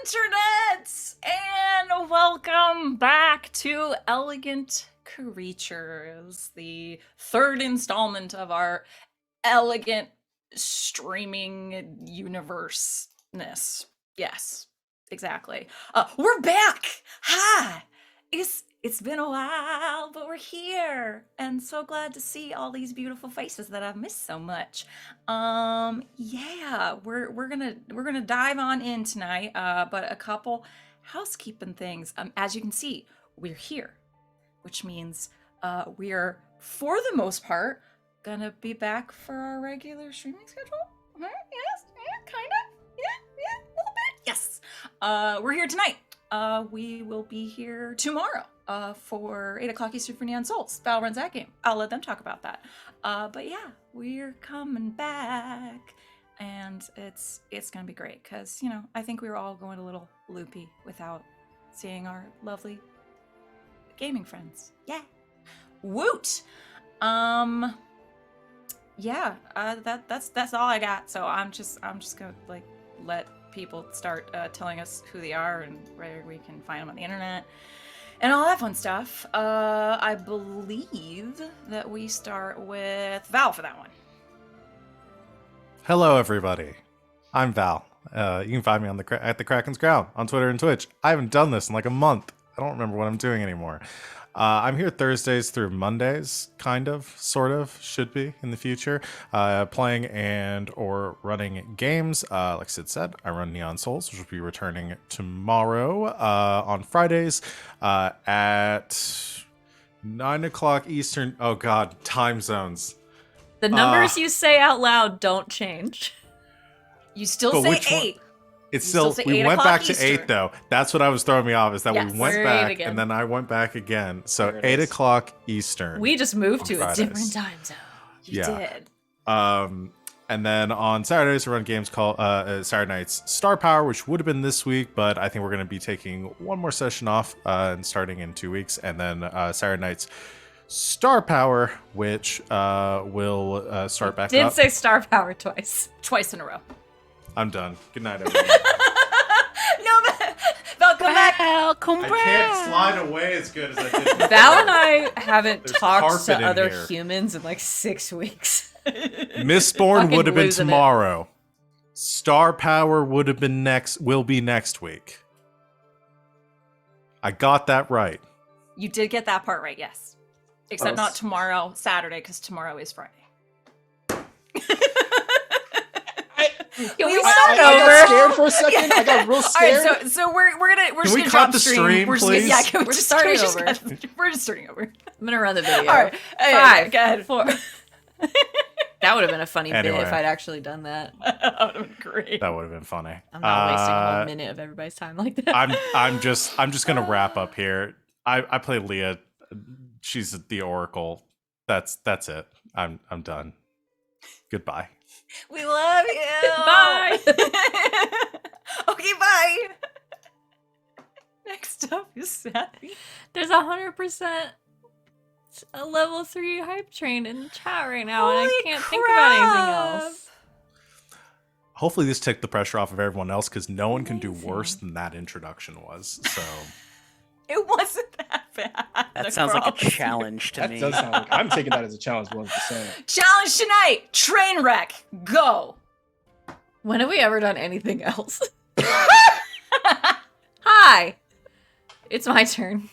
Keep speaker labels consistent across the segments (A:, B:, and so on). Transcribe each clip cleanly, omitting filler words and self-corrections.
A: internets, and welcome back to Elegant Creatures, the third installment of our elegant streaming universe-ness. Yes, exactly. We're back! Hi! It's been a while, but we're here, and so glad to see all these beautiful faces that I've missed so much. Yeah, we're gonna dive on in tonight. But a couple housekeeping things. As you can see, we're here, which means we're for the most part gonna be back for our regular streaming schedule. Yes, yeah, kind of, yeah, a little bit. Yes. We're here tonight. We will be here tomorrow for 8 o'clock Eastern for Neon Souls. Val runs that game. I'll let them talk about that. But yeah, we're coming back, and it's gonna be great because, you know, I think we were all going a little loopy without seeing our lovely gaming friends. Yeah, woot. Yeah, that's all I got. So I'm just gonna like let people start telling us who they are and where we can find them on the internet and all that fun stuff. I believe that we start with Val for that one.
B: Hello, everybody. I'm Val. You can find me on at the Kraken's Ground on Twitter and Twitch. I haven't done this in like a month. I don't remember what I'm doing anymore. I'm here Thursdays through Mondays, kind of, sort of, should be in the future, playing and or running games. Like Sid said, I run Neon Souls, which will be returning tomorrow on Fridays at 9 o'clock Eastern. Oh God, time zones.
C: The numbers you say out loud don't change.
A: You still say 8.
B: It's still, we went back to 8 though. That's what I was throwing me off, is that
A: Yes.
B: we went back and then I went back again. So 8 o'clock Eastern.
C: We just moved to
B: Fridays.
C: a different time zone.
A: You did.
B: And then on Saturdays we run games called Saturday Nights Star Power, which would have been this week, but I think we're going to be taking one more session off and starting in 2 weeks. And then Saturday Nights Star Power, which will start back up.
C: Did say Star Power twice
A: in a row.
B: I'm done. Good night, everyone.
A: No, Val, come back.
C: Welcome
B: I
C: back.
B: can't slide away as good as I did before.
C: Val and I haven't
B: There's
C: talked
B: carpet
C: to
B: in
C: other
B: here.
C: humans in like 6 weeks.
B: Mistborn
C: Fucking
B: would have been
C: losing it.
B: tomorrow. Star Power will be next week. I got that right.
A: You did get that part right, yes. Except not tomorrow, Saturday, because tomorrow is Friday.
C: Can we
A: I
C: start
D: I
C: over?
D: got scared for a second. I got real scared.
A: All right, so we're
B: Can
A: just
B: we
A: gonna
B: cut
A: drop
B: the stream,
A: we're
B: please?
A: Just, yeah, can we
C: We're
A: just,
C: starting
A: can we just
C: over.
A: we're just starting over.
C: I'm gonna run the video.
A: All right,
C: 5,
A: go ahead.
C: 4. That would have been a funny
B: Anyway.
C: bit if I'd actually done that.
A: That would have been great.
B: That would have been funny.
C: I'm not wasting a whole minute of everybody's time like that.
B: I'm just gonna wrap up here. I play Leah. She's the Oracle. That's it. I'm done. Goodbye.
A: We love you.
C: Bye.
A: Okay, bye. Next up is Savvy.
C: There's 100% a level 3 hype train in the chat right now, and I
A: Holy
C: can't think about anything
A: crap.
C: else.
B: Hopefully this took the pressure off of everyone else, because no one can do
A: Amazing.
B: worse than that introduction was. So
A: It wasn't that bad.
E: That sounds like a
A: Promise.
E: challenge to
D: That
E: me.
D: does sound like I'm taking that as a challenge 100%.
A: Challenge tonight. Train wreck. Go.
C: When have we ever done anything else? Hi! It's my turn.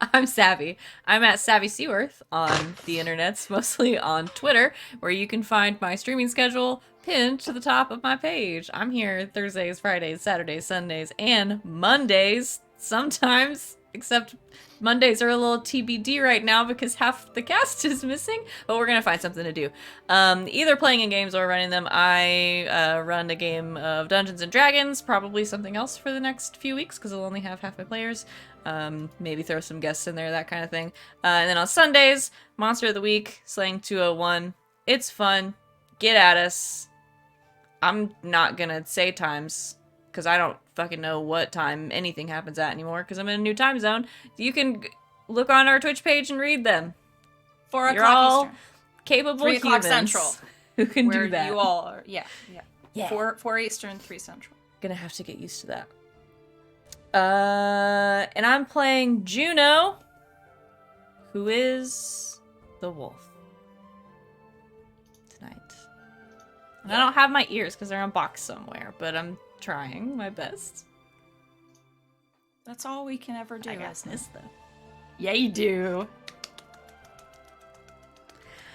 C: I'm Savvy. I'm at Savvy Seaworth on the internets, mostly on Twitter, where you can find my streaming schedule pinned to the top of my page. I'm here Thursdays, Fridays, Saturdays, Sundays, and Mondays sometimes, except Mondays are a little TBD right now because half the cast is missing, but we're gonna find something to do. Either playing in games or running them. I run a game of Dungeons and Dragons, probably something else for the next few weeks because I'll only have half my players. Maybe throw some guests in there, that kind of thing. And then on Sundays, Monster of the Week, Slaying 201. It's fun. Get at us. I'm not gonna say times because I don't fucking know what time anything happens at anymore because I'm in a new time zone. You can look on our Twitch page and read them.
A: 4
C: You're
A: o'clock
C: all
A: Eastern.
C: capable
A: 3 o'clock
C: humans
A: Central.
C: who can
A: Where
C: do that.
A: you all are. Yeah.
C: Yeah.
A: 4 Eastern, 3 Central.
C: Gonna have to get used to that. And I'm playing Juno, who is the wolf tonight. And I don't have my ears because they're in a box somewhere, but I'm trying my best.
A: That's all we can ever do.
C: I got
A: isn't it?
C: this though.
A: Yeah, you do.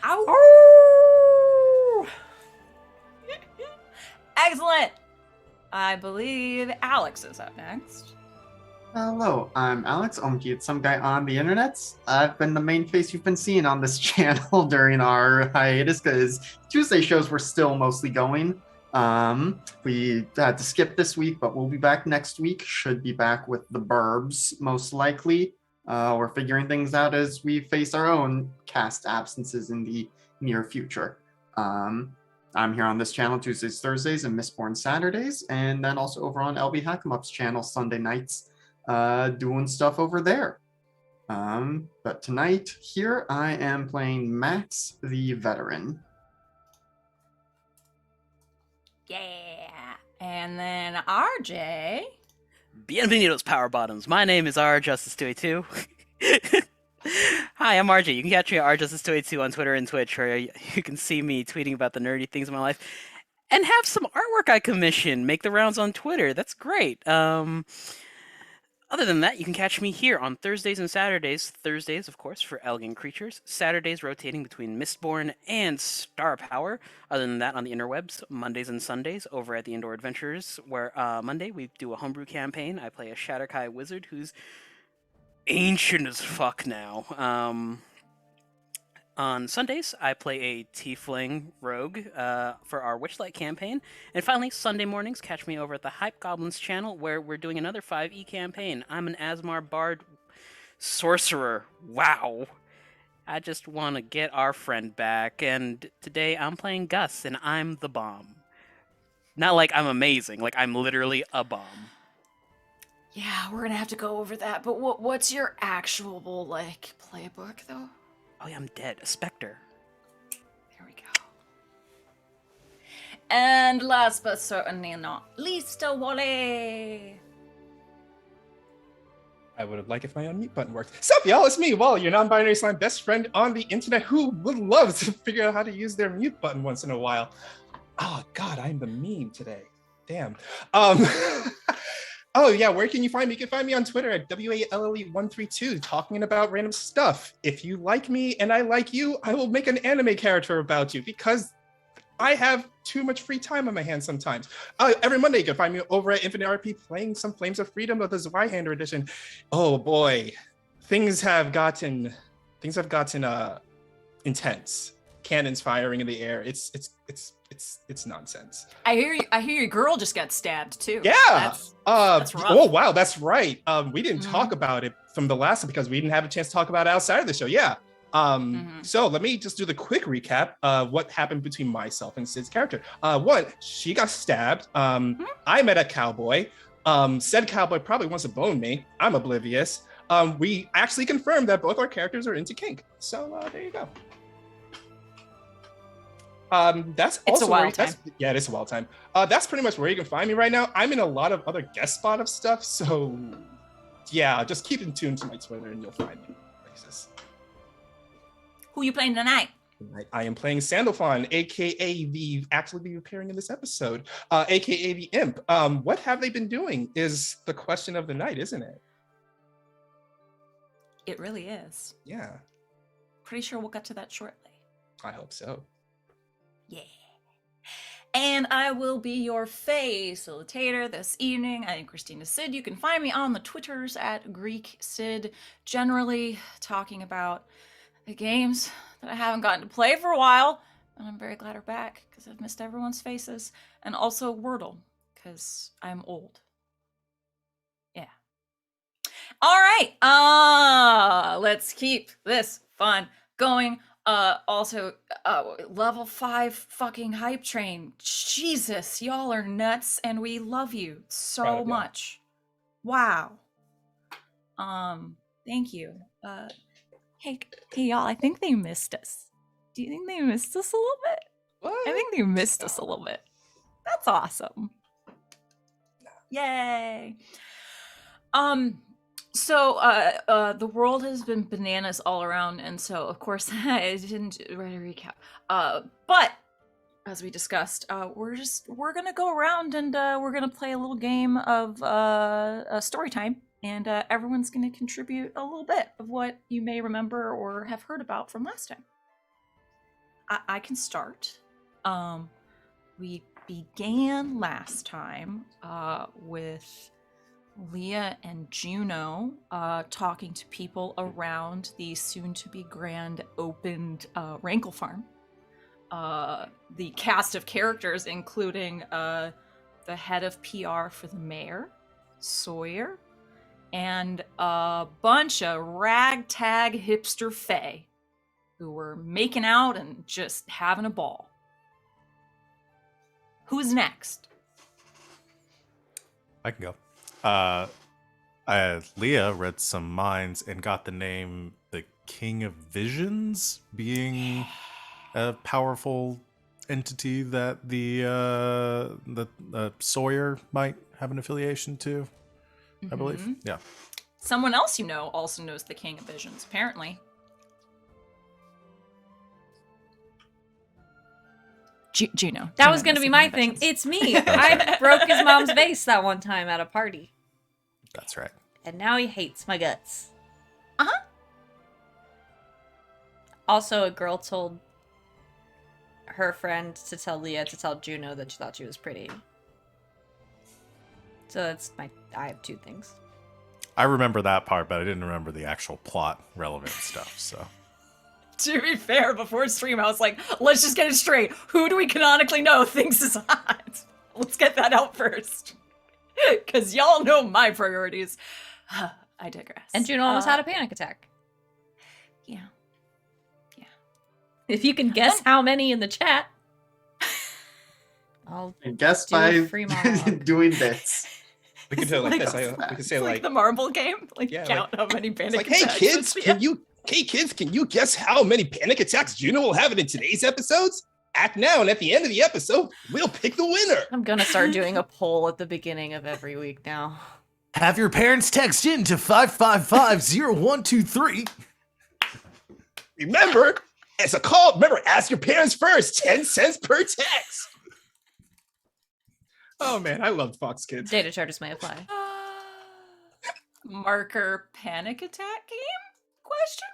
A: Ow!
C: Oh!
A: Excellent. I believe Alex is up next.
E: Hello, I'm Alex Omki. It's some guy on the internet. I've been the main face you've been seeing on this channel during our hiatus because Tuesday shows were still mostly going. We had to skip this week, but we'll be back next week. Should be back with the Burbs, most likely. We're figuring things out as we face our own cast absences in the near future. I'm here on this channel Tuesdays, Thursdays, and Mistborn Saturdays, and then also over on LB Hackamup's channel Sunday nights, doing stuff over there. But tonight, here I am playing Max the Veteran.
A: Yeah. And then RJ.
F: Bienvenidos, Power Bottoms. My name is RJustice282. Hi, I'm RJ. You can catch me at RJustice282 on Twitter and Twitch, where you can see me tweeting about the nerdy things in my life and have some artwork I commission make the rounds on Twitter. That's great. Other than that, you can catch me here on Thursdays and Saturdays. Thursdays, of course, for Elegant Creatures. Saturdays rotating between Mistborn and Star Power. Other than that, on the interwebs, Mondays and Sundays over at the Indoor Adventures, where Monday we do a homebrew campaign. I play a Shatterkai wizard who's ancient as fuck now. On Sundays, I play a Tiefling Rogue for our Witchlight campaign. And finally, Sunday mornings, catch me over at the Hype Goblins channel, where we're doing another 5e campaign. I'm an Asmar Bard Sorcerer. Wow. I just want to get our friend back, and today I'm playing Gus, and I'm the bomb. Not like I'm amazing, like I'm literally a bomb.
A: Yeah, we're gonna have to go over that. But what's your actual playbook though?
F: Oh yeah, I'm dead. A specter.
A: There we go. And last but certainly not least, Wally.
D: I would have liked if my unmute button worked. Sup, y'all? It's me, Wally, your non-binary slime best friend on the internet who would love to figure out how to use their mute button once in a while. Oh, God, I'm the meme today. Damn. Oh, yeah, where can you find me? You can find me on Twitter at WALLE132, talking about random stuff. If you like me and I like you, I will make an anime character about you because I have too much free time on my hands sometimes. Every Monday, you can find me over at Infinite RP playing some Flames of Freedom of the Zweihander edition. Oh boy, things have gotten intense. Cannons firing in the air. It's nonsense.
A: I hear your girl just got stabbed too.
D: Yeah.
A: That's rough.
D: Oh wow, that's right. We didn't talk about it from the last one because we didn't have a chance to talk about it outside of the show. Yeah. So let me just do the quick recap of what happened between myself and Sid's character. One, she got stabbed. I met a cowboy. Said cowboy probably wants to bone me. I'm oblivious. We actually confirmed that both our characters are into kink. So there you go. That's
A: It's
D: also
A: a wild time.
D: Yeah, it is a wild time. That's pretty much where you can find me right now. I'm in a lot of other guest spot of stuff, so yeah, just keep in tune to my Twitter and you'll find me places.
A: Who you playing tonight?
D: I am playing Sandalphon, aka the actually be appearing in this episode, aka the Imp. What have they been doing is the question of the night, isn't it?
A: It really is.
D: Yeah,
A: Pretty sure we'll get to that shortly.
D: I hope so.
A: Yeah. And I will be your Fae-cilitator this evening. I am Christina Sid. You can find me on the Twitters at Greek Sid, generally talking about the games that I haven't gotten to play for a while. And I'm very glad we're back because I've missed everyone's faces. And also Wordle, because I'm old. Yeah. All right. Let's keep this fun going. Also, level 5 fucking hype train. Jesus, y'all are nuts and we love you
D: Proud
A: so
D: of y'all.
A: much. Wow. Thank you. Hey y'all, I think they missed us. Do you think they missed us a little bit?
D: What?
A: I think they missed us a little bit. That's awesome. Yay. The world has been bananas all around, and so of course I didn't write a recap. But as we discussed, we're gonna go around and we're gonna play a little game of story time, and everyone's gonna contribute a little bit of what you may remember or have heard about from last time. I can start. We began last time with Leah and Juno talking to people around the soon-to-be grand opened Rankle Farm. The cast of characters, including the head of PR for the mayor, Sawyer, and a bunch of ragtag hipster fae who were making out and just having a ball. Who's next?
B: I can go. Leah read some minds and got the name the King of Visions, being a powerful entity that the Sawyer might have an affiliation to, I believe. Yeah.
A: Someone else you know also knows the King of Visions, apparently. Juno.
C: That was going to be my thing. It's me. I broke his mom's vase that one time at a party.
B: That's right.
C: And now he hates my guts.
A: Uh-huh.
C: Also, a girl told her friend to tell Leah to tell Juno that she thought she was pretty. So I have two things.
B: I remember that part, but I didn't remember the actual plot relevant stuff, so.
A: To be fair, before stream, I was like, let's just get it straight. Who do we canonically know thinks is hot? Let's get that out first. Because y'all know my priorities. I digress.
C: And Juno almost had a panic attack.
A: Yeah.
C: If you can guess how many in the chat, I'll
E: guess
C: do a
E: by
C: free monologue.
E: doing bits.
D: We can do it like this.
E: like-
D: We can say
A: It's like the marble game. Like,
D: Yeah,
A: count how many panic
D: like, hey
A: attacks.
D: kids,
A: this-
D: can you guess how many panic attacks Juno will have in today's episodes? Act now, and at the end of the episode, we'll pick the winner.
C: I'm gonna start doing a poll at the beginning of every week now.
B: Have your parents text in to 555-0123.
D: Remember, ask your parents first. 10 cents per text. Oh man, I loved Fox Kids.
C: Data charges may apply.
A: Marker panic attack game? Question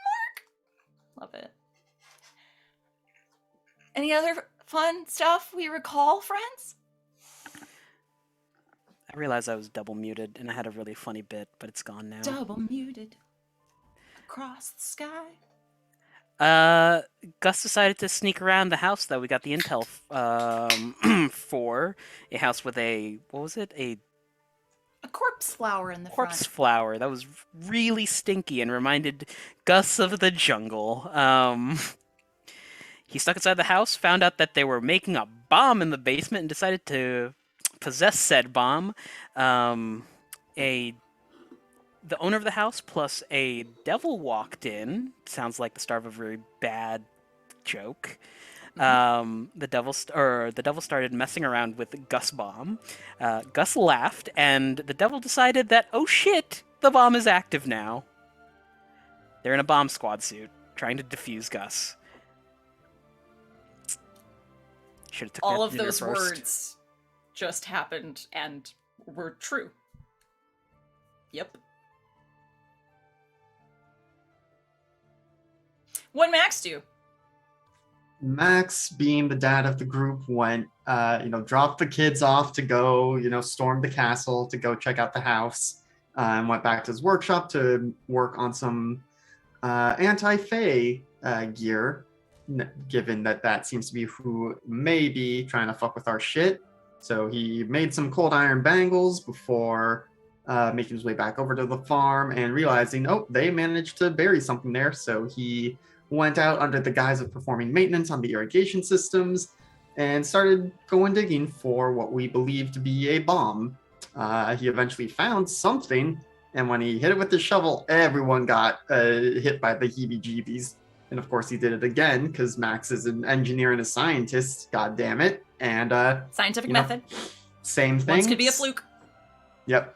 A: mark? Love it. Any other fun stuff we recall, friends?
F: I realized I was double muted and I had a really funny bit, but it's gone now.
A: Double muted across the sky.
F: Gus decided to sneak around the house that we got the intel for. A house with a
A: corpse flower in the
F: corpse
A: front.
F: flower that was really stinky and reminded Gus of the jungle. He stuck inside the house, found out that they were making a bomb in the basement, and decided to possess said bomb. The owner of the house plus a devil walked in. Sounds like the start of a very bad joke. The devil started messing around with Gus bomb. Gus laughed, and the devil decided that, oh shit, the bomb is active now. They're in a bomb squad suit, trying to defuse Gus. Should have took
A: All
F: that
A: of
F: dinner
A: those
F: first.
A: words just happened and were true. Yep. What'd Max do?
E: Max, being the dad of the group, went, dropped the kids off to go, storm the castle, to go check out the house, and went back to his workshop to work on some anti-Fae gear, given that seems to be who may be trying to fuck with our shit. So he made some cold iron bangles before making his way back over to the farm and realizing, they managed to bury something there. So he went out under the guise of performing maintenance on the irrigation systems and started going digging for what we believe to be a bomb. He eventually found something, and when he hit it with the shovel, everyone got hit by the heebie-jeebies. And of course he did it again, because Max is an engineer and a scientist, god damn it. And
A: Scientific method.
E: same thing.
A: Once could be a fluke.
E: Yep.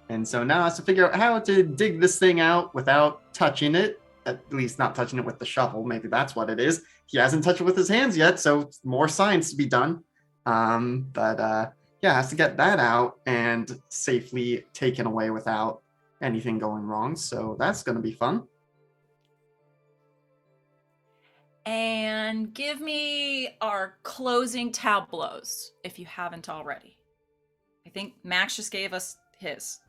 E: And so now has to figure out how to dig this thing out without touching it. At least not touching it with the shovel. Maybe that's what it is. He hasn't touched it with his hands yet, so more science to be done. Yeah, has to get that out and safely taken away without anything going wrong. So that's going to be fun.
A: And give me our closing tableaus, if you haven't already. I think Max just gave us his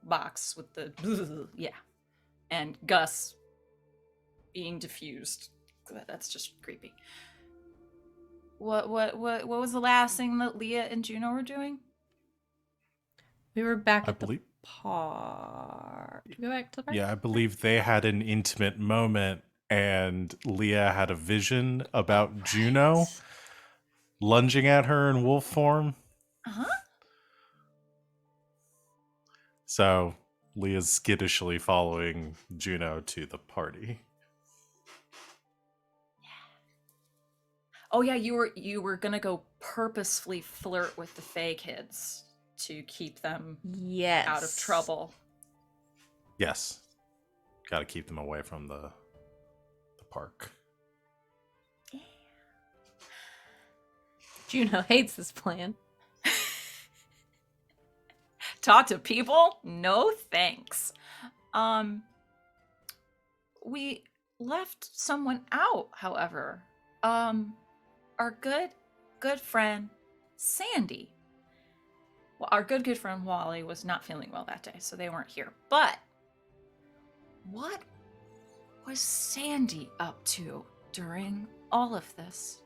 A: box with the yeah, and Gus being diffused. That's just creepy. What was the last thing that Leah and Juno were doing?
C: We were back
B: I
C: at
B: believe.
C: the park. Did we go back to the park?
B: Yeah, I believe they had an intimate moment, and Leah had a vision about Juno lunging at her in wolf form.
A: Uh-huh.
B: So Leah's skittishly following Juno to the party.
A: Oh yeah, you were gonna go purposefully flirt with the Fae kids to keep them
C: Yes.
A: out of trouble.
B: Yes. Got to keep them away from the park.
C: Juno hates this plan.
A: Talk to people? No thanks. We left someone out, however. Our good friend Sandy. Well, our good friend Wally was not feeling well that day, so they weren't here. But what was Sandy up to during all of this?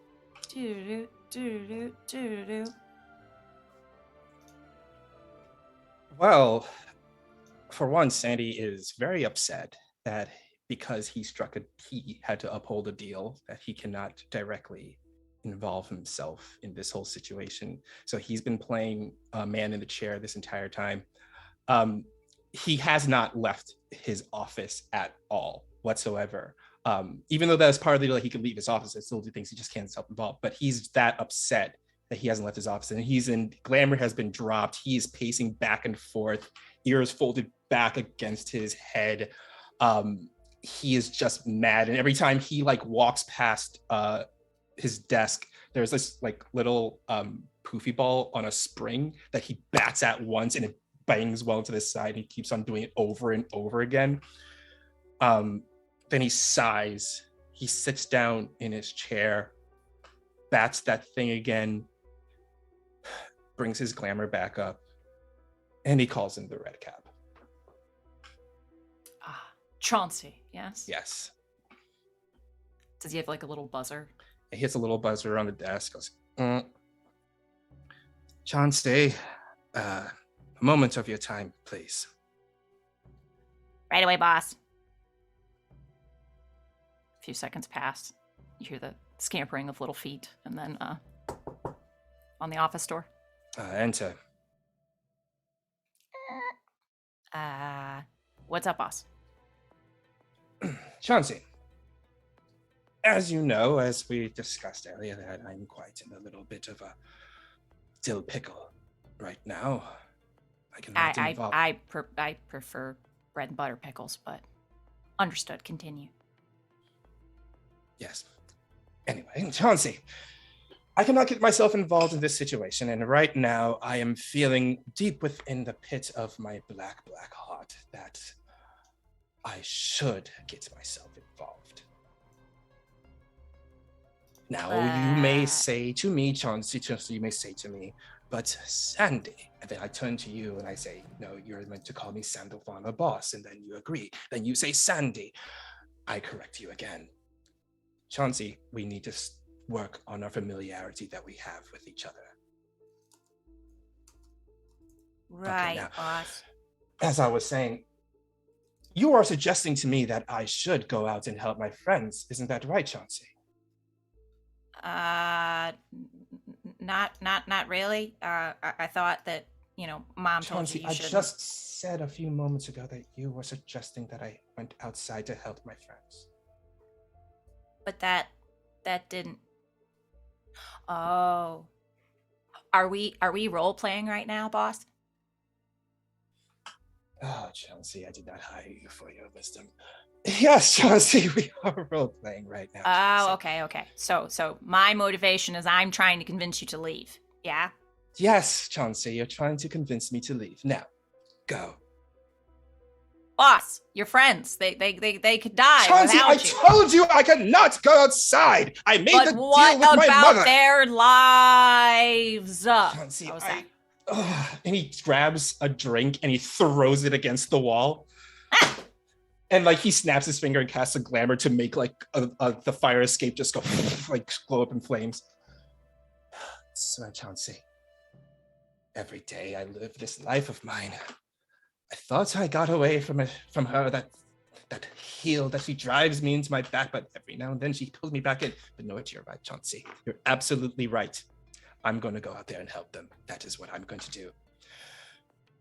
A: Do-do-do-do-do-do-do.
D: Well, for one, Sandy is very upset that because he had to uphold a deal, that he cannot directly involve himself in this whole situation. So he's been playing man in the chair this entire time. He has not left his office at all whatsoever. Even though that's part of the deal, he can leave his office and still do things, he just can't self-involve. But he's that upset that he hasn't left his office, and glamour has been dropped. He is pacing back and forth, ears folded back against his head. He is just mad, and every time he walks past his desk, there's this little poofy ball on a spring that he bats at once, and it bangs well to the side, and he keeps on doing it over and over again. Then he sighs, he sits down in his chair, bats that thing again, brings his glamour back up, and he calls in the red cap.
A: Chauncey, yes?
D: Yes.
A: Does he have a little buzzer?
D: He hits a little buzzer on the desk, goes, Chauncey, a moment of your time, please.
A: Right away, boss. A few seconds pass. You hear the scampering of little feet, and then on the office door.
D: Enter.
A: What's up, boss?
D: Chauncey, as you know, as we discussed earlier, that I'm quite in a little bit of a dill pickle right now.
A: I prefer bread and butter pickles, but understood. Continue.
D: Yes. Anyway, Chauncey, I cannot get myself involved in this situation, and right now I am feeling deep within the pit of my black heart that I should get myself involved. Now, you may say to me, Chauncey, you may say to me, but Sandy, and then I turn to you and I say, no, you're meant to call me Sandalphana boss, and then you agree. Then you say Sandy. I correct you again. Chauncey, we need to work on our familiarity that we have with each other.
A: Right,
D: okay, now,
A: boss.
D: As I was saying, you are suggesting to me that I should go out and help my friends. Isn't that right, Chauncey?
A: Not really. I thought that, Mom told
D: Chauncey,
A: you
D: I
A: should.
D: just said a few moments ago that you were suggesting that I went outside to help my friends.
A: But that didn't. Oh. Are we role playing right now, boss?
D: Oh, Chelsea, I did not hire you for your wisdom. Yes, Chelsea, we are role-playing right now.
A: Oh,
D: Chelsea.
A: okay. So my motivation is I'm trying to convince you to leave. Yeah?
D: Yes, Chauncey, you're trying to convince me to leave. Now, go.
A: Boss, your friends, they could die
D: Chauncey, I
A: without you.
D: told you I could not go outside. I made
A: But
D: the deal
A: what
D: with my
A: about
D: mother.
A: their lives?
D: Chauncey,
A: What was that?
D: and he grabs a drink and he throws it against the wall. And like he snaps his finger and casts a glamour to make like the fire escape just go like glow up in flames. So Chauncey, every day I live this life of mine. I thought I got away from her, that heel that she drives me into my back, but every now and then she pulls me back in. But no, you're right, Chauncey. You're absolutely right. I'm going to go out there and help them. That is what I'm going to do.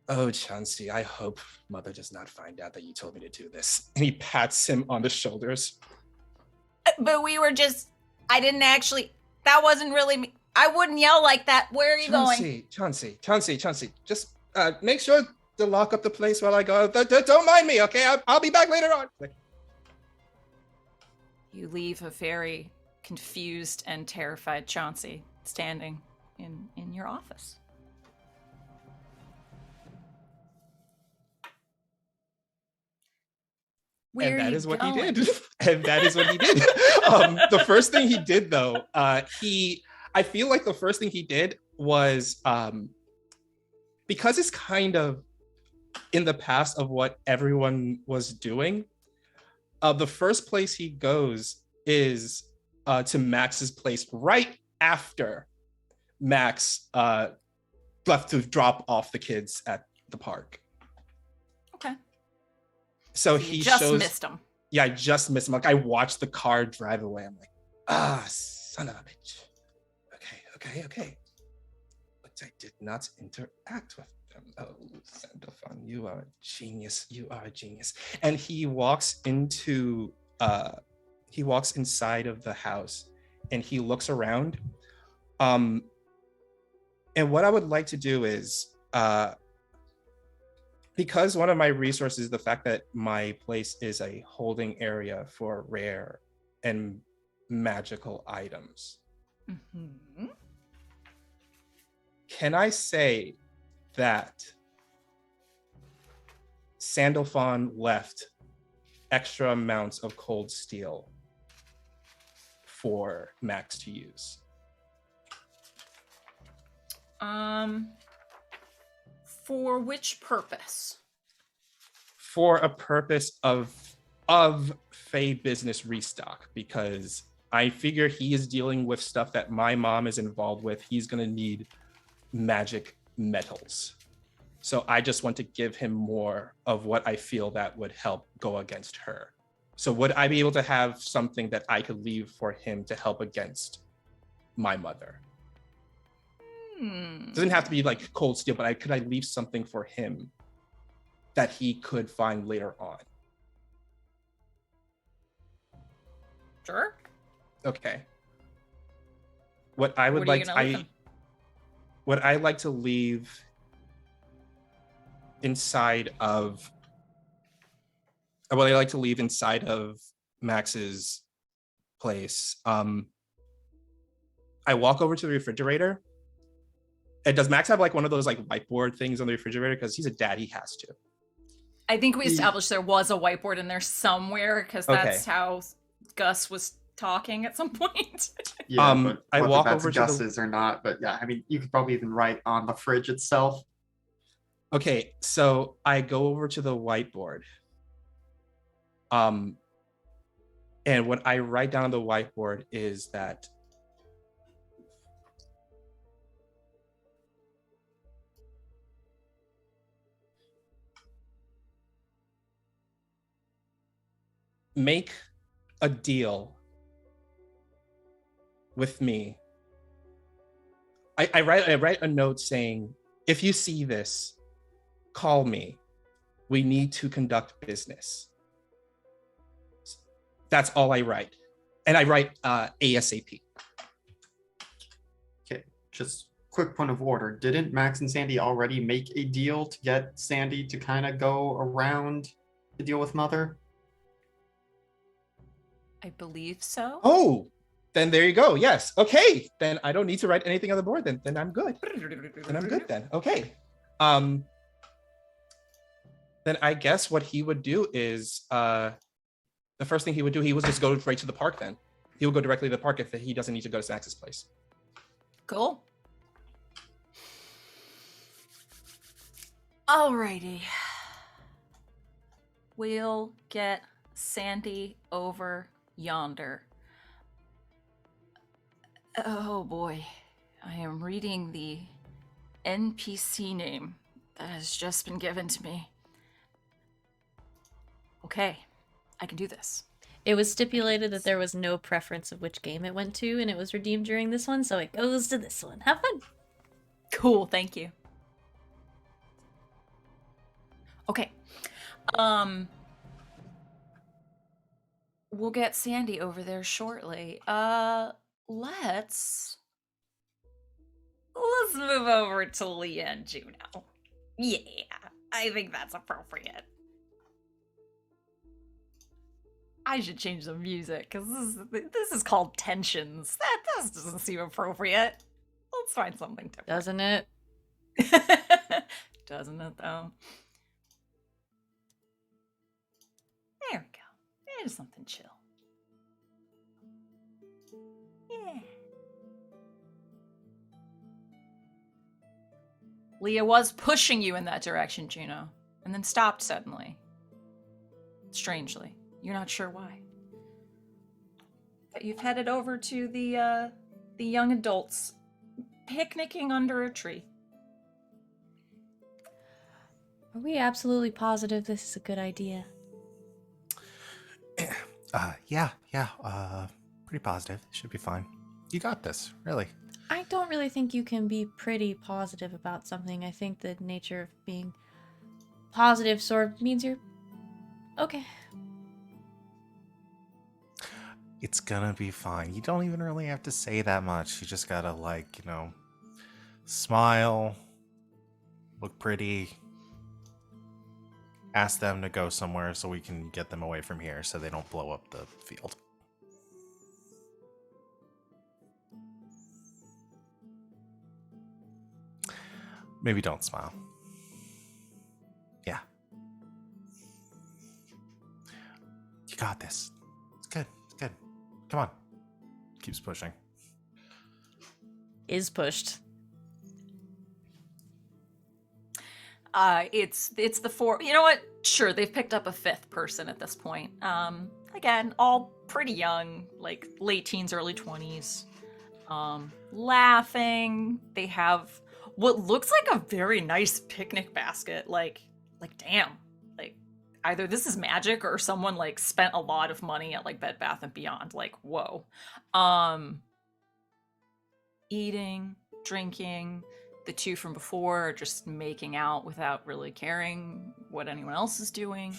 D: Oh, Chauncey, I hope Mother does not find out that you told me to do this. And he pats him on the shoulders.
A: But we were just, I didn't actually, that wasn't really me. I wouldn't yell like that. Where are you going?
D: Chauncey, just make sure to lock up the place while I go. Don't mind me, okay? I'll be back later on.
A: You leave a very confused and terrified Chauncey standing in your office. Where
D: And that
A: are
D: is
A: you
D: what
A: going?
D: he did. And that is what he did. The first thing he did, though, I feel like the first thing he did was, because it's kind of in the past of what everyone was doing, the first place he goes is to Max's place right after Max left to drop off the kids at the park.
A: Okay.
D: So
A: You
D: he
A: just
D: shows,
A: missed him.
D: Yeah, I just missed him. Like I watched the car drive away. I'm like, son of a bitch. Okay. But I did not interact with them. Oh, Sandalphon, you are a genius. And he walks inside of the house and he looks around. And what I would like to do is, because one of my resources is the fact that my place is a holding area for rare and magical items.
A: Mm-hmm.
D: Can I say that Sandalphon left extra amounts of cold steel for Max to use?
A: For which purpose?
D: For a purpose of Fae business restock, because I figure he is dealing with stuff that my mom is involved with. He's going to need magic metals. So I just want to give him more of what I feel that would help go against her. So would I be able to have something that I could leave for him to help against my mother? It doesn't have to be like cold steel, but could I leave something for him that he could find later on?
A: Sure.
D: Okay. What I would
A: What are you
D: like,
A: gonna leave him?
D: what I like to leave inside of, what I like to leave inside of Max's place. I walk over to the refrigerator. And does Max have like one of those like whiteboard things on the refrigerator? Because he's a dad, he has to.
A: I think we established there was a whiteboard in there somewhere because that's how Gus was talking at some point.
E: Yeah, but
D: I
E: whether
D: walk
E: that's
D: over to
E: Gus's or not, but yeah, I mean, you could probably even write on the fridge itself.
D: Okay, so I go over to the whiteboard. And what I write down on the whiteboard is that make a deal with me. I write a note saying, if you see this, call me. We need to conduct business. That's all I write. And I write ASAP.
E: Okay, just quick point of order. Didn't Max and Sandy already make a deal to get Sandy to kind of go around to deal with Mother?
A: I believe so.
D: Oh, then there you go. Yes. Okay. Then I don't need to write anything on the board. Then I'm good. Then I'm good. Then okay. Then I guess what he would do is the first thing he would do, he would just go right to the park. Then he would go directly to the park if he doesn't need to go to Snax's place.
A: Cool. Alrighty. We'll get Sandy over yonder. Oh boy. I am reading the NPC name that has just been given to me. Okay, I can do this.
C: It was stipulated that there was no preference of which game it went to, and it was redeemed during this one, so it goes to this one. Have fun.
A: Cool, thank you. Okay. We'll get Sandy over there shortly. Let's move over to Leah and Juno. Yeah, I think that's appropriate. I should change the music because this is called tensions. That doesn't seem appropriate. Let's find something different.
C: Doesn't it?
A: Doesn't it though? There we go. There's something chill. Yeah. Leah was pushing you in that direction, Juno, and then stopped suddenly. Strangely. You're not sure why. But you've headed over to the young adults picnicking under a tree.
C: Are we absolutely positive this is a good idea?
B: Yeah, pretty positive. Should be fine. You got this, really.
C: I don't really think you can be pretty positive about something. I think the nature of being positive sort of means you're okay.
B: It's gonna be fine. You don't even really have to say that much. You just gotta, smile, look pretty, ask them to go somewhere so we can get them away from here so they don't blow up the field. Maybe don't smile. Yeah. You got this. It's good. It's good. Come on. Keeps pushing.
C: Is pushed.
A: It's the four. You know what? Sure, they've picked up a fifth person at this point. Again, all pretty young, like late teens, early 20s. Laughing. They have what looks like a very nice picnic basket. Like damn. Like either this is magic or someone like spent a lot of money at like Bed Bath and Beyond. Like, whoa. Eating, drinking. The two from before are just making out without really caring what anyone else is doing.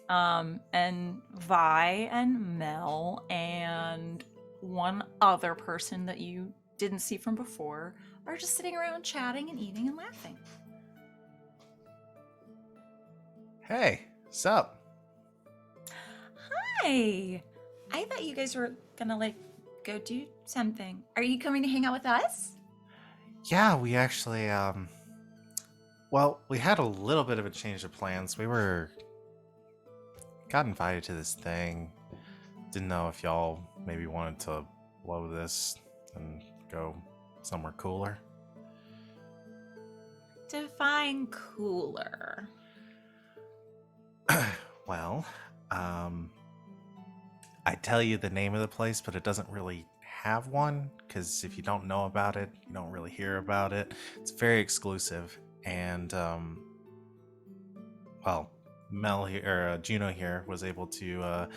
A: And Vi and Mel and one other person that you didn't see from before are just sitting around chatting and eating and laughing.
B: Hey, sup?
A: Hi! I thought you guys were gonna go do something. Are you coming to hang out with us?
B: Yeah, we actually, we had a little bit of a change of plans. Got invited to this thing. Didn't know if y'all maybe wanted to blow this and go somewhere cooler.
A: Define cooler.
B: Well, I tell you the name of the place, but it doesn't really have one, because if you don't know about it, you don't really hear about it. It's very exclusive, and Mel here, or Juno here, was able to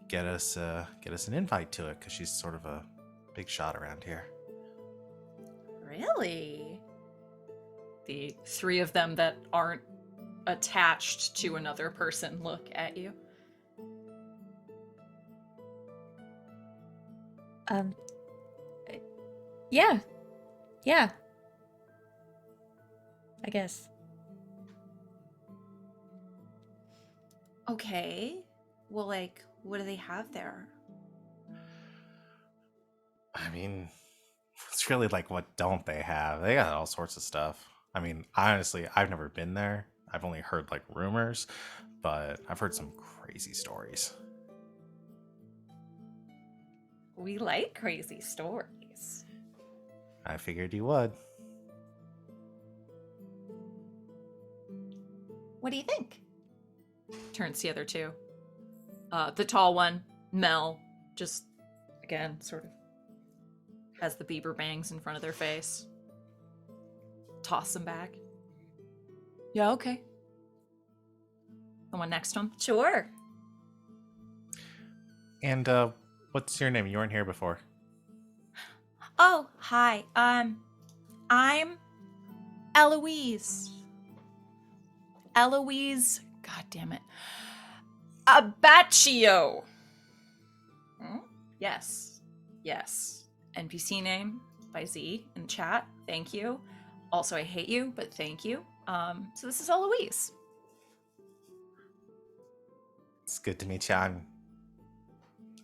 B: get us an invite to it because she's sort of a big shot around here.
A: Really? The three of them that aren't attached to another person look at you.
C: Yeah. I guess.
A: Okay. Well, like, what do they have there?
B: I mean, it's really like, what don't they have? They got all sorts of stuff. I mean, honestly, I've never been there. I've only heard like rumors, but I've heard some crazy stories.
A: We like crazy stories.
B: I figured you would.
A: What do you think? Turns to the other two. The tall one, Mel, just, again, sort of has the Bieber bangs in front of their face. Toss them back. Yeah, okay. The one next to him? Sure.
B: And what's your name? You weren't here before.
A: Oh, hi. I'm Eloise. Eloise, god damn it. Abaccio. Yes. Yes. NPC name by Z in chat. Thank you. Also, I hate you, but thank you. So this is Eloise.
B: It's good to meet you. I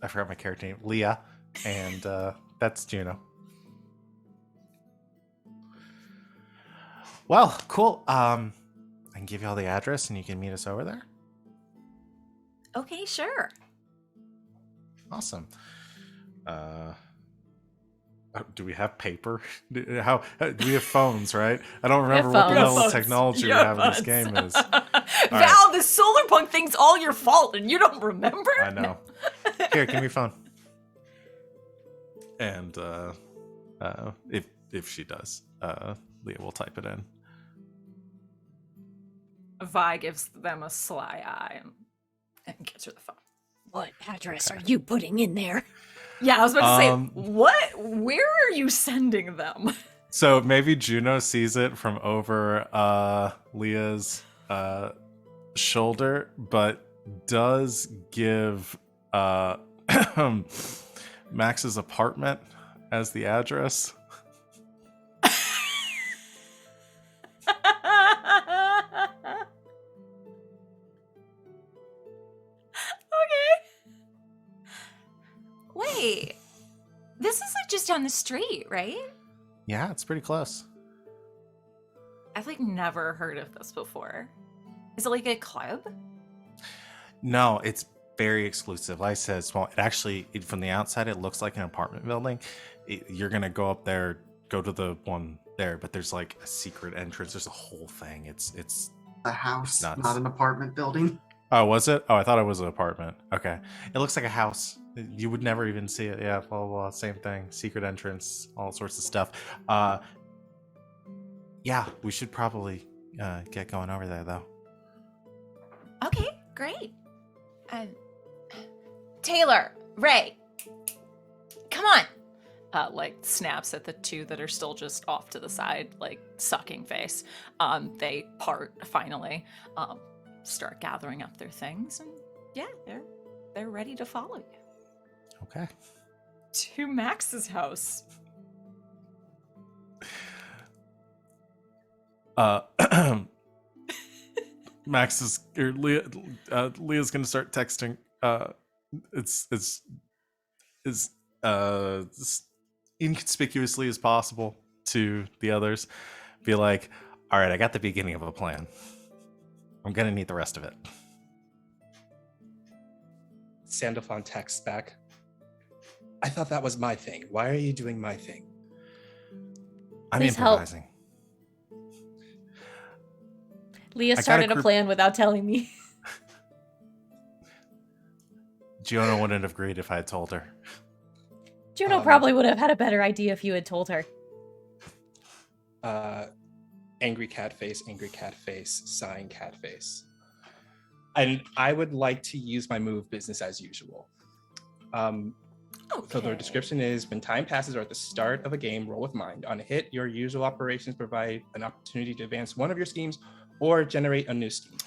B: forgot my character name, Leah, and that's Juno. Well, cool. I can give you all the address, and you can meet us over there.
A: Okay, sure.
B: Awesome. Do we have paper? Do we have phones? Right? I don't remember what the
C: phones.
B: level of technology we have in this game is.
A: Val, the solar punk thing's all your fault, and you don't remember?
B: I know. Here, give me your phone. And if she does, Leah will type it in.
A: Vi gives them a sly eye and gets her the phone.
C: What address are you putting in there?
A: Yeah, I was about to say, what? Where are you sending them?
B: So maybe Juno sees it from over Leah's shoulder, but does give Max's apartment as the address.
A: Wait, this is like just down the street, right?
B: Yeah, it's pretty close.
A: I've like never heard of this before. Is it like a club?
B: No, it's very exclusive. Like I said, small. It actually, from the outside, it looks like an apartment building. You're gonna go up there, go to the one there, but there's like a secret entrance. There's a whole thing. It's
E: A house,
B: nuts.
E: not an apartment building.
B: Oh, was it? Oh, I thought it was an apartment. Okay. It looks like a house. You would never even see it. Yeah, blah, blah, blah. Same thing. Secret entrance, all sorts of stuff. Yeah, we should probably get going over there, though.
A: Okay, great. Taylor, Ray, come on. Like snaps at the two that are still just off to the side, like sucking face. They part finally. Start gathering up their things, and yeah, they're ready to follow you
B: Okay.
A: to Max's house.
B: Max is or Leah's gonna start texting. It's as inconspicuously as possible to the others. Be like, all right, I got the beginning of a plan. I'm gonna need the rest of it.
D: Sandalphon texts back. I thought that was my thing. Why are you doing my thing?
B: I'm
C: Please help.
B: improvising.
C: Leah
B: got a
C: started a
B: group-
C: plan without telling me.
B: Juno wouldn't have agreed if I had told her.
C: Juno probably would have had a better idea if you had told her.
D: Angry cat face, sighing cat face. And I would like to use my move business as usual. So the description is, when time passes or at the start of a game, roll with mind. On a hit, your usual operations provide an opportunity to advance one of your schemes or generate a new scheme.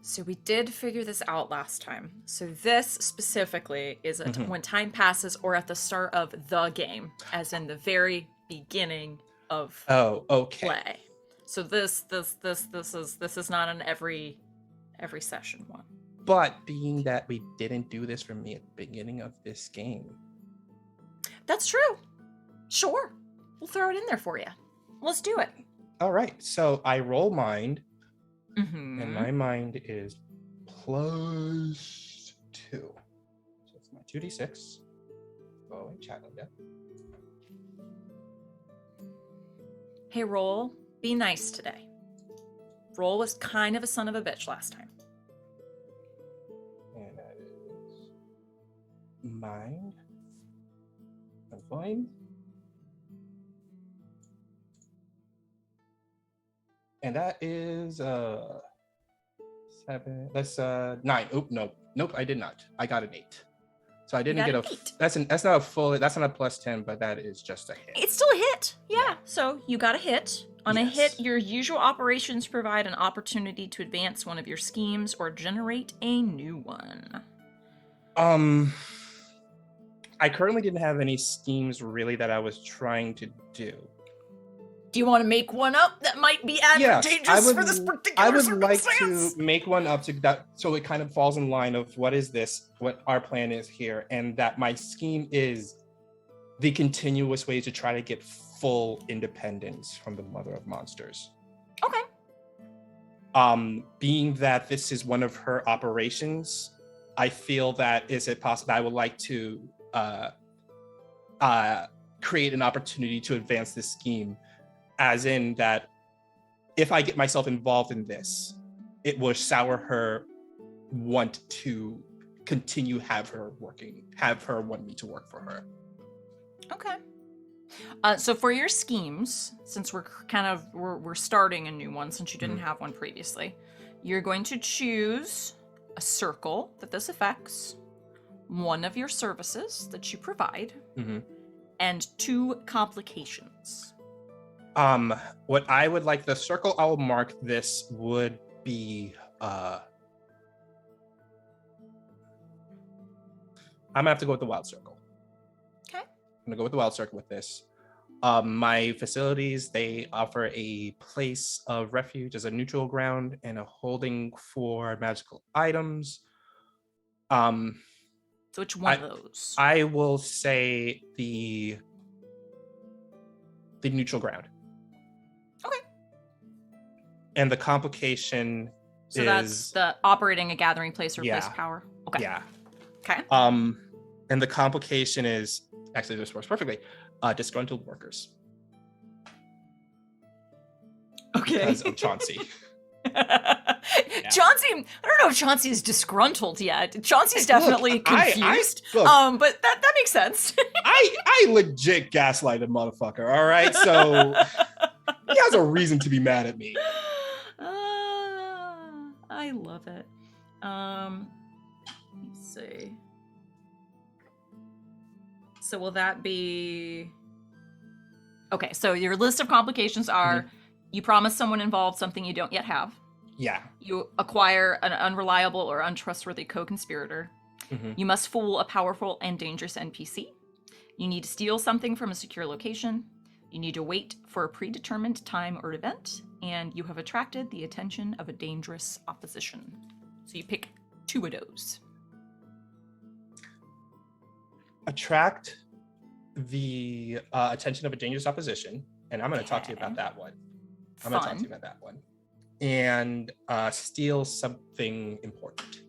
A: So we did figure this out last time. So this specifically is when time passes or at the start of the game, as in the very beginning of
D: Oh, okay.
A: play. So this is not an every session one.
D: But being that we didn't do this for me at the beginning of this game.
A: That's true. Sure. We'll throw it in there for you. Let's do it.
D: All right. So I roll mind,
A: Mm-hmm.
D: and my mind is +2. So it's my 2d6. Oh, and chat like that.
A: Hey, Roll, be nice today. Roll was kind of a son of a bitch last time.
D: And that is mind. I'm fine. And that is 7. That's 9. Oop, nope, I did not. I got an 8. So I didn't get
A: an
D: a
A: 8.
D: that's not a full, that's not a +10, but that is just a hit.
A: It's still a hit. Yeah. So you got a hit. On a
D: Yes.
A: hit, your usual operations provide an opportunity to advance one of your schemes or generate a new one.
D: I currently didn't have any schemes really that I was trying to do.
A: Do you want to make one up that might be advantageous for this particular
D: I would like
A: circumstance?
D: to make one up to that, so it kind of falls in line of what is this, what our plan is here, and that my scheme is the continuous way to try to get full independence from the mother of monsters.
A: Okay.
D: Being that this is one of her operations, I feel that is it possible I would like to create an opportunity to advance this scheme, as in that if I get myself involved in this, it will sour her want to continue have her want me to work for her.
A: Okay. So for your schemes, since we're starting a new one since you didn't have one previously, you're going to choose a circle that this affects, one of your services that you provide, and 2 complications.
D: What I would like, the circle I will mark this would be I'm gonna have to go with the wild circle.
A: Okay.
D: I'm gonna go with the wild circle with this. My facilities, they offer a place of refuge as a neutral ground and a holding for magical items.
A: So which one of those?
D: I will say the neutral ground.
A: Okay.
D: And the complication
A: So
D: is
A: that's the operating a gathering place or place
D: Yeah.
A: of power. Okay.
D: yeah.
A: Okay.
D: And the complication is actually this works perfectly. Disgruntled workers
A: Okay.
D: because of Chauncey.
A: Chauncey, I don't know if Chauncey is disgruntled yet. Chauncey's definitely
D: Look,
A: confused.
D: Look,
A: But that makes sense.
D: I legit gaslighted motherfucker. All right, so he has a reason to be mad at me.
A: I love it. Let's see. So will that be okay? So your list of complications are: you promise someone involved something you don't yet have.
D: Yeah.
A: You acquire an unreliable or untrustworthy co-conspirator. You must fool a powerful and dangerous NPC. You need to steal something from a secure location. You need to wait for a predetermined time or event. And you have attracted the attention of a dangerous opposition. So you pick 2 of those.
D: Attract the attention of a dangerous opposition. And I'm going to talk to you about that one. I'm going to talk to you about that one. And steal something important.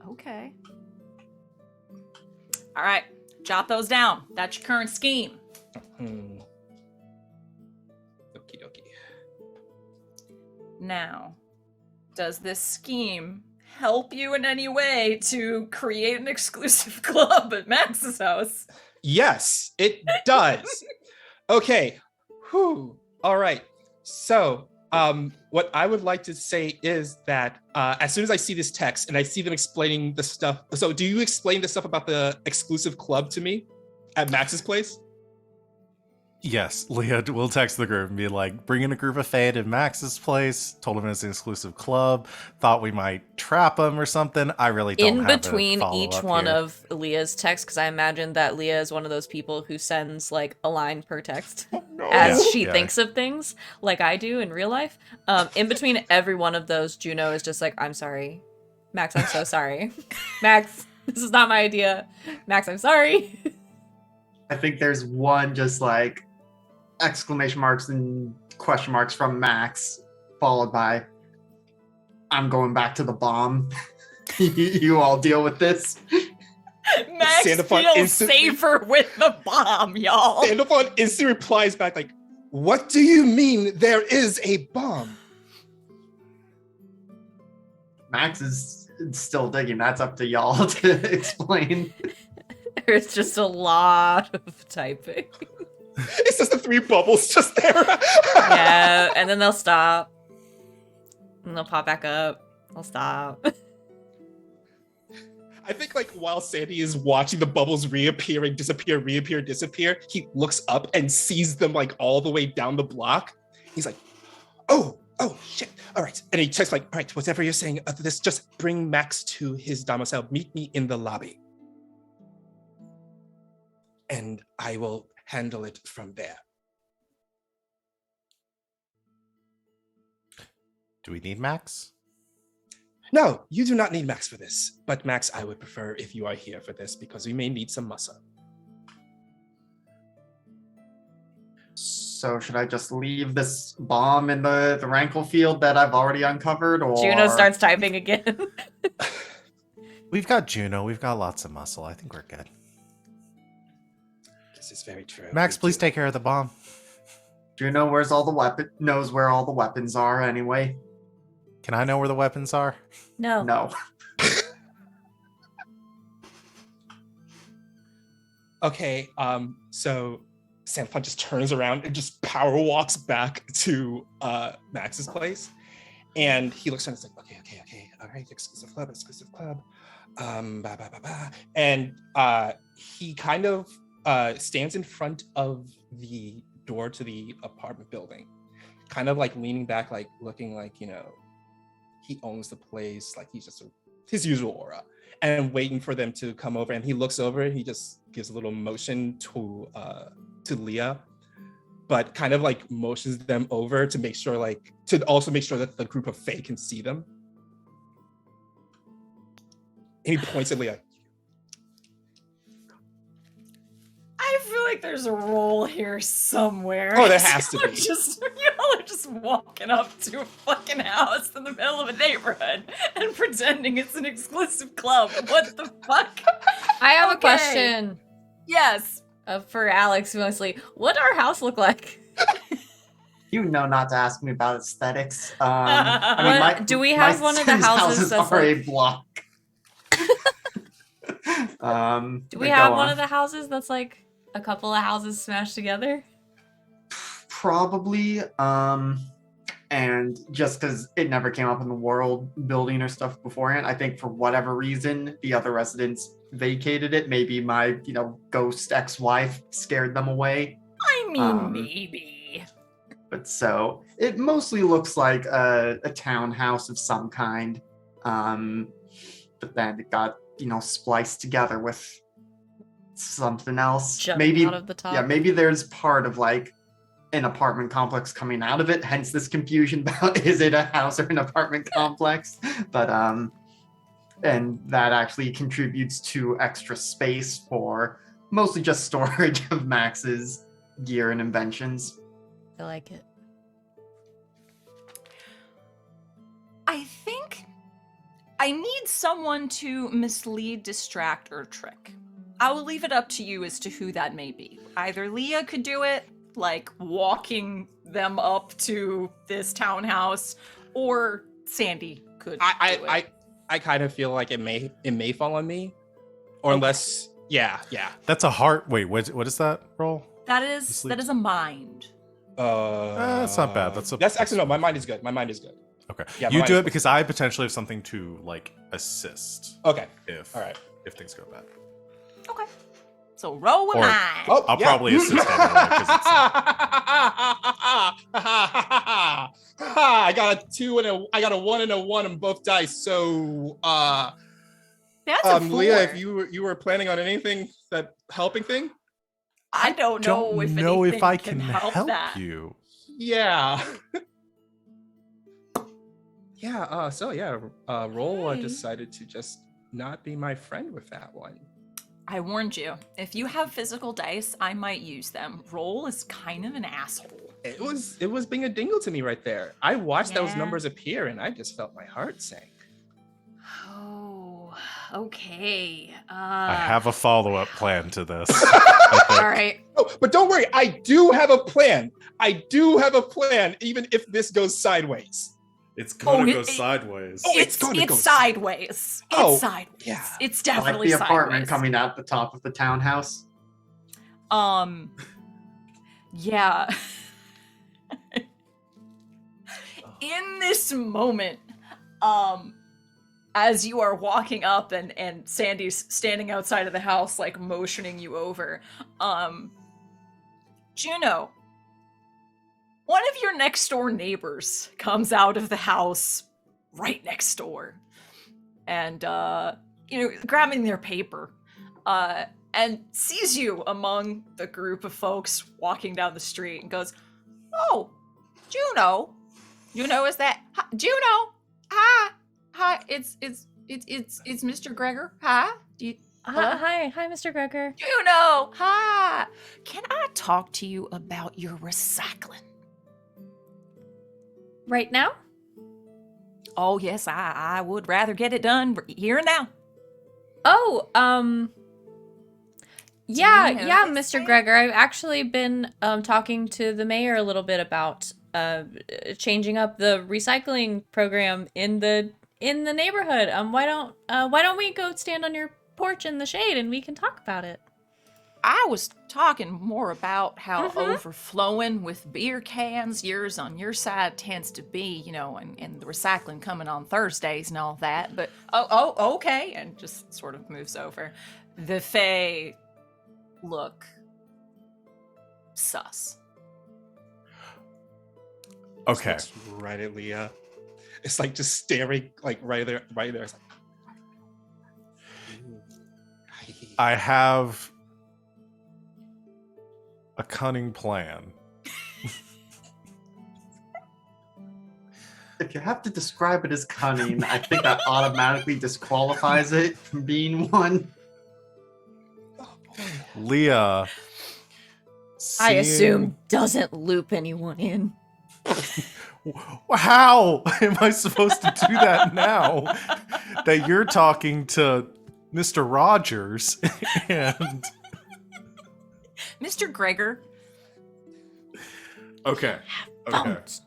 A: Okay. All right. Jot those down. That's your current scheme.
D: Okie dokie.
A: Now, does this scheme help you in any way to create an exclusive club at Max's house?
D: Yes, it does. Okay. Whew. All right. So, what I would like to say is that as soon as I see this text and I see them explaining the stuff, so do you explain the stuff about the exclusive club to me at Max's place?
B: Yes, Leah will text the group and be like, bring in a group of Fae to Max's place, told him it's an exclusive club, thought we might trap him or something. I really don't
C: In
B: have a
C: between each
B: follow-up
C: one
B: here.
C: of Leah's texts, because I imagine that Leah is one of those people who sends like a line per text as
B: Yeah,
C: she
B: yeah.
C: thinks of things, like I do in real life. In between every one of those, Juno is just like, I'm sorry. Max, I'm so sorry. Max, this is not my idea. Max, I'm sorry.
E: I think there's one just like exclamation marks and question marks from Max, followed by, I'm going back to the bomb. You all deal with this.
A: Max
D: Sandalphon
A: feels
D: instantly-
A: safer with the bomb, y'all.
D: Sandalphon instantly replies back like, what do you mean there is a bomb?
E: Max is still digging. That's up to y'all to explain.
C: There's just a lot of typing.
D: It's just the 3 bubbles just there.
C: Yeah, and then they'll stop. And they'll pop back up. They'll stop.
D: I think like while Sandy is watching the bubbles reappear and disappear, reappear, disappear, he looks up and sees them like all the way down the block. He's like, oh shit. All right. And he checks like, all right, whatever you're saying, this just bring Max to his domicile. Meet me in the lobby. And I will handle it from there.
B: Do we need Max?
D: No, you do not need Max for this. But Max, I would prefer if you are here for this because we may need some muscle.
E: So should I just leave this bomb in the rankle field that I've already uncovered, or
C: Juno starts typing again.
B: We've got Juno. We've got lots of muscle. I think we're good.
D: This is very true.
B: Max,
D: We
B: please
D: do.
B: take care of the bomb.
E: Juno knows where all the weapons are anyway?
B: Can I know where the weapons are?
C: No.
E: No.
D: Okay, so Sandalphon just turns around and just power walks back to Max's place. And he looks around and is like, okay, all right, exclusive club. And he kind of stands in front of the door to the apartment building, kind of like leaning back, like looking like, you know, he owns the place, like he's just his usual aura, and waiting for them to come over. And he looks over and he just gives a little motion to Leah, but kind of like motions them over to make sure, like, to also make sure that the group of Fae can see them. And he points at Leah.
A: I feel like there's a role here somewhere.
D: Oh, there has to
A: Y'all are
D: be.
A: y'all are just walking up to a fucking house in the middle of a neighborhood and pretending it's an exclusive club. What the fuck?
C: I have a
A: Okay.
C: question
A: Yes.
C: for Alex mostly. What our house look like?
E: You know not to ask me about aesthetics. I mean,
C: Do we have
E: my
C: one of the
E: Sims
C: houses that's
E: are a
C: like-
E: block.
C: Do we have one of the houses that's like a couple of houses smashed together?
E: Probably. And just because it never came up in the world building or stuff beforehand, I think for whatever reason the other residents vacated it. Maybe my, ghost ex-wife scared them away.
A: I mean,
E: Um,
A: maybe.
E: But so it mostly looks like a townhouse of some kind. But then it got, spliced together with something else.
C: Jumping
E: Maybe
C: out of the top.
E: Yeah, maybe there's part of like an apartment complex coming out of it, hence this confusion about is it a house or an apartment complex? But and that actually contributes to extra space for mostly just storage of Max's gear and inventions.
C: I like it.
A: I think I need someone to mislead, distract, or trick. I will leave it up to you as to who that may be. Either Leah could do it, like walking them up to this townhouse, or Sandy could do it.
D: I kind of feel like it may fall on me, or unless yeah.
B: That's a heart. Wait, what is that roll?
A: That is
B: Mislead.
A: a mind.
B: That's not bad. That's
D: actually no. My mind is good.
B: Okay.
D: Yeah,
B: You
D: mine
B: do
D: is
B: it because I potentially have something to like assist
D: Okay.
B: if
D: All right.
B: if things go bad.
A: Okay. So roll with
B: Or-
A: mine.
D: Oh,
B: I'll
D: yeah.
B: probably assist anyway, 'cause it's
D: I got a 2 and I got a 1 and a 1 on both dice. So,
A: That's a 4.
D: Leah, if you were planning on anything that helping thing,
A: I don't know if
B: know if
A: anything
B: I can help
A: that.
B: you.
D: yeah, yeah. So yeah, Roll
A: Okay.
D: decided to just not be my friend with that one.
A: I warned you. If you have physical dice, I might use them. Roll is kind of an asshole.
D: It was being a dingle to me right there. I watched those
A: Yeah.
D: numbers appear, and I just felt my heart sink.
A: Oh, okay.
B: I have a follow-up plan to this. I think.
A: All right.
D: Oh, but don't worry, I do have a plan. I do have a plan, even if this goes sideways.
B: It's
A: gonna
B: gonna
A: go
B: go sideways.
D: Oh, it's gonna go
A: sideways. It's
D: Oh,
A: sideways.
D: yeah.
A: It's
E: Like
A: definitely
E: the apartment
A: sideways.
E: coming out the top of the townhouse.
A: Yeah. In this moment, as you are walking up and Sandy's standing outside of the house, like motioning you over, Juno, one of your next door neighbors comes out of the house right next door and, grabbing their paper, and sees you among the group of folks walking down the street and goes, "Oh, Juno. Juno, is that Juno? Hi. Hi, it's Mr. Gregor. Hi. Do you Hello?
C: Hi, Mr. Gregor.
A: Juno, hi. Can I talk to you about your recycling?
C: Right now?
A: Oh, yes, I would rather get it done here and now.
C: Oh, yeah,
A: you know
C: yeah,
A: this
C: Mr.
A: thing?
C: Gregor. I've actually been talking to the mayor a little bit about changing up the recycling program in the neighborhood. Why don't we go stand on your porch in the shade and we can talk about it?
A: I was talking more about how
C: Mhm.
A: overflowing with beer cans yours on your side tends to be, and the recycling coming on Thursdays and all that. But okay, and just sort of moves over. The Fae look sus.
B: Okay.
D: Just looks right at Leah. It's like just staring, like right there. It's like,
B: I have a cunning plan.
E: If you have to describe it as cunning, I think that automatically disqualifies it from being one.
B: Leah.
C: I assume doesn't loop anyone in.
B: How am I supposed to do that now that you're talking to Mr. Rogers and
A: Mr. Gregor,
B: okay.
C: Phones.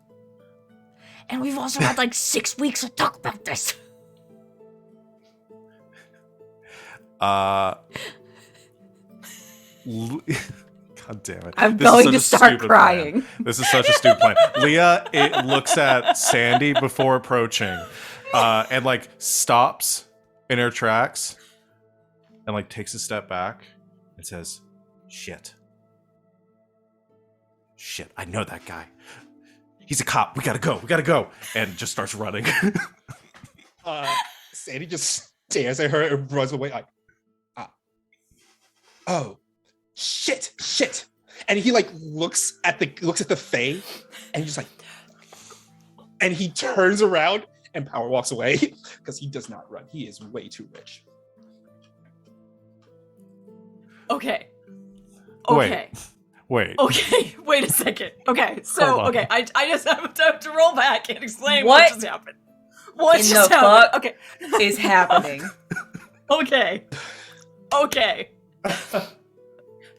C: And we've also had like 6 weeks to talk about this.
B: God damn it.
C: I'm
B: This is
C: going
B: such
C: to
B: a
C: start
B: stupid
C: crying.
B: plan. This is such a stupid plan. Leah, it looks at Sandy before approaching, and like stops in her tracks and like takes a step back and says, Shit, I know that guy. He's a cop. We gotta go. And just starts running.
D: Sandy just stares at her and runs away like, oh, shit. And he like looks at the Fae and he's just like, and he turns around and Power walks away because he does not run. He is way too rich.
A: okay.
B: Wait.
A: Okay.
B: Wait.
A: Okay, wait a second. Okay, so,
B: Hold on.
A: okay, I just have to roll back and explain
C: What
A: what just happened. What
C: in
A: just
C: the
A: happened?
C: fuck?
A: Okay.
C: Is happening.
A: Okay.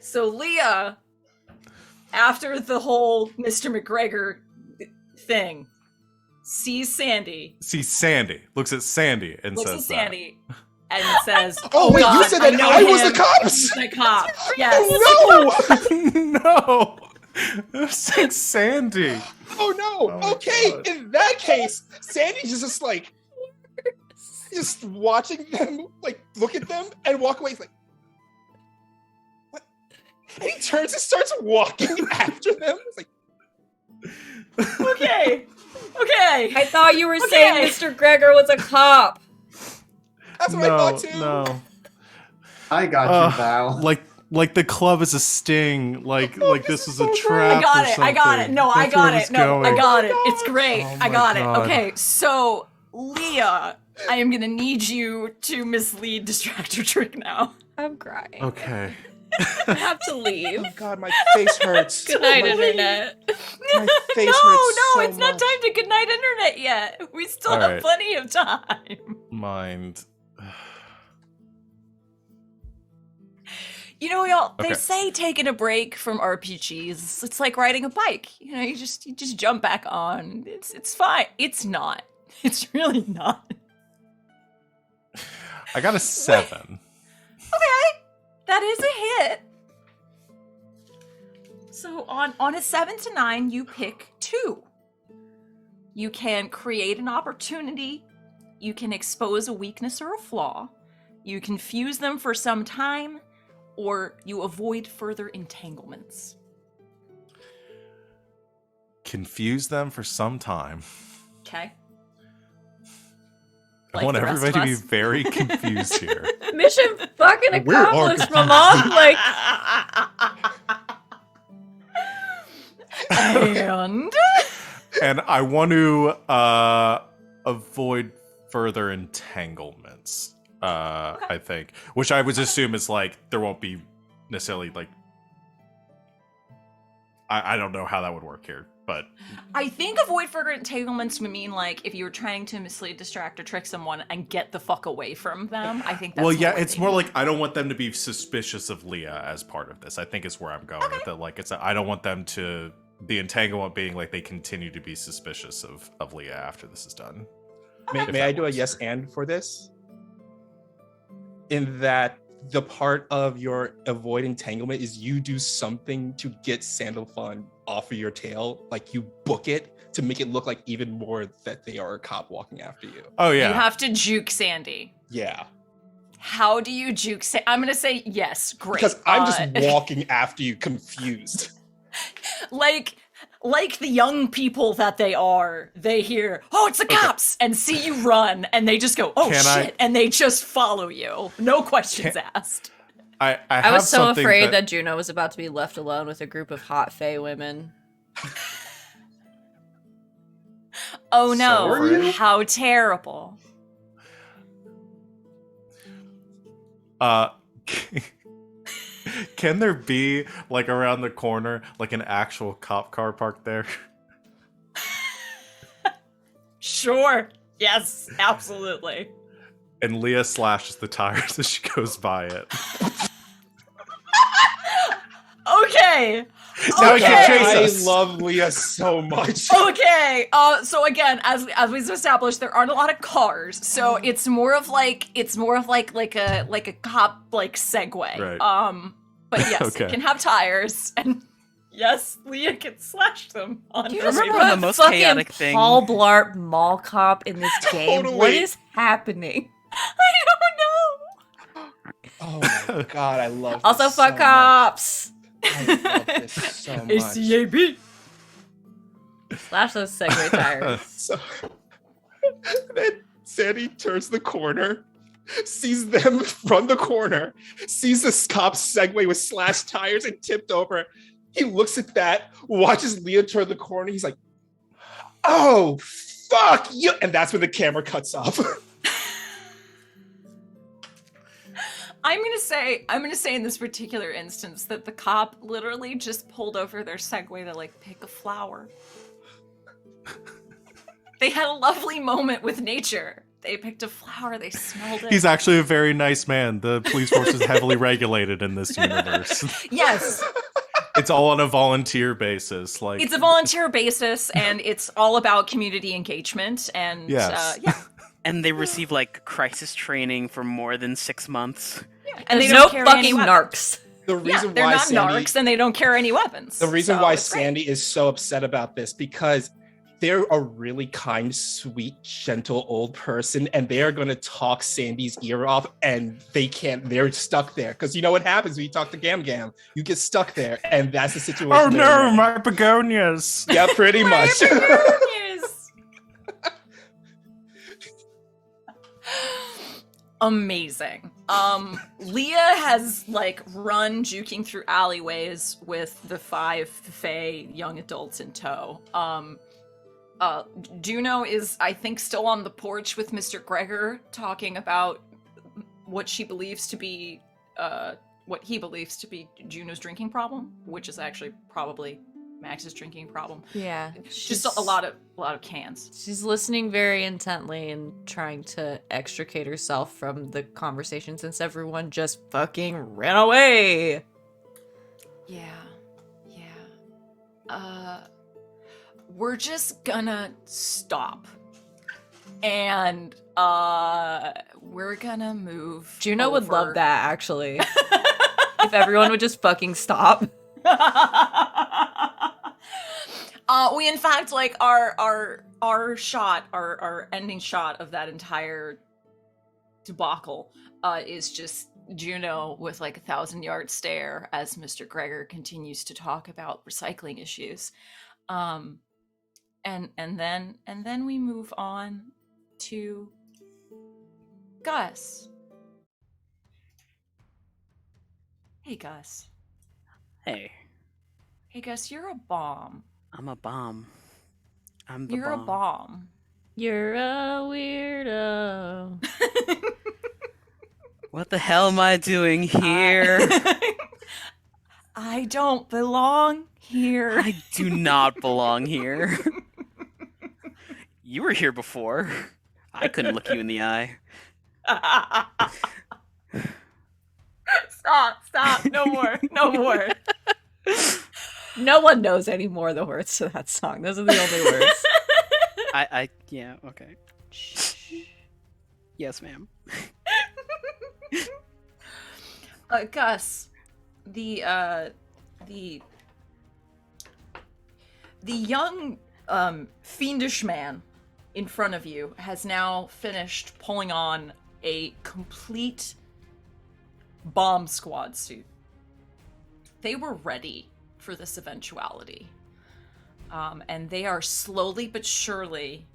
A: So Leah, after the whole Mr. McGregor thing, sees Sandy,
B: Looks at Sandy and
A: looks
B: says
A: at Sandy, and says,
D: Oh, wait, you
A: God,
D: said that
A: know
D: I was
A: him.
D: the cops?
A: He's the cop. Yes.
D: Oh
B: no! Say Sandy.
D: no! Oh no!
B: Oh my
D: Okay,
B: God.
D: in that case, Sandy's just like, just watching them, like look at them and walk away. He's like, And he turns and starts walking after them. It's like,
A: Okay. Okay.
C: I thought you were saying Mr. Gregor was a cop.
D: that's what I thought too.
B: No.
E: I got you, Val.
B: Like the club is a sting. Like this is a
A: I
B: trap.
A: got
B: or
A: it. I got it.
B: something.
A: No, I
B: That's where
A: got
B: it's
A: it. No, I
B: going.
A: got it. It's great.
B: Oh
A: I
B: my
A: got
B: God.
A: it. Okay, so Leah, I am gonna need you to mislead distractor trick now.
C: I'm crying.
B: Okay.
C: I have to leave.
D: Oh God, my face hurts.
C: Good night,
D: my,
C: internet.
D: my face
A: No,
D: hurts so
A: it's not
D: much.
A: time to goodnight internet yet. We still
B: All
A: have
B: right.
A: plenty of time.
B: Mind.
A: You know, y'all, they
B: Okay.
A: say taking a break from RPGs, it's like riding a bike. You know, you just jump back on. It's fine. It's not. It's really not.
B: I got a 7.
A: Okay. That is a hit. So on a 7 to 9, you pick 2. You can create an opportunity. You can expose a weakness or a flaw. You can fuse them for some time, or you avoid further entanglements.
B: Confuse them for some time.
A: Okay.
B: I
A: Like
B: want
A: the rest
B: everybody to
A: of
B: be
A: us.
B: very confused here.
C: Mission fucking
D: We're all
C: accomplished, my mom. Like,
A: And
B: And I want to avoid further entanglements. I think, which I would assume is like there won't be necessarily like. I don't know how that would work here, but
A: I think avoid further entanglements would mean like if you were trying to mislead, distract, or trick someone and get the fuck away from them. I think that's
B: well, yeah,
A: what
B: it's
A: they
B: more
A: mean.
B: like I don't want them to be suspicious of Leah as part of this. I think is where I'm going with it. Like I don't want them to the entanglement being like they continue to be suspicious of Leah after this is done.
D: May I do a yes and for this? In that the part of your avoid entanglement is you do something to get Sandalphon off of your tail, like you book it to make it look like even more that they are a cop walking after you.
B: Oh yeah,
A: You have to juke Sandy.
D: Yeah.
A: How do you juke Sandy? I'm gonna say yes. Great.
D: Because I'm just walking after you confused.
A: like the young people that they are, they hear, "Oh, it's the cops," and see you run, and they just go, "Oh
B: Can I-
A: shit," and they just follow you, no questions asked.
B: I
C: I was so
B: something
C: afraid that Juno was about to be left alone with a group of hot Fae women.
A: Oh no!
E: were you?
A: How terrible!
B: Can there be like around the corner like an actual cop car parked there?
A: Sure. Yes. Absolutely.
B: And Leah slashes the tires as she goes by it.
A: Okay.
B: Now we can chase
A: Okay.
D: I
B: us.
D: love Leah so much.
A: Okay. So again, as we've established, there aren't a lot of cars, so it's more of like a cop like Segway.
B: Right.
A: But yes,
B: Okay.
A: it can have tires, and yes, Leah can slash them on
C: Do you
A: her
C: just
F: remember
A: way.
F: the
C: put
F: most
C: fucking
F: chaotic thing?
C: Paul Blart Mall Cop in this game? What
D: Totally.
C: is happening?
A: I don't know.
D: Oh my god, I love
C: Also,
D: this
C: fuck
D: so
C: cops.
D: much. I love this so much.
A: ACAB.
C: Slash those Segway tires.
D: So then Sandy turns the corner, sees them from the corner, sees this cop's Segway with slashed tires and tipped over. He looks at that, watches Leah turn the corner. He's like, "Oh, fuck you!" And that's when the camera cuts off.
A: I'm gonna say in this particular instance that the cop literally just pulled over their Segway to like pick a flower. They had a lovely moment with nature. They picked a flower, they smelled it.
B: He's actually a very nice man. The police force is heavily regulated in this universe.
A: Yes,
B: It's all on a volunteer basis. Like
A: it's a volunteer basis, and it's all about community engagement. And
B: Yes.
A: yeah,
F: And they receive like crisis training for more than 6 months.
A: and
C: There's
A: they
C: no
A: don't carry any
C: fucking
A: weapons.
C: narcs.
D: The
A: Yeah,
D: reason
A: they're
D: why
A: not
D: Sandy,
A: narcs, and they don't carry any weapons.
D: the reason
A: So
D: why
A: it's great.
D: Sandy is so upset about this because they're a really kind, sweet, gentle old person, and they are going to talk Sandy's ear off, and they're stuck there. Because you know what happens when you talk to Gam Gam? You get stuck there, and that's the situation.
B: Oh
D: they're
B: no,
D: in.
B: my begonias.
D: Yeah, pretty much.
A: Begonias. Amazing. Leah has like run juking through alleyways with the 5 Fae young adults in tow. Juno is, I think, still on the porch with Mr. Gregor talking about what she believes to be, what he believes to be Juno's drinking problem, which is actually probably Max's drinking problem.
C: Yeah.
A: Just a lot of cans.
C: She's listening very intently and trying to extricate herself from the conversation since everyone just fucking ran away.
A: Yeah. We're just gonna stop. And we're gonna move.
C: Juno would
A: over.
C: love that, actually. If everyone would just fucking stop.
A: We in fact like our ending shot of that entire debacle is just Juno with like a 1,000-yard stare as Mr. Gregor continues to talk about recycling issues. And then we move on to Gus. Hey Gus.
F: Hey,
A: Hey Gus, you're a bomb.
F: I'm a bomb. I'm the
A: You're a bomb.
C: You're a weirdo.
F: What the hell am I doing here?
A: I don't belong here.
F: I do not belong here. You were here before. I couldn't look you in the eye.
A: Stop. No more.
C: No one knows any more the words to that song. Those are the only words.
F: Yeah, okay. Yes, ma'am.
A: Gus, the young fiendish man in front of you has now finished pulling on a complete bomb squad suit. They were ready for this eventuality. And they are slowly but surely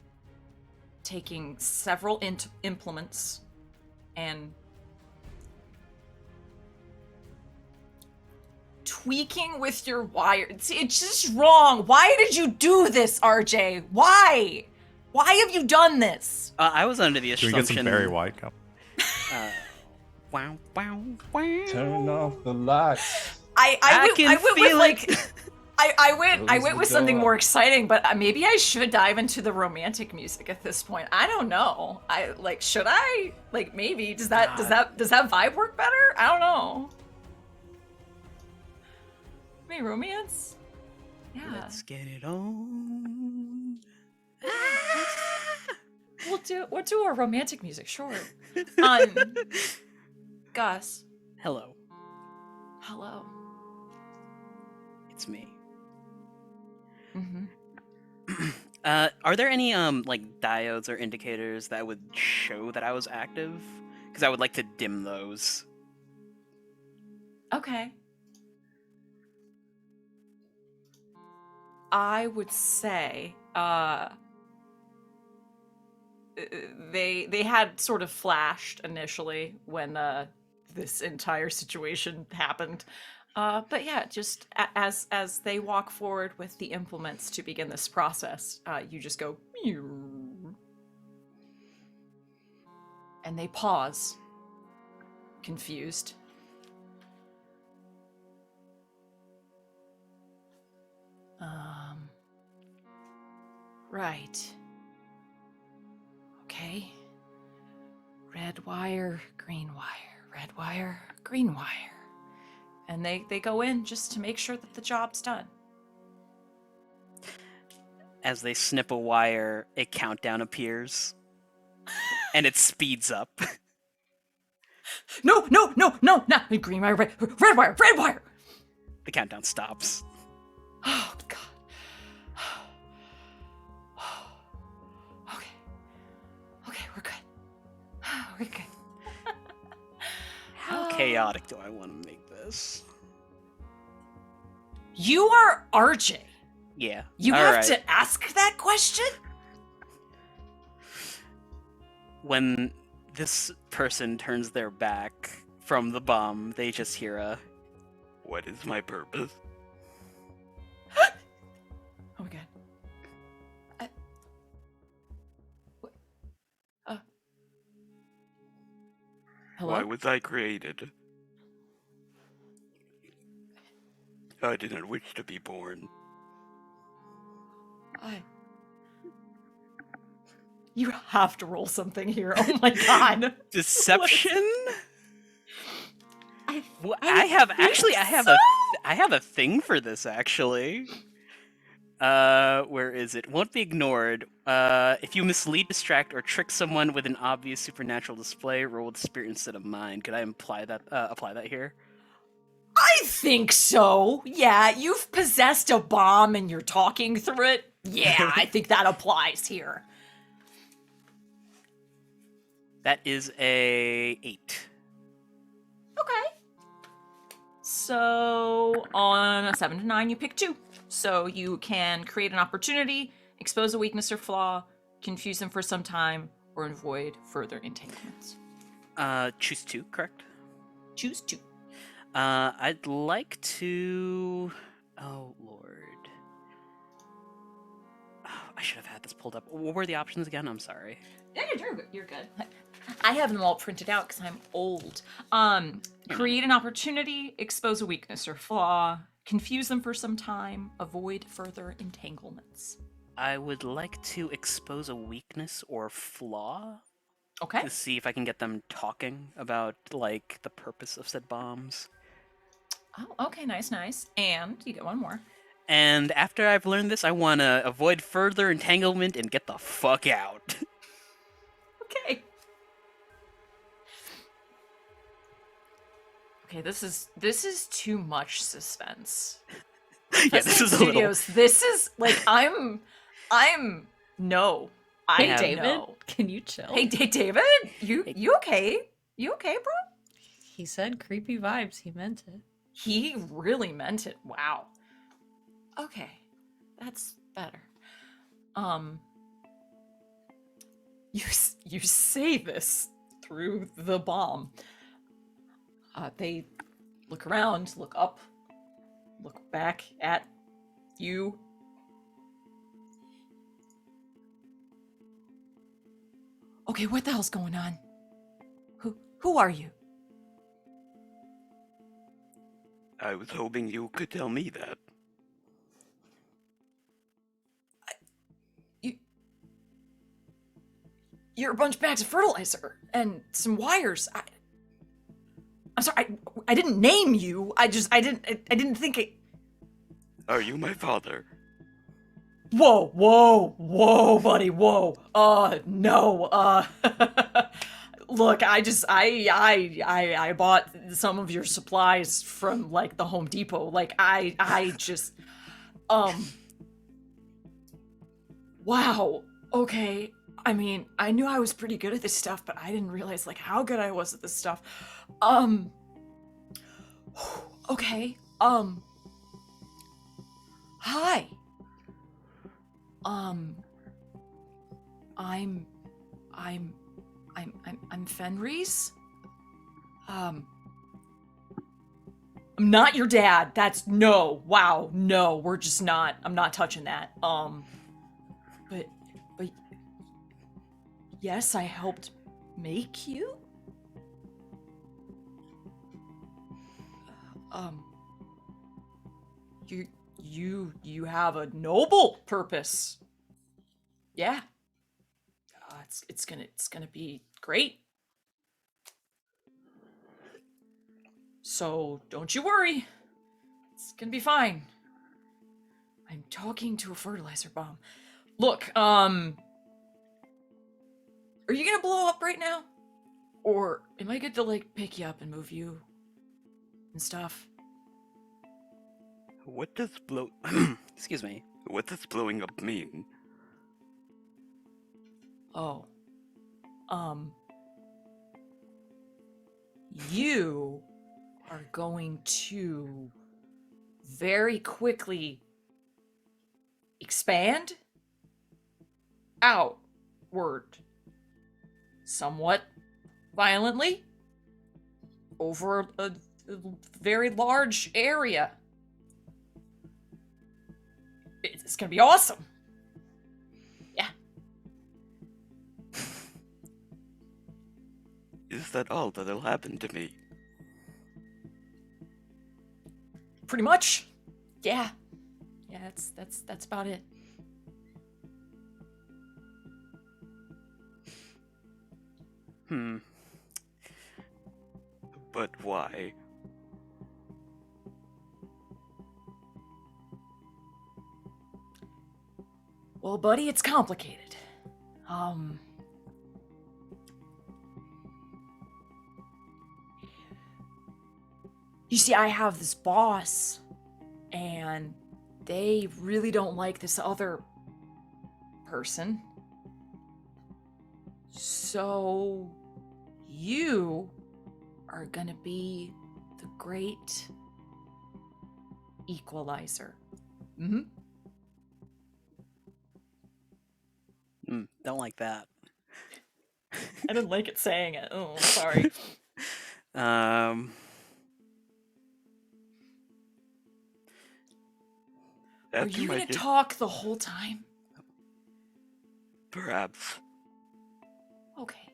A: taking several implements and tweaking with your wire. See, it's just wrong. Why did you do this, RJ? Why? Why have you done this?
F: I was under the
B: Can
F: assumption.
B: we get some Barry White?
F: Wow, wow, wow.
D: Turn off the lights.
A: I
F: can
A: went with
F: feel
A: like
F: it.
A: I went
D: Close
A: with
D: the
A: something
D: door.
A: more exciting, but maybe I should dive into the romantic music at this point. I don't know. Should I? Like maybe does that vibe work better? I don't know. Maybe romance? Yeah.
F: Let's get it on.
A: We'll do a romantic music, sure. Gus.
F: Hello,
A: Hello.
F: it's me.
A: Mm-hmm.
F: Are there any like diodes or indicators that would show that I was active? Because I would like to dim those.
A: Okay. I would say they had sort of flashed initially when this entire situation happened. But yeah, just as they walk forward with the implements to begin this process, you just go meow. And they pause, confused. Right. Okay. Red wire, green wire, red wire, green wire. And they go in just to make sure that the job's done.
F: As they snip a wire, a countdown appears. And it speeds up.
A: No, not green wire, red wire, red wire.
F: The countdown stops.
A: Oh, God. Okay.
F: How chaotic do I want to make this?
A: You are RJ.
F: Yeah.
A: You
F: all
A: have
F: right.
A: to ask that question?
F: When this person turns their back from the bomb, they just hear a, "What is my purpose?"
A: Oh my god. What? Hello?
G: Why was I created? I didn't wish to be born.
A: You have to roll something here. Oh my god.
F: Deception?
A: I
F: have a thing for this actually. Where is it? Won't be ignored. If you mislead, distract, or trick someone with an obvious supernatural display, roll with spirit instead of mind. Could I apply that here?
A: I think so. Yeah, you've possessed a bomb and you're talking through it. Yeah, I think that applies here.
F: That is a 8.
A: Okay. So on a 7 to 9, you pick 2. So you can create an opportunity, expose a weakness or flaw, confuse them for some time, or avoid further entanglements.
F: Choose 2, correct?
A: Choose 2.
F: I'd like to. Oh Lord. Oh, I should have had this pulled up. What were the options again? I'm sorry.
A: Yeah, you're good. I have them all printed out because I'm old. Create an opportunity, expose a weakness or flaw, confuse them for some time, avoid further entanglements.
F: I would like to expose a weakness or flaw
A: Okay.
F: to see if I can get them talking about like the purpose of said bombs.
A: Oh, okay, nice. And you get one more.
F: And after I've learned this, I want to avoid further entanglement and get the fuck out.
A: Okay. Okay, this is too much suspense.
F: Yeah, this is a
A: Studios, this is like I'm no.
C: Hey,
A: I
C: David,
A: know.
C: can you chill?
A: Hey, David, you okay? You okay, bro?
C: He said creepy vibes. He meant it.
A: He really meant it. Wow. Okay. That's better. You say this through the bomb. They look around, look up, look back at you. Okay, what the hell's going on? Who are you?
G: I was hoping you could tell me that.
A: You're a bunch of bags of fertilizer and some wires. I'm sorry. I didn't name you. I didn't think it.
G: Are you my father?
A: Whoa, buddy, whoa. No. Look, I bought some of your supplies from like the Home Depot. Like I just wow. Okay. I mean, I knew I was pretty good at this stuff, but I didn't realize like how good I was at this stuff. Okay. Hi. I'm Fenris. I'm not your dad. That's no. Wow, no. We're just not. I'm not touching that. But yes, I helped make you. You have a noble purpose. Yeah. It's gonna be great. So don't you worry. It's gonna be fine. I'm talking to a fertilizer bomb. Look, are you gonna blow up right now? Or am I good to like pick you up and move you and stuff?
G: What does
F: Excuse me.
G: What does blowing up mean?
A: Oh. you are going to very quickly expand outward, somewhat violently, over a very large area. It's gonna be awesome. Yeah.
G: Is that all that'll happen to me?
A: Pretty much. Yeah. Yeah, that's about it.
G: But why?
A: Well, buddy, it's complicated. You see, I have this boss, and they really don't like this other person. So, you are gonna be the great equalizer. Mm-hmm.
F: Don't like that.
A: I didn't like it saying it. Oh, sorry. Are
G: After
A: you
G: my
A: gonna
G: di-
A: talk the whole time?
G: Perhaps.
A: Okay.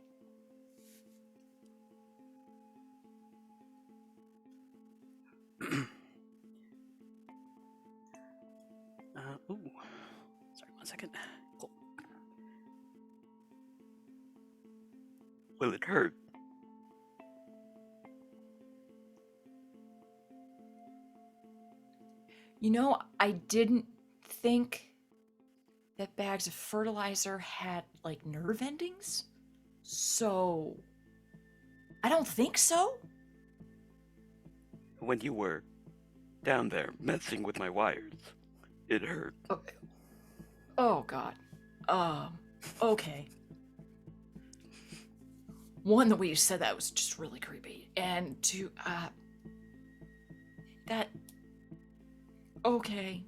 F: Ooh. Sorry, 1 second. Cool.
G: Will it hurt?
A: You know, I didn't think that bags of fertilizer had, like, nerve endings. So, I don't think so.
G: When you were down there messing with my wires, it hurt.
A: Oh, God. Okay. One, the way you said that was just really creepy. And two, that... Okay.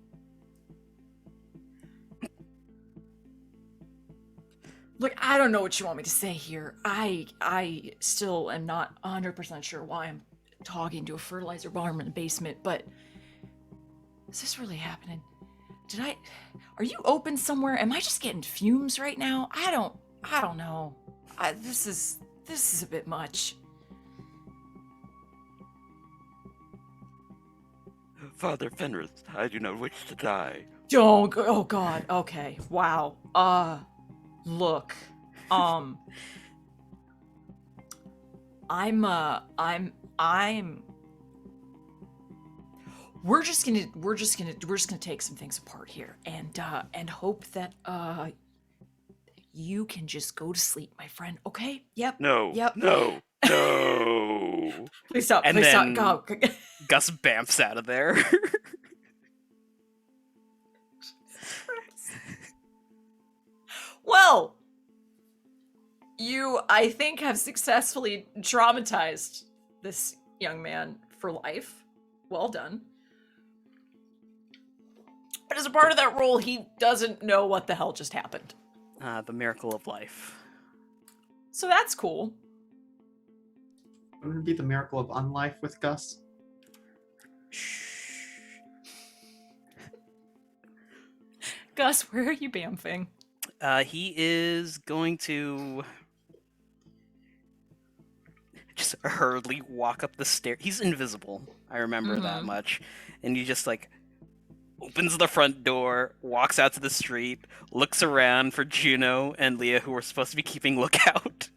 A: Look, I don't know what you want me to say here. I still am not 100% sure why I'm talking to a fertilizer farm in the basement, but is this really happening? Are you open somewhere? Am I just getting fumes right now? I don't know. This is a bit much.
G: Father Fenris, I do not wish to die.
A: Don't go. Oh, God. Okay. Wow. Look. We're just gonna take some things apart here and hope that you can just go to sleep, my friend. Okay? Yep.
G: No.
A: Yep.
G: No. No.
A: Please stop.
F: And
A: Please
F: then-
A: stop. Go.
F: Gus bamfs out of there.
A: Well, you, I think, have successfully traumatized this young man for life. Well done. But as a part of that role, he doesn't know what the hell just happened.
F: The miracle of life.
A: So that's cool.
E: Wouldn't it be the miracle of unlife with Gus?
A: Gus, where are you bamfing?
F: He is going to just hurriedly walk up the stair. He's invisible. I remember that
A: Mhm.
F: much. And he just like opens the front door, walks out to the street, looks around for Juno and Leah, who were supposed to be keeping lookout.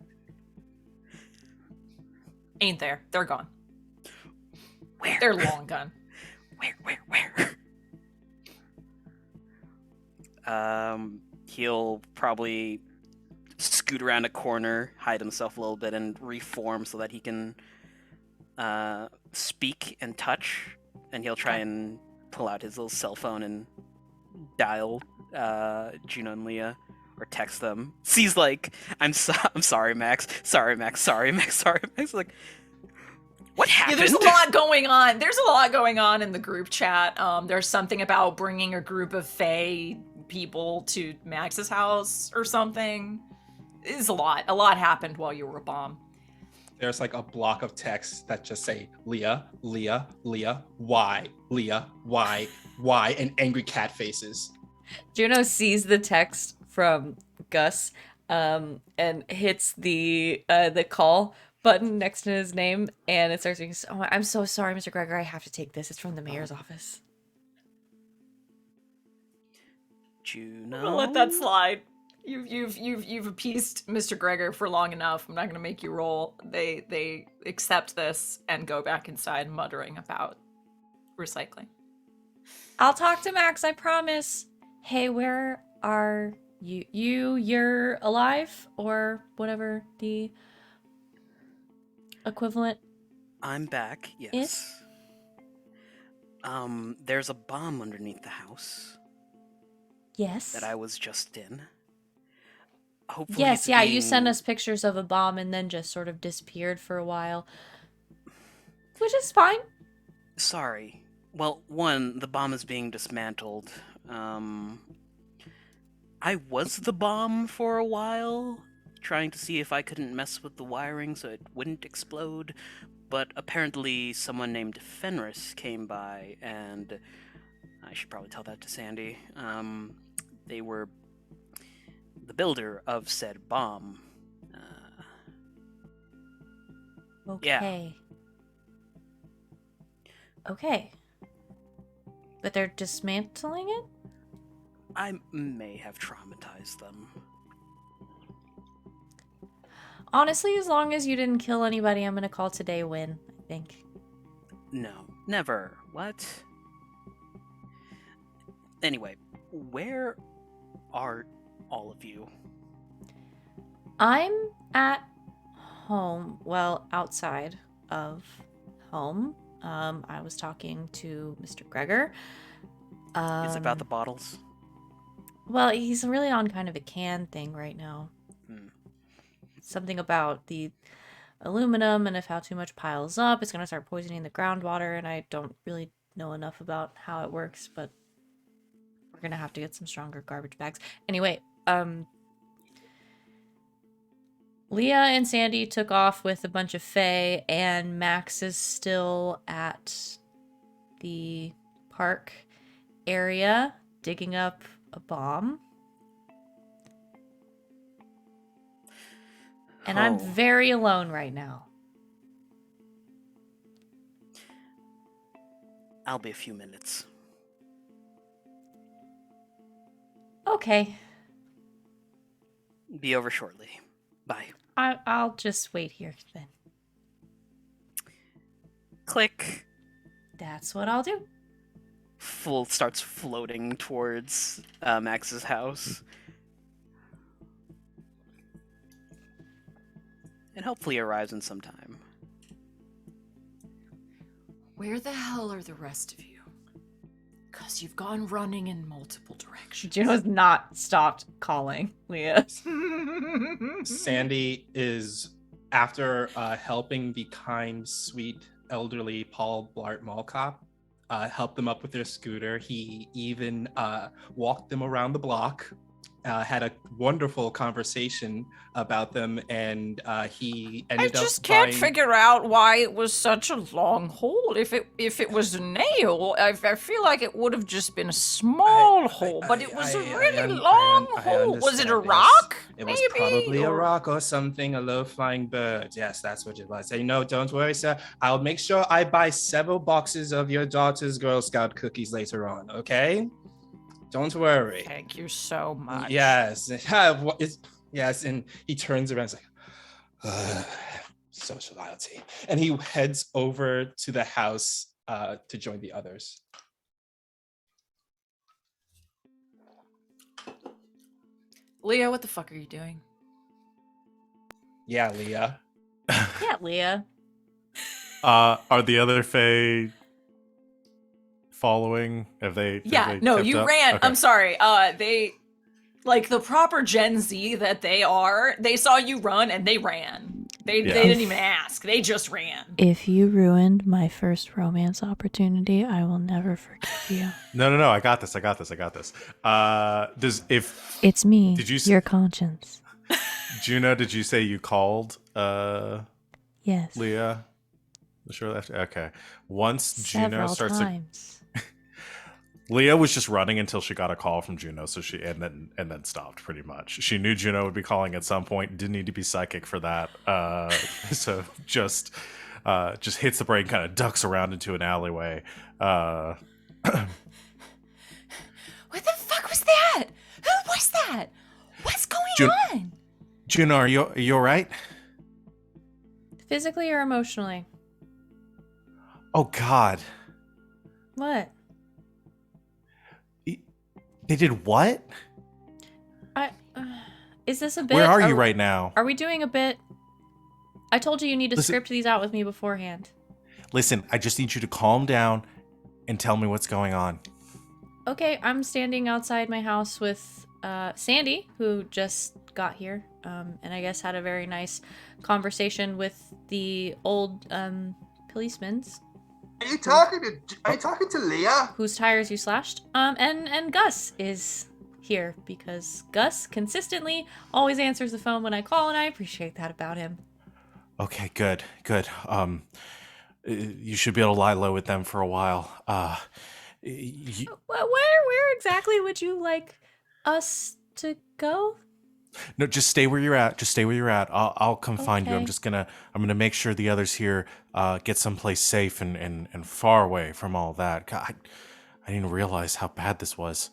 A: Ain't there. They're gone.
F: Where?
A: They're long gone.
F: Where? He'll probably scoot around a corner, hide himself a little bit, and reform so that he can speak and touch. And he'll try and pull out his little cell phone and dial Juno and Leah, or text them. Sees like, I'm sorry, Max. Sorry, Max. Like, What
A: Yeah,
F: happened?
A: there's a lot going on. There's a lot going on in the group chat. There's something about bringing a group of Fae people to Max's house or something. It's a lot. A lot happened while you were a bomb.
D: There's like a block of text that just say Leah, Leah, Leah, why, Leah, why, and angry cat faces.
C: Juno sees the text from Gus and hits the call button next to his name, and it starts being, oh, I'm so sorry, Mr. Gregor, I have to take this. It's from the mayor's office.
F: Juno.
A: I'm gonna let that slide. You've appeased Mr. Gregor for long enough. I'm not gonna make you roll. They accept this and go back inside muttering about recycling.
C: I'll talk to Max, I promise. Hey, where are you? You're alive? Or whatever the equivalent.
F: I'm back, yes.
C: Is?
F: There's a bomb underneath the house
C: Yes.
F: that I was just in. Hopefully
C: Yes,
F: it's
C: yeah, you
F: being-
C: sent us pictures of a bomb and then just sort of disappeared for a while. Which is fine.
F: Sorry. Well, one, the bomb is being dismantled. I was the bomb for a while, trying to see if I couldn't mess with the wiring so it wouldn't explode, but apparently someone named Fenris came by, and I should probably tell that to Sandy. They were the builder of said bomb.
C: Okay. Okay. But they're dismantling it?
F: I may have traumatized them.
C: Honestly, as long as you didn't kill anybody, I'm gonna call today a win, I think.
F: No, never. What? Anyway, where are all of you?
C: I'm at home. Well, outside of home. I was talking to Mr. Gregor.
F: Is it about the bottles?
C: Well, he's really on kind of a can thing right now. Something about the aluminum and if how too much piles up, it's going to start poisoning the groundwater, and I don't really know enough about how it works, but we're going to have to get some stronger garbage bags. Anyway, Leah and Sandy took off with a bunch of Fae, and Max is still at the park area digging up a bomb. And I'm
F: Oh.
C: very alone right now.
F: I'll be a few minutes.
C: Okay,
F: Be over shortly. Bye.
C: I'll just wait here then.
F: Click.
C: That's what I'll do.
F: Starts floating towards Max's house. And hopefully arrives in some time.
A: Where the hell are the rest of you? Because you've gone running in multiple directions.
C: Juno's not stopped calling Leah.
D: Sandy is, after helping the kind, sweet, elderly Paul Blart Mall cop help them up with their scooter, he even walked them around the block, had a wonderful conversation about them, and he ended up
A: I just can't
D: buying-
A: figure out why it was such a long hole. If it was a nail, I feel like it would have just been a small hole, but it was a really long hole. Was it a
D: understand, yes.
A: rock?
D: It was
A: maybe?
D: probably a
A: Or-
D: rock or something, a low-flying bird. Yes, that's what it was. And, don't worry, sir. I'll make sure I buy several boxes of your daughter's Girl Scout cookies later on, okay? Don't worry.
A: Thank you so much.
D: Yes. Yes, and he turns around and is like, sociality. And he heads over to the house to join the others.
A: Leah, what the fuck are you doing?
D: Yeah, Leah.
C: Yeah, Leah.
B: Are the other Fae following? Have they?
A: No,
B: kept
A: you
B: up?
A: ran.
B: Okay.
A: I'm sorry. They, like the proper Gen Z that they are, they saw you run and they ran. They
B: Yeah.
A: didn't even ask. They just ran.
C: If you ruined my first romance opportunity, I will never forgive you.
B: No. I got this.
C: It's me,
B: Did you
C: your conscience.
B: Juno, did you say you called
C: Yes.
B: Leah shortly after? Okay. Once Juno
C: Several
B: starts
C: times.
B: Leah was just running until she got a call from Juno, so she and then stopped pretty much. She knew Juno would be calling at some point. Didn't need to be psychic for that. So just hits the brake, kind of ducks around into an alleyway.
A: What the fuck was that? Who was that? What's going on?
B: Juno, are you all right?
C: Physically or emotionally?
B: Oh God,
C: What?
B: they did what?
C: Is this a bit?
B: Where are you right now?
C: Are we doing a bit? I told you need to
B: Listen-
C: script these out with me beforehand.
B: Listen, I just need you to calm down and tell me what's going on.
C: Okay, I'm standing outside my house with Sandy, who just got here, and I guess had a very nice conversation with the old policemen's.
H: Are you talking to Leah?
C: Whose tires you slashed. And Gus is here because Gus consistently always answers the phone when I call, and I appreciate that about him.
B: Okay, good. You should be able to lie low with them for a while.
C: Where exactly would you like us to go?
B: No, just stay where you're at. I'll come find you.
C: Okay.
B: I'm gonna make sure the others here get someplace safe and far away from all that. God, I didn't realize how bad this was.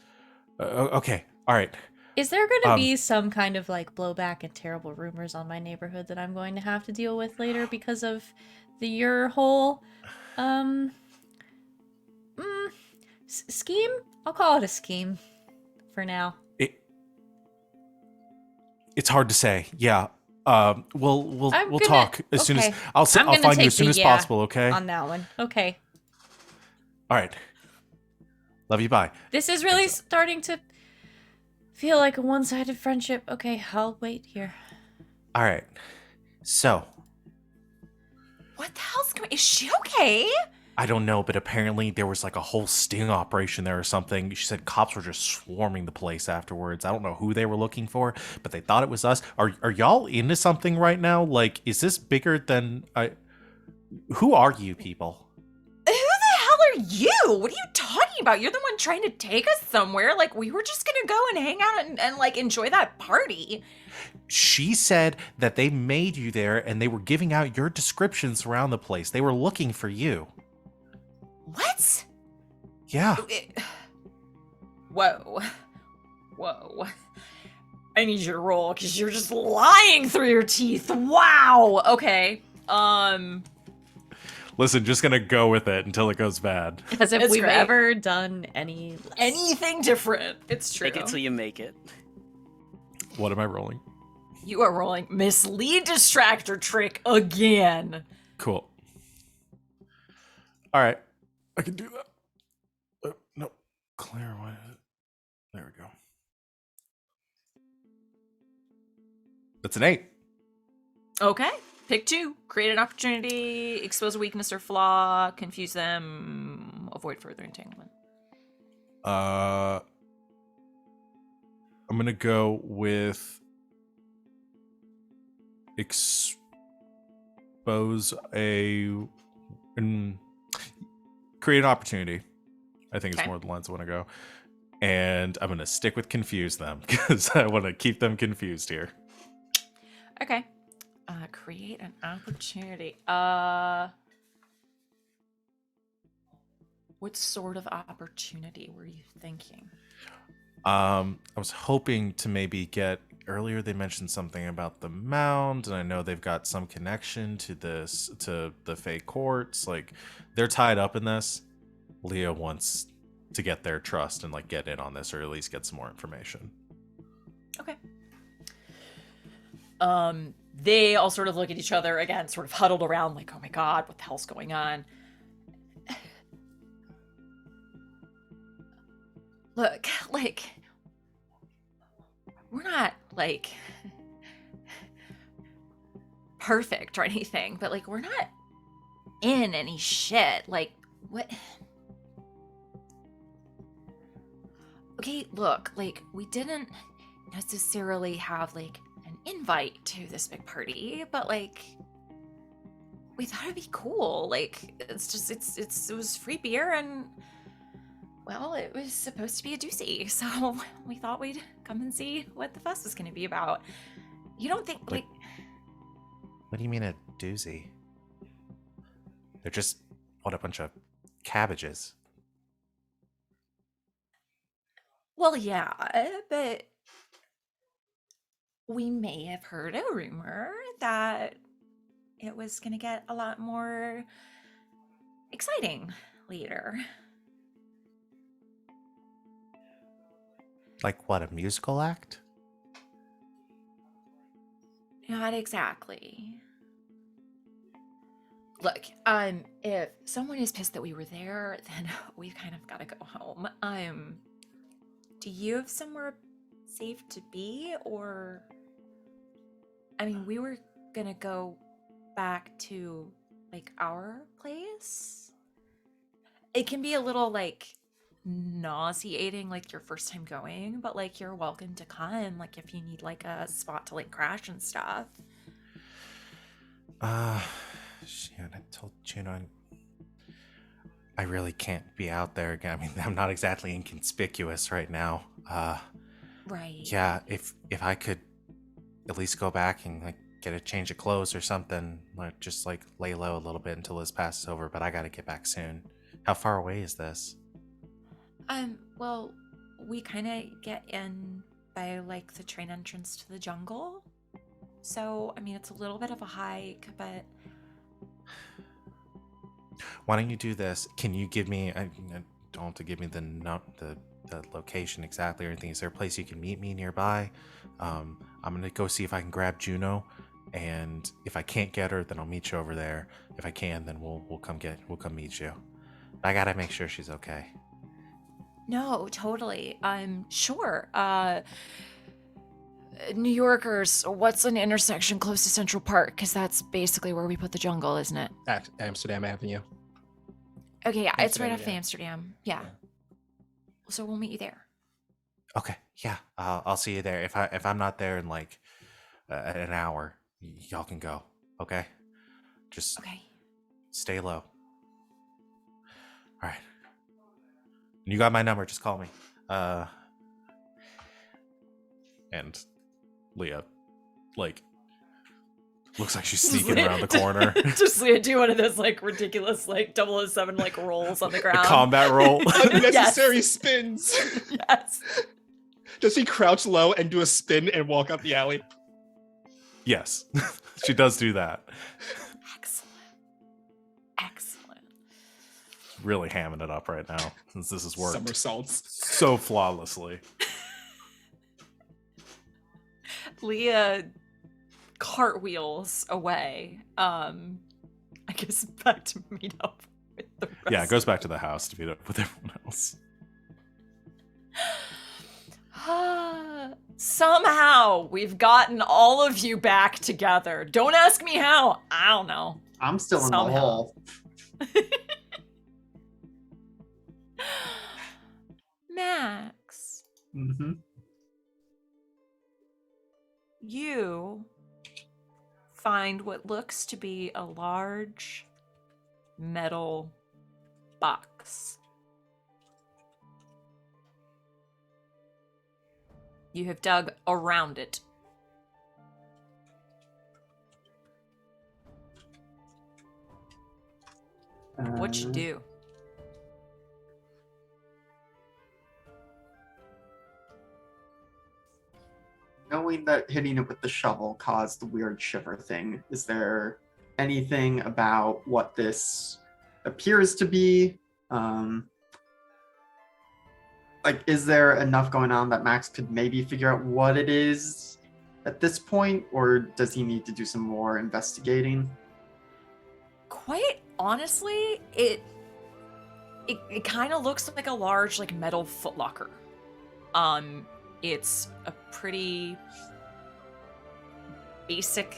B: Okay, all right.
C: Is there going to be some kind of like blowback and terrible rumors on my neighborhood that I'm going to have to deal with later because of your whole scheme? I'll call it a scheme for now.
B: It's hard to say. Yeah. We'll talk as soon as
C: okay.
B: I'll
C: I'm gonna
B: find you
C: take
B: as soon
C: the
B: as
C: yeah
B: possible. Okay.
C: On that one. Okay.
B: All right. Love you. Bye.
C: This is really starting to feel like a one-sided friendship. Okay, I'll wait here.
B: All right. So
A: What the hell's going? Is she okay?
B: I don't know, but apparently there was like a whole sting operation there or something. She said cops were just swarming the place afterwards. I don't know who they were looking for, but they thought it was us. Are y'all into something right now? Like, is this bigger than who are you people?
A: Who the hell are you? What are you talking about? You're the one trying to take us somewhere. Like, we were just gonna go and hang out and like enjoy that party.
B: She said that they made you there and they were giving out your descriptions around the place. They were looking for you.
A: What?
B: Yeah.
A: Whoa. I need you to roll because you're just lying through your teeth. Wow. Okay.
B: Listen, just gonna go with it until it goes bad.
C: As if
A: It's
C: we've
A: great.
C: ever done
A: Anything different. It's true.
F: Make it till you make it.
B: What am I rolling?
A: You are rolling mislead distractor trick again.
B: Cool. All right. I can do that. No. Claire, what is it? There we go. That's an 8.
A: Okay. Pick 2. Create an opportunity, expose a weakness or flaw, confuse them, avoid further entanglement.
B: I'm gonna go with expose create an opportunity. I think it's
A: Okay.
B: more the lines I want to go, and I'm gonna stick with confuse them because I want to keep them confused here.
A: Okay. Create an opportunity. What sort of opportunity were you thinking?
B: I was hoping to maybe get earlier. They mentioned something about the mound, and I know they've got some connection to the Fae courts. Like they're tied up in this. Leah wants to get their trust and like get in on this, or at least get some more information.
A: Okay. They all sort of look at each other again, sort of huddled around, like, oh my god, what the hell's going on? Look, like, we're not, like, perfect or anything, but like we're not in any shit. Like what? Okay, look, like we didn't necessarily have like an invite to this big party, but like we thought it'd be cool. Like it was free beer and well, it was supposed to be a doozy, so we thought we'd come and see what the fuss was going to be about. You don't think like
B: What do you mean a doozy? They're just what, a bunch of cabbages.
A: well, yeah, but we may have heard a rumor that it was going to get a lot more exciting later.
B: Like what, a musical act?
A: Not exactly. Look, if someone is pissed that we were there, then we've kind of got to go home. Do you have somewhere safe to be, or? I mean, we were gonna go back to like our place. It can be a little like nauseating, like your first time going, but like you're welcome to come. Like if you need like a spot to like crash and stuff.
B: Shit, I told Juno I really can't be out there again. I mean, I'm not exactly inconspicuous right now.
A: Right.
B: Yeah, if I could at least go back and like get a change of clothes or something, like just like lay low a little bit until this passes over, but I gotta get back soon. How far away is this?
A: Well, we kind of get in by like the train entrance to the jungle. So, I mean, it's a little bit of a hike, but
B: Why don't you do this? Can you give me? I don't have to give me the location exactly or anything. Is there a place you can meet me nearby? I'm gonna go see if I can grab Juno, and if I can't get her, then I'll meet you over there. If I can, then we'll come meet you. I gotta make sure she's okay.
A: no, totally. Sure. New Yorkers, what's an intersection close to Central Park? Because that's basically where we put the jungle, isn't it?
D: Amsterdam Avenue.
A: Okay, yeah, it's right
D: Amsterdam,
A: off the
D: yeah.
A: Amsterdam. Yeah. So we'll meet you there.
B: Okay, yeah, I'll see you there. If I'm not there in like an hour, y'all can go. Okay, just
A: Okay.
B: stay low. All right. You got my number. Just call me. And Leah, like, looks like she's sneaking around the corner.
A: Just do one of those like ridiculous like 007 like rolls on the
B: A
A: ground.
B: combat roll.
D: Unnecessary spins.
A: Yes.
D: Does she crouch low and do a spin and walk up the alley?
B: Yes, she does do that.
A: Excellent. Excellent.
B: Really hamming it up right now since this has worked
D: Somersaults.
B: so flawlessly.
A: Leah cartwheels away. I guess back to meet up with the rest.
B: Yeah, it goes back to the house to meet up with everyone else.
A: Somehow we've gotten all of you back together. Don't ask me how. I don't know.
E: I'm still in the
A: Somehow.
E: hole.
A: Max,
E: Mm-hmm.
A: you find what looks to be a large metal box. You have dug around it. What you do?
E: Knowing that hitting it with the shovel caused the weird shiver thing, is there anything about what this appears to be? Like, is there enough going on that Max could maybe figure out what it is at this point, or does he need to do some more investigating?
A: Quite honestly, it kind of looks like a large like metal footlocker. It's a pretty basic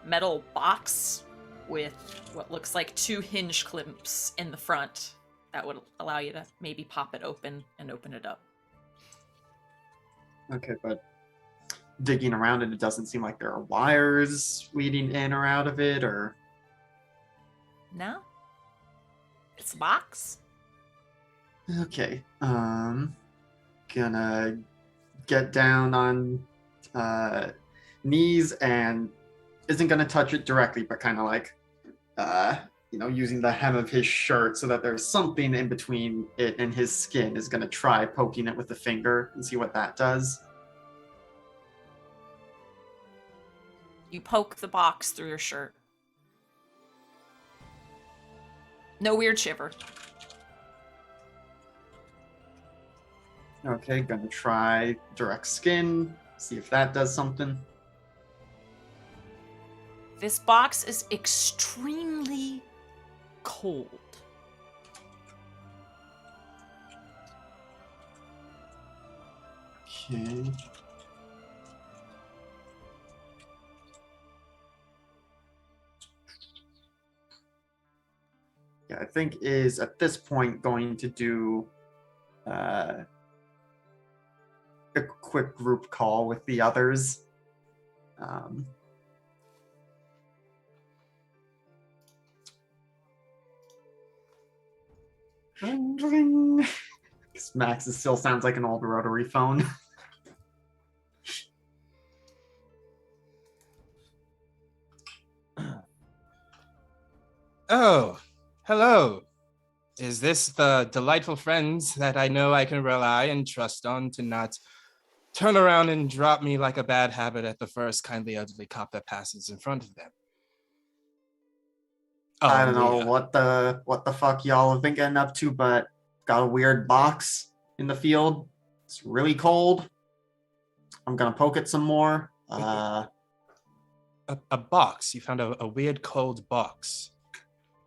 A: metal box with what looks like 2 hinge clamps in the front that would allow you to maybe pop it open and open it up.
E: Okay, but digging around it doesn't seem like there are wires leading in or out of it, or...
A: No? It's a box.
E: Okay, gonna get down on knees and isn't gonna touch it directly, but kind of like, using the hem of his shirt so that there's something in between it and his skin, is gonna try poking it with the finger and see what that does.
A: You poke the box through your shirt. No weird shiver.
E: Okay, gonna try direct skin, see if that does something.
A: This box is extremely cold.
E: Okay. Yeah, I think is at this point going to do a quick group call with the others. Ring, ring. Max still sounds like an old rotary phone.
D: Oh, hello. Is this the delightful friends that I know I can rely and trust on to not turn around and drop me like a bad habit at the first kindly elderly cop that passes in front of them? Oh,
E: I don't know
D: Leah.
E: what the fuck y'all have been getting up to, but got a weird box in the field. It's really cold. I'm gonna poke it some more.
D: A box. You found a weird cold box.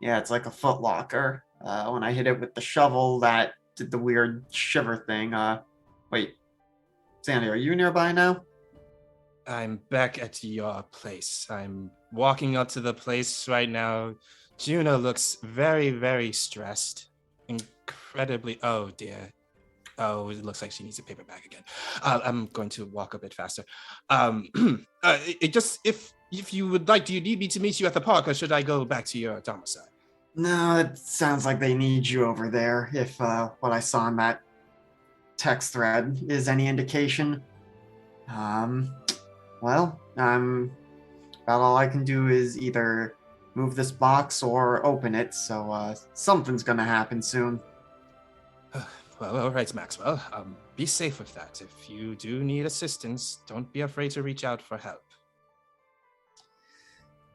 E: Yeah, it's like a foot locker. When I hit it with the shovel, that did the weird shiver thing. Wait, Sandy, are you nearby now?
D: I'm back at your place. I'm walking up to the place right now. Juno looks very, very stressed. Incredibly. Oh, dear. Oh, it looks like she needs a paper bag again. I'm going to walk a bit faster. If you would like, do you need me to meet you at the park, or should I go back to your domicile?
E: No, it sounds like they need you over there. If what I saw in that text thread is any indication. Well, about all I can do is either move this box or open it, so something's gonna happen soon.
D: Well, all right, Maxwell. Be safe with that. If you do need assistance, don't be afraid to reach out for help.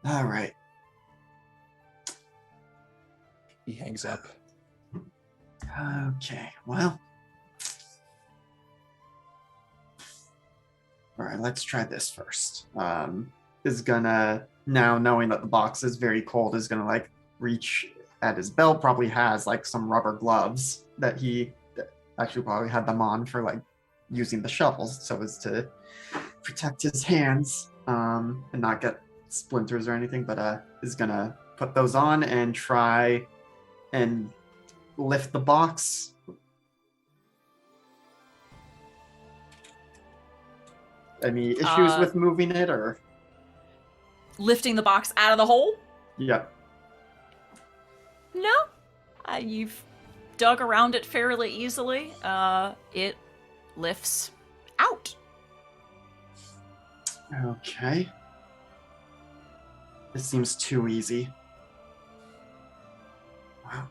E: All right.
D: He hangs up.
E: Okay, well. All right, let's try this first. Is gonna, now knowing that the box is very cold, is gonna like reach at his belt, probably has like some rubber gloves that he actually probably had them on for like using the shovels so as to protect his hands and not get splinters or anything, but is gonna put those on and try and lift the box. Any issues with moving it, or
A: Lifting the box out of the hole?
E: yeah?
A: No. You've dug around it fairly easily. It lifts out.
E: Okay. This seems too easy. Wow.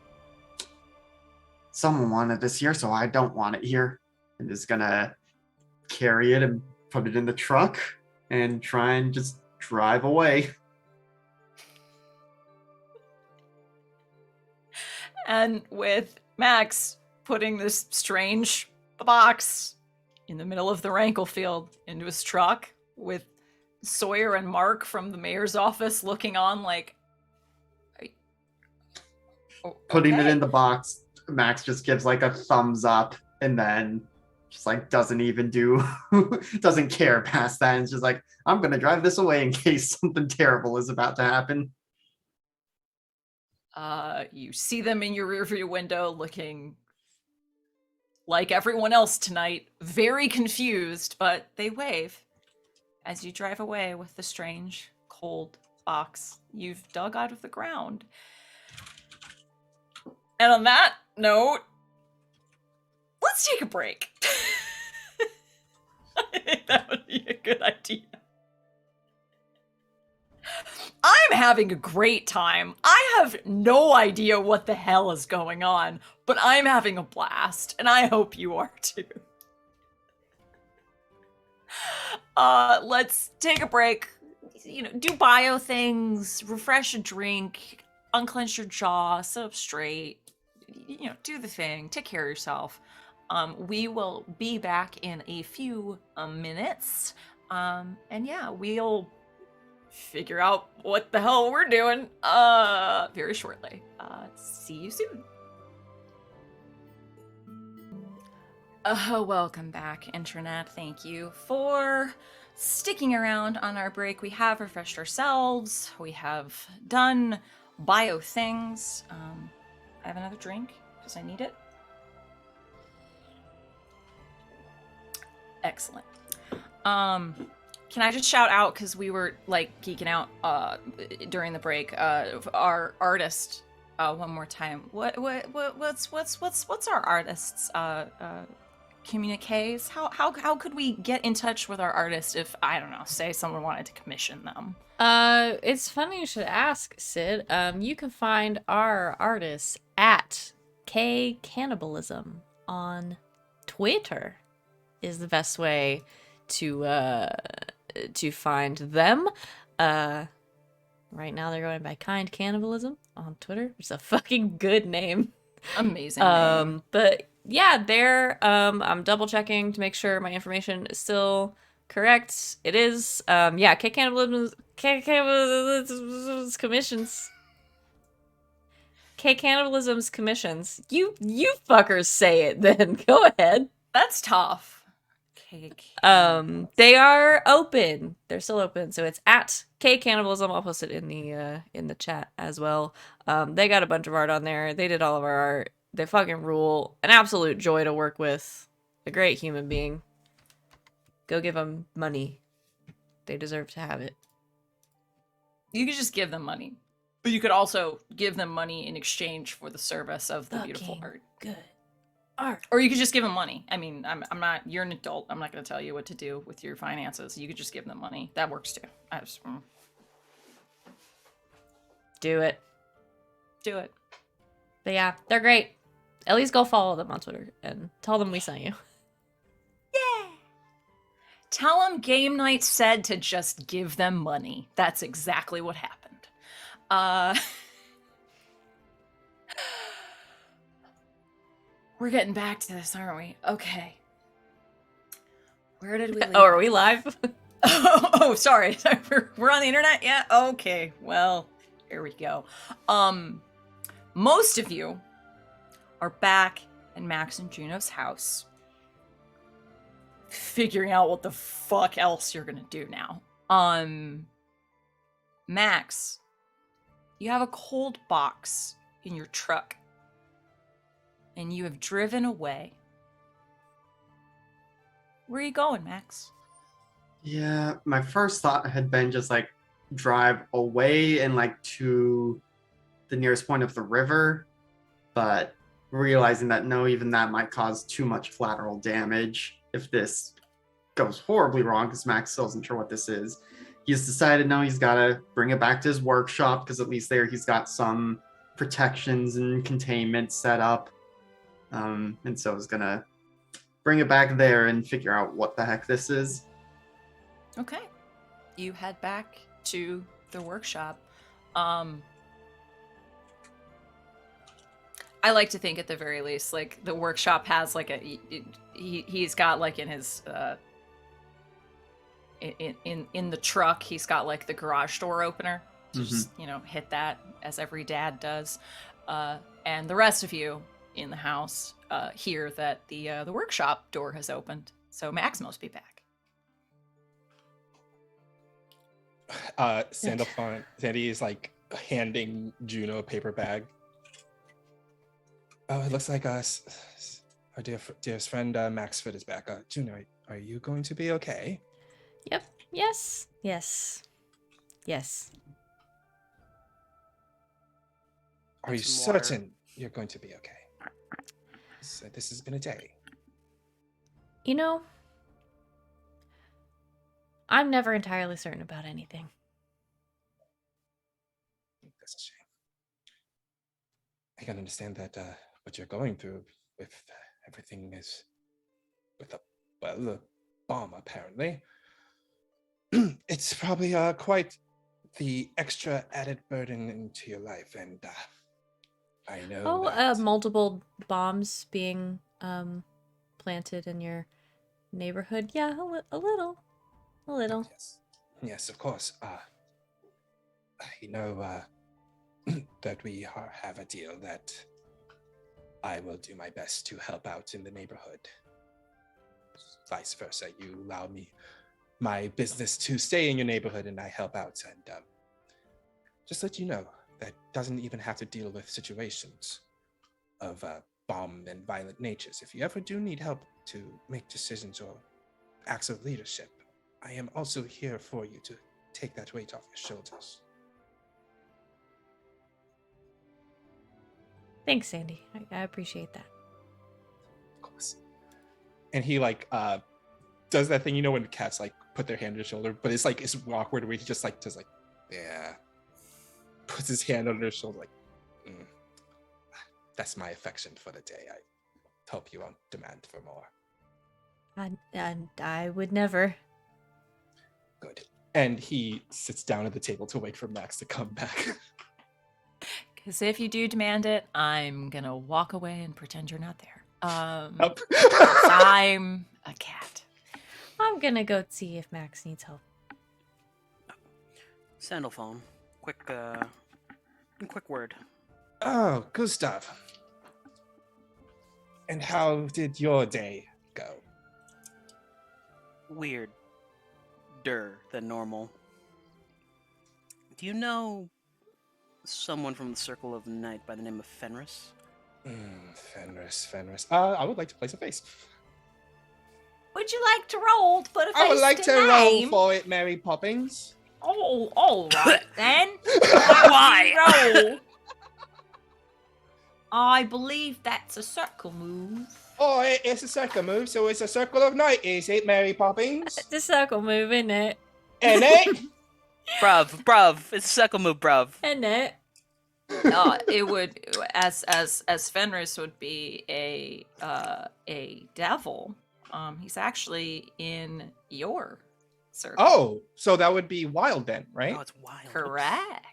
E: Someone wanted this here, so I don't want it here. I'm just gonna carry it and put it in the truck and try and just drive away.
A: And with Max putting this strange box in the middle of the rankle field into his truck, with Sawyer and Mark from the mayor's office looking on like,
E: Putting it
A: okay.
E: in the box, Max just gives like a thumbs up and then just like doesn't even do, doesn't care past that. And it's just like, I'm gonna drive this away in case something terrible is about to happen.
A: You see them in your rearview window looking like everyone else tonight, very confused, but they wave as you drive away with the strange, cold box you've dug out of the ground. And on that note, let's take a break. I think that would be a good idea. I'm having a great time. I have no idea what the hell is going on, but I'm having a blast, and I hope you are too. Let's take a break. You know, do bio things, refresh a drink, unclench your jaw, sit up straight. You know, do the thing. Take care of yourself. We will be back in a few minutes. And yeah, we'll figure out what the hell we're doing very shortly. See you soon. Welcome back, internet. Thank you for sticking around on our break. We have refreshed ourselves. We have done bio things. I have another drink because I need it. Excellent. Can I just shout out, because we were like geeking out during the break, our artist one more time. What's our artist's communiques? How could we get in touch with our artist if, I don't know, say someone wanted to commission them?
C: It's funny you should ask, Sid. You can find our artists at K Cannibalism on Twitter is the best way to find them. Right now they're going by Kind Cannibalism on Twitter. It's a fucking good name.
A: Amazing name.
C: But yeah, they're I'm double checking to make sure my information is still correct. It is. Yeah, K Cannibalism's commissions. K Cannibalism's commissions. You fuckers say it then. Go ahead.
A: That's tough.
C: They are open. They're still open. So it's at K Cannibalism. I'll post it in the chat as well. They got a bunch of art on there. They did all of our art. They fucking rule. An absolute joy to work with. A great human being. Go give them money. They deserve to have it.
A: You could just give them money, but you could also give them money in exchange for the service of the
C: Fucking
A: beautiful art.
C: Good art.
A: Or you could just give them money. I mean, I'm not. You're an adult. I'm not going to tell you what to do with your finances. You could just give them money. That works too.
C: Do it.
A: Do it.
C: But yeah, they're great. At least go follow them on Twitter and tell them we sent you.
A: Yeah. Tell them Game Night said to just give them money. That's exactly what happened. We're getting back to this, aren't we? Okay. Where did we leave?
C: Oh, are we live?
A: Oh, sorry. We're on the internet? Yeah? Okay. Well, here we go. Most of you are back in Max and Juno's house, figuring out what the fuck else you're gonna do now. Max, you have a cold box in your truck, and you have driven away. Where are you going, Max?
E: Yeah, my first thought had been just like drive away and like to the nearest point of the river, but realizing that no, even that might cause too much collateral damage if this goes horribly wrong, because Max still isn't sure what this is. He's decided no, he's got to bring it back to his workshop, because at least there he's got some protections and containment set up. And so he's gonna bring it back there and figure out what the heck this is.
A: Okay. You head back to the workshop. I like to think at the very least, like, the workshop has like he's got like in his in the truck, he's got like the garage door opener to just, you know, hit that as every dad does. And the rest of you in the house hear that the workshop door has opened. So Max must be back.
D: Sandy is like handing Juno a paper bag. Oh, it looks like us. Our dearest friend Maxford is back. Juno, are you going to be okay?
C: Yep. Yes. Yes. Yes.
D: Are you
F: Some water.
D: certain you're going to be okay? This has been a day.
C: You know, I'm never entirely certain about anything.
D: That's a shame. I can understand that what you're going through with everything is with the bomb, apparently. It's probably quite the extra added burden into your life, and I know that.
C: Multiple bombs being planted in your neighborhood. Yeah, a little.
D: Yes, of course. You know that we have a deal that I will do my best to help out in the neighborhood. Vice versa, you allow me my business to stay in your neighborhood and I help out. And just let you know, that doesn't even have to deal with situations of bomb and violent natures. If you ever do need help to make decisions or acts of leadership, I am also here for you to take that weight off your shoulders.
C: Thanks, Sandy. I appreciate that.
D: Of course. And he like does that thing, you know, when cats like put their hand on his shoulder, but it's awkward where he just yeah, puts his hand on her shoulder like, that's my affection for the day. I hope you won't demand for more.
C: And I would never.
D: Good. And he sits down at the table to wait for Max to come back.
A: Because if you do demand it, I'm gonna walk away and pretend you're not there.
D: Nope.
A: I'm a cat.
C: I'm gonna go see if Max needs help.
F: Sandalphone. Quick word.
D: Oh, Gustav. And how did your day go?
F: Weirder than normal. Do you know someone from the Circle of Night by the name of Fenris?
D: Fenris. I would like to place a face.
A: Would you like to roll to put a face
D: I would like to roll
A: name?
D: for it, Mary Poppins.
A: Oh, all right then.
F: Why?
A: Roll. I believe that's a circle move.
D: Oh, it's a circle move, so it's a Circle of Night, is it, Mary Poppins?
C: It's a circle move, isn't it?
D: And it?
F: Bruv. It's a circle move, bruv.
C: Isn't it?
A: It would, as Fenris would be a devil. He's actually in your circle.
D: Oh, so that would be wild then, right?
F: Oh, it's wild.
A: Correct.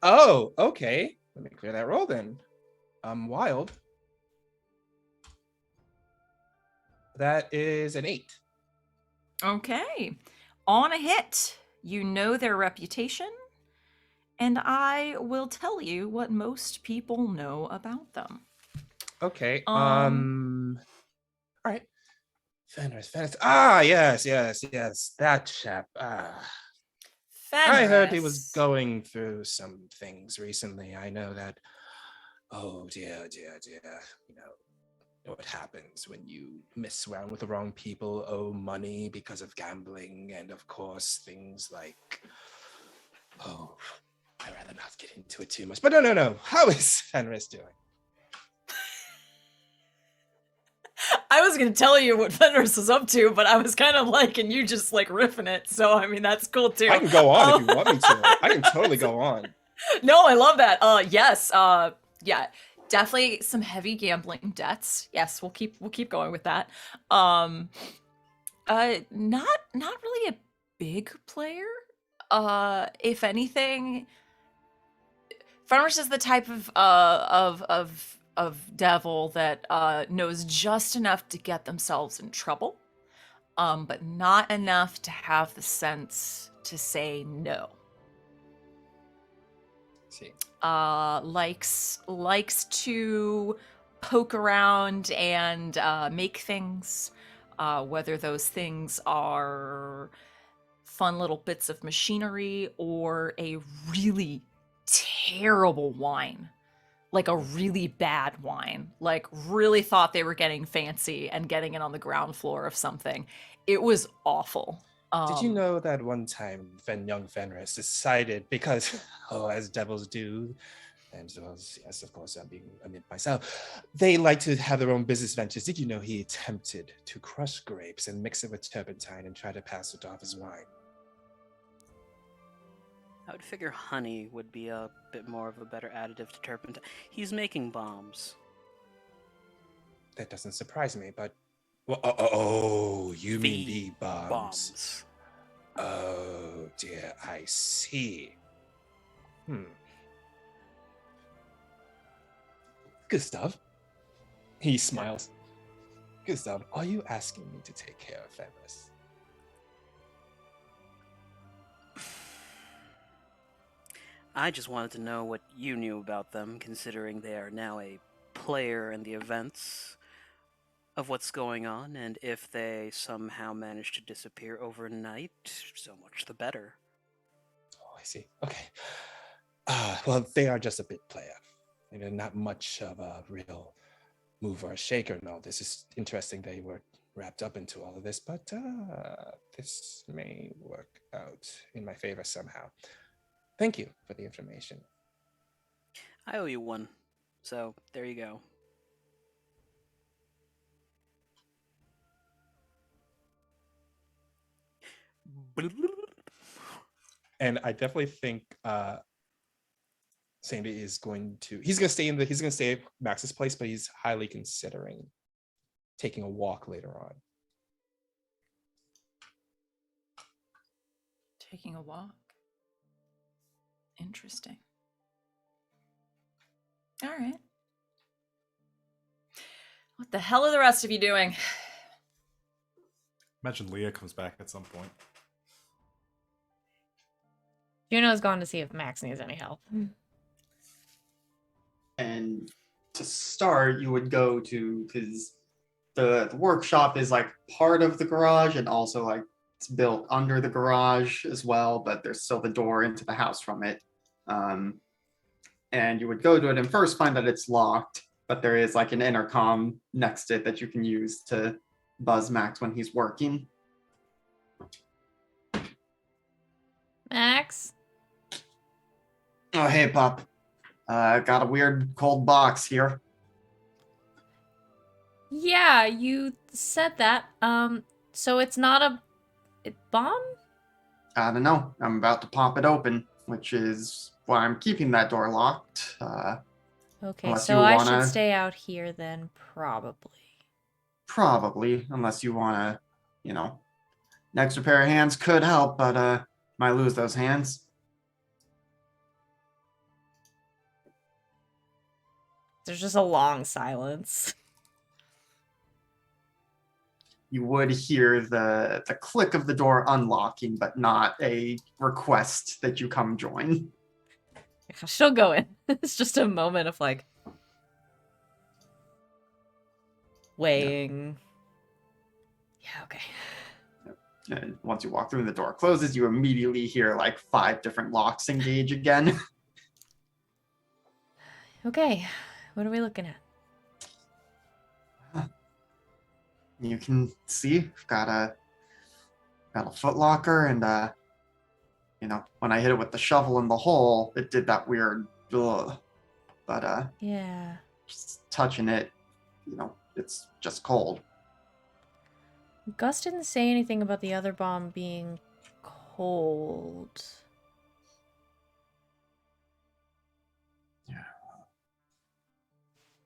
D: Oh, okay. Let me clear that roll then. Wild. That is an 8.
A: Okay. On a hit, you know their reputation, and I will tell you what most people know about them.
D: Okay. All right. Fenris. Ah, yes. That chap.
A: Fenris.
D: I heard he was going through some things recently. I know that. Oh dear. You know what happens when you mess around with the wrong people, owe money because of gambling, and of course things like, oh, I'd rather not get into it too much. But no. How is Fenris doing?
A: I was going to tell you what Fenris was up to, but I was kind of liking you just like riffing it. So, I mean, that's cool too.
D: I can go on if you want me to. I can totally go on.
A: No, I love that. Yes. Yeah, definitely some heavy gambling debts. Yes, we'll keep going with that. Not really a big player. If anything, Fenris is the type of devil that knows just enough to get themselves in trouble, but not enough to have the sense to say no.
D: See.
A: Likes to poke around and make things, whether those things are fun little bits of machinery or a really terrible wine, like a really bad wine, like really thought they were getting fancy and getting it on the ground floor of something. It was awful.
D: Did you know that one time young Fenris decided, because, as devils do, and so, yes, of course, I'm being a nymph myself, they like to have their own business ventures. Did you know he attempted to crush grapes and mix it with turpentine and try to pass it off as wine?
F: I would figure honey would be a bit more of a better additive to turpentine. He's making bombs.
D: That doesn't surprise me, but... oh, you mean
F: The
D: the bombs.
F: bombs.
D: Oh, dear, I see. Gustav. He smiles. Gustav, are you asking me to take care of Fenris?
F: I just wanted to know what you knew about them, considering they are now a player in the events of what's going on, and if they somehow manage to disappear overnight, so much the better.
D: Oh, I see. Okay. Well, they are just a bit player. They're not much of a real mover or shaker. No, this is interesting they were wrapped up into all of this, but this may work out in my favor somehow. Thank you for the information.
F: I owe you one, so there you go.
D: And I definitely think Sandy is going to, he's going to stay at Max's place, but he's highly considering taking a walk later on.
A: Taking a walk. Interesting. All right. What the hell are the rest of you doing?
B: Imagine Leah comes back at some point.
C: Juno's gone to see if Max needs any help.
E: And to start, you would go to, because the workshop is like part of the garage and also like it's built under the garage as well, but there's still the door into the house from it. And you would go to it and first find that it's locked, but there is like an intercom next to it that you can use to buzz Max when he's working.
C: Max?
E: Oh, hey, Pup. Got a weird cold box here.
C: Yeah, you said that. So it's not a bomb?
E: I don't know. I'm about to pop it open, which is why I'm keeping that door locked.
C: Okay,
E: unless
C: so
E: you
C: I
E: wanna-
C: should stay out here then, probably.
E: Probably, unless you want to, an extra pair of hands could help, but might lose those hands.
C: There's just a long silence.
E: You would hear the click of the door unlocking, but not a request that you come join.
C: She'll go in. It's just a moment of like weighing. Yeah, okay.
E: And once you walk through and the door closes, you immediately hear like 5 different locks engage again.
C: Okay, what are we looking at?
E: You can see I've got a foot locker, and when I hit it with the shovel in the hole, it did that weird ugh. But
C: Yeah.
E: just touching it, it's just cold.
C: Gus didn't say anything about the other bomb being cold.
E: Yeah.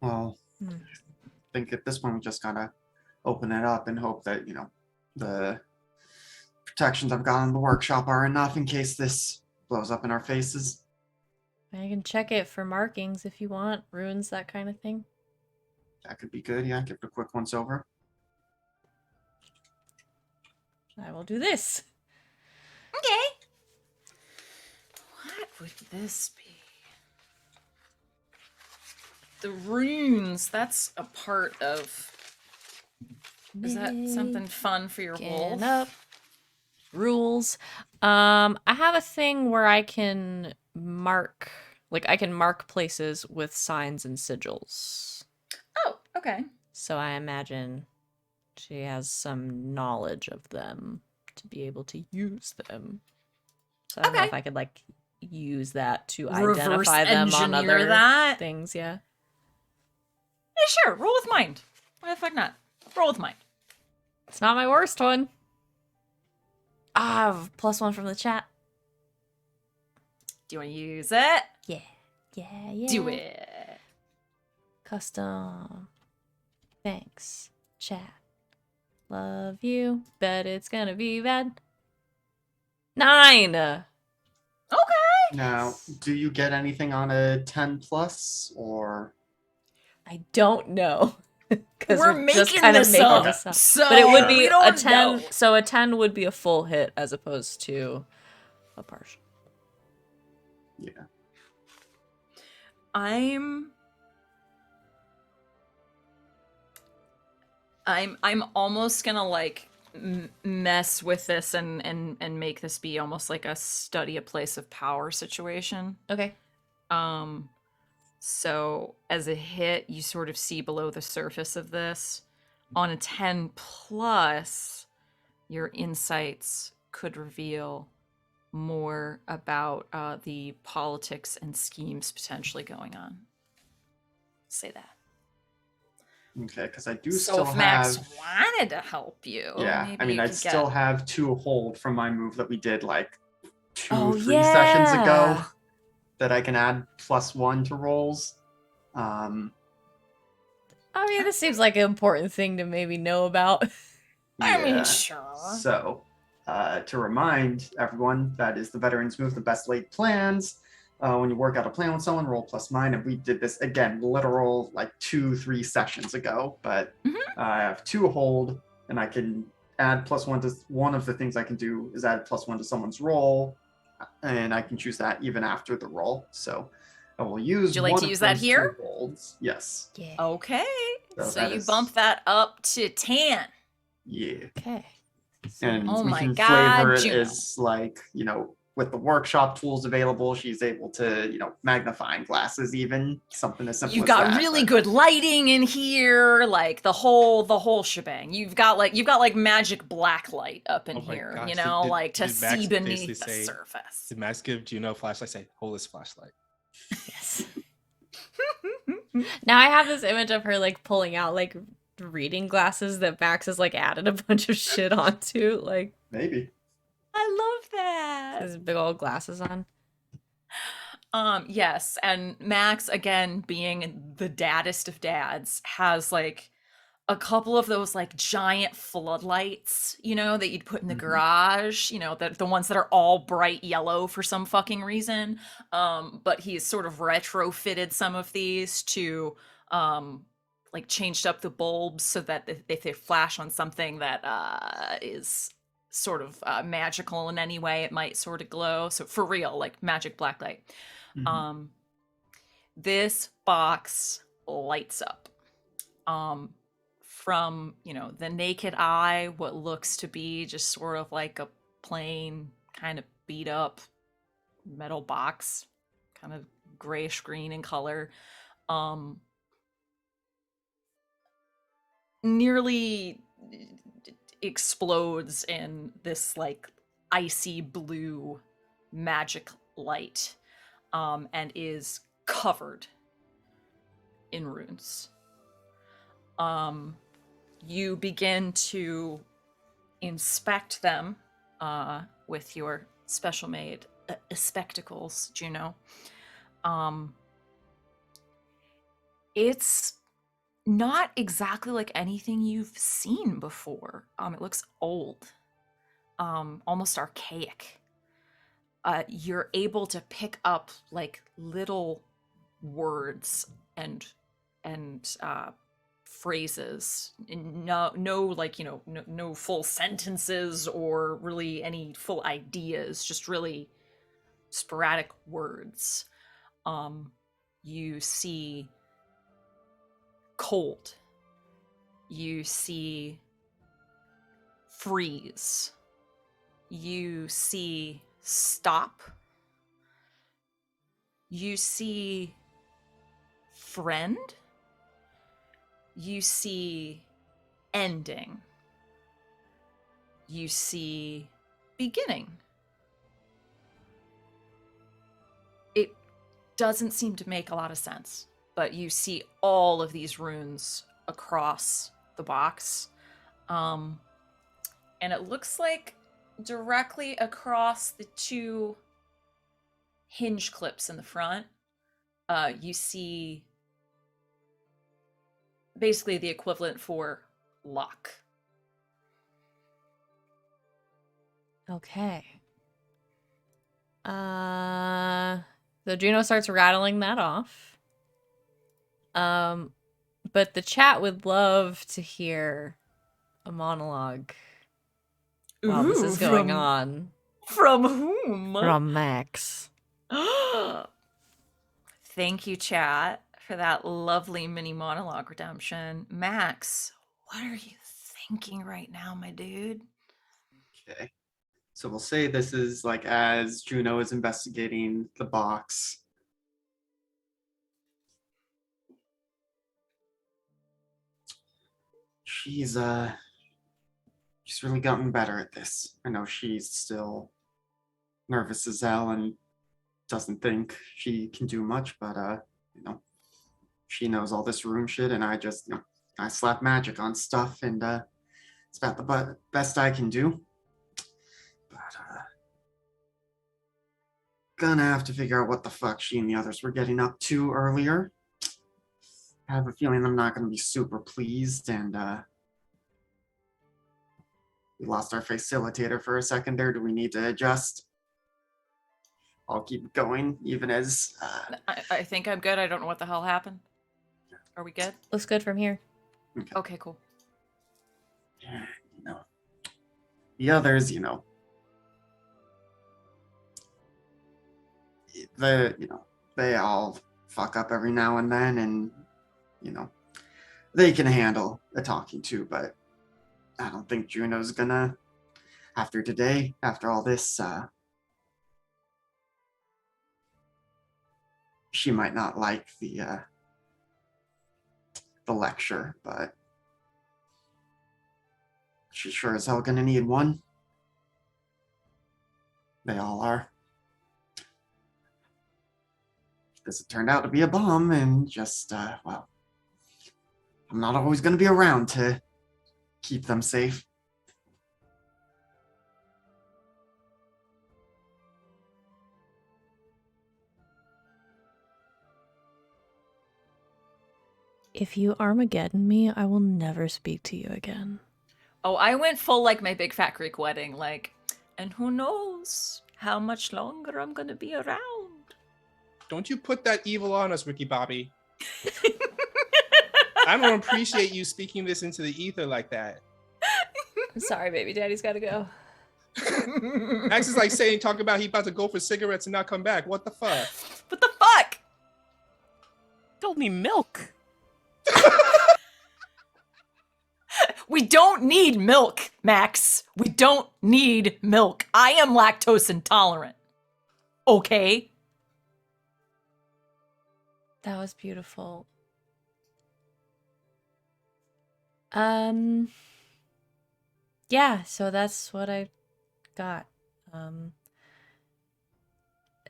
E: Well,
C: Hmm.
E: I think at this point we just gotta open it up and hope that, the protections I've got in the workshop are enough in case this blows up in our faces.
C: I can check it for markings if you want, runes, that kind of thing.
E: That could be good, yeah. Give it a quick once over.
C: I will do this.
A: Okay. What would this be? The runes, that's a part of... Is that something fun for your wolf?
C: Up. Rules. I have a thing where I can mark, like I can mark places with signs and sigils.
A: Oh, okay.
C: So I imagine she has some knowledge of them to be able to use them. So I don't know if I could like use that to
A: Reverse
C: identify them on
A: engineer
C: other
A: that?
C: things. Yeah.
A: Yeah, sure. Roll with mind. Why the fuck not? Roll with mind.
C: It's not my worst one. Ah, +1 from the chat.
A: Do you want to use it?
C: Yeah.
A: Do it.
C: Custom. Thanks. Chat. Love you. Bet it's gonna be bad. 9!
A: Okay.
E: Now, do you get anything on a 10 plus or?
C: I don't know. Because
A: We're
C: just
A: making
C: kind of
A: this
C: making
A: up.
C: this up.
A: So
C: But it would be
A: we
C: a
A: don't
C: 10.
A: know.
C: So a 10 would be a full hit as opposed to a partial.
E: Yeah.
A: I'm almost gonna like mess with this and make this be almost like a study a place of power situation.
C: Okay.
A: So as a hit, you sort of see below the surface of this. On a 10 plus, your insights could reveal more about the politics and schemes potentially going on. Say that.
E: Okay, because I do
A: So
E: still
A: if Max
E: have.
A: wanted to help you,
E: Yeah,
A: maybe
E: I mean,
A: you
E: I
A: could
E: still
A: get...
E: have 2 hold from my move that we did like 2,
C: Oh,
E: 3 sessions ago
C: yeah.
E: that I can add +1 to rolls.
C: I mean, this seems like an important thing to maybe know about.
A: I mean,
E: Yeah.
A: sure.
E: So, to remind everyone, that is the veterans move, the best laid plans. When you work out a plan with someone, roll +9, and we did this again, literal like 2-3 sessions ago. But I have 2 hold, and I can add +1 to one of the things I can do is add +1 to someone's roll, and I can choose that even after the roll. So I will use.
A: Would you like
E: one
A: to
E: of
A: use that
E: those
A: here?
E: 2 holds. Yes.
C: Yeah.
A: Okay.
E: So
A: So
E: that
A: you
E: is-
A: bump that up to 10.
E: Yeah.
C: Okay.
E: And
A: Oh
E: we
A: my
E: can
A: God,
E: flavor it
A: Juno.
E: as like, with the workshop tools available, she's able to, magnifying glasses, even something as simple
A: You've
E: as
A: got
E: that,
A: really
E: but-
A: good lighting in here, like the whole shebang. You've got like magic black light up in
D: Oh my
A: here,
D: gosh,
A: like to
D: did Max
A: see
D: basically
A: beneath the
D: say-
A: surface.
D: Did Max give Juno a flashlight? Say, hold this flashlight.
C: Yes. Now I have this image of her like pulling out like reading glasses that Max has like added a bunch of shit onto. Like,
E: Maybe.
A: I love that.
C: his big old glasses on.
A: Yes, and Max, again, being the daddest of dads, has like a couple of those like giant floodlights, that you'd put in the garage, the ones that are all bright yellow for some fucking reason. But he's sort of retrofitted some of these to like changed up the bulbs so that if they flash on something that is sort of magical in any way, it might sort of glow. So for real, like magic black light. This box lights up. From, the naked eye, what looks to be just sort of like a plain, kind of beat up metal box, kind of grayish green in color. Nearly explodes in this like icy blue magic light, and is covered in runes. You begin to inspect them with your special made spectacles, Juno. It's not exactly like anything you've seen before. It looks old, almost archaic. You're able to pick up like little words and phrases, no like no full sentences or really any full ideas, just really sporadic words. You see cold. You see freeze. You see stop. You see friend. You see ending. You see beginning. It doesn't seem to make a lot of sense, but you see all of these runes across the box. And it looks like directly across the two hinge clips in the front, you see basically the equivalent for lock.
C: Okay. So Juno starts rattling that off. But the chat would love to hear a monologue while this is going on.
A: From whom?
C: From Max.
A: Thank you, chat, for that lovely mini monologue redemption. Max, what are you thinking right now, my dude?
E: Okay. So we'll say this is like as Juno is investigating the box. She's really gotten better at this. I know she's still nervous as hell and doesn't think she can do much, but you know, she knows all this room shit, and I just, you know, I slap magic on stuff, and it's about the best I can do. But gonna have to figure out what the fuck she and the others were getting up to earlier. I have a feeling I'm not gonna be super pleased, and we lost our Fae-cilitator for a second there. Do we need to adjust? I'll keep going, even as
A: I think I'm good. I don't know what the hell happened. Are we good?
C: Looks good from here.
A: Okay, cool.
E: you know, the others, you know, they all fuck up every now and then, and you know, they can handle a talking to, but I don't think Juno's gonna, after today, after all this, she might not like the lecture, but she's sure as hell gonna need one. They all are. This turned out to be a bomb, and just, well, I'm not always gonna be around to keep them safe.
C: If you Armageddon me, I will never speak to you again.
A: Oh, I went full like my big fat Greek wedding, like, and who knows how much longer I'm gonna be around.
D: Don't you put that evil on us, Ricky Bobby. I don't appreciate you speaking this into the ether like that.
C: I'm sorry, baby. Daddy's gotta go.
D: Max is like saying, talking about he about to go for cigarettes and not come back. What the fuck?
A: What the fuck?
F: Told me milk.
A: We don't need milk, Max. We don't need milk. I am lactose intolerant. Okay?
C: That was beautiful. Yeah, so that's what I got.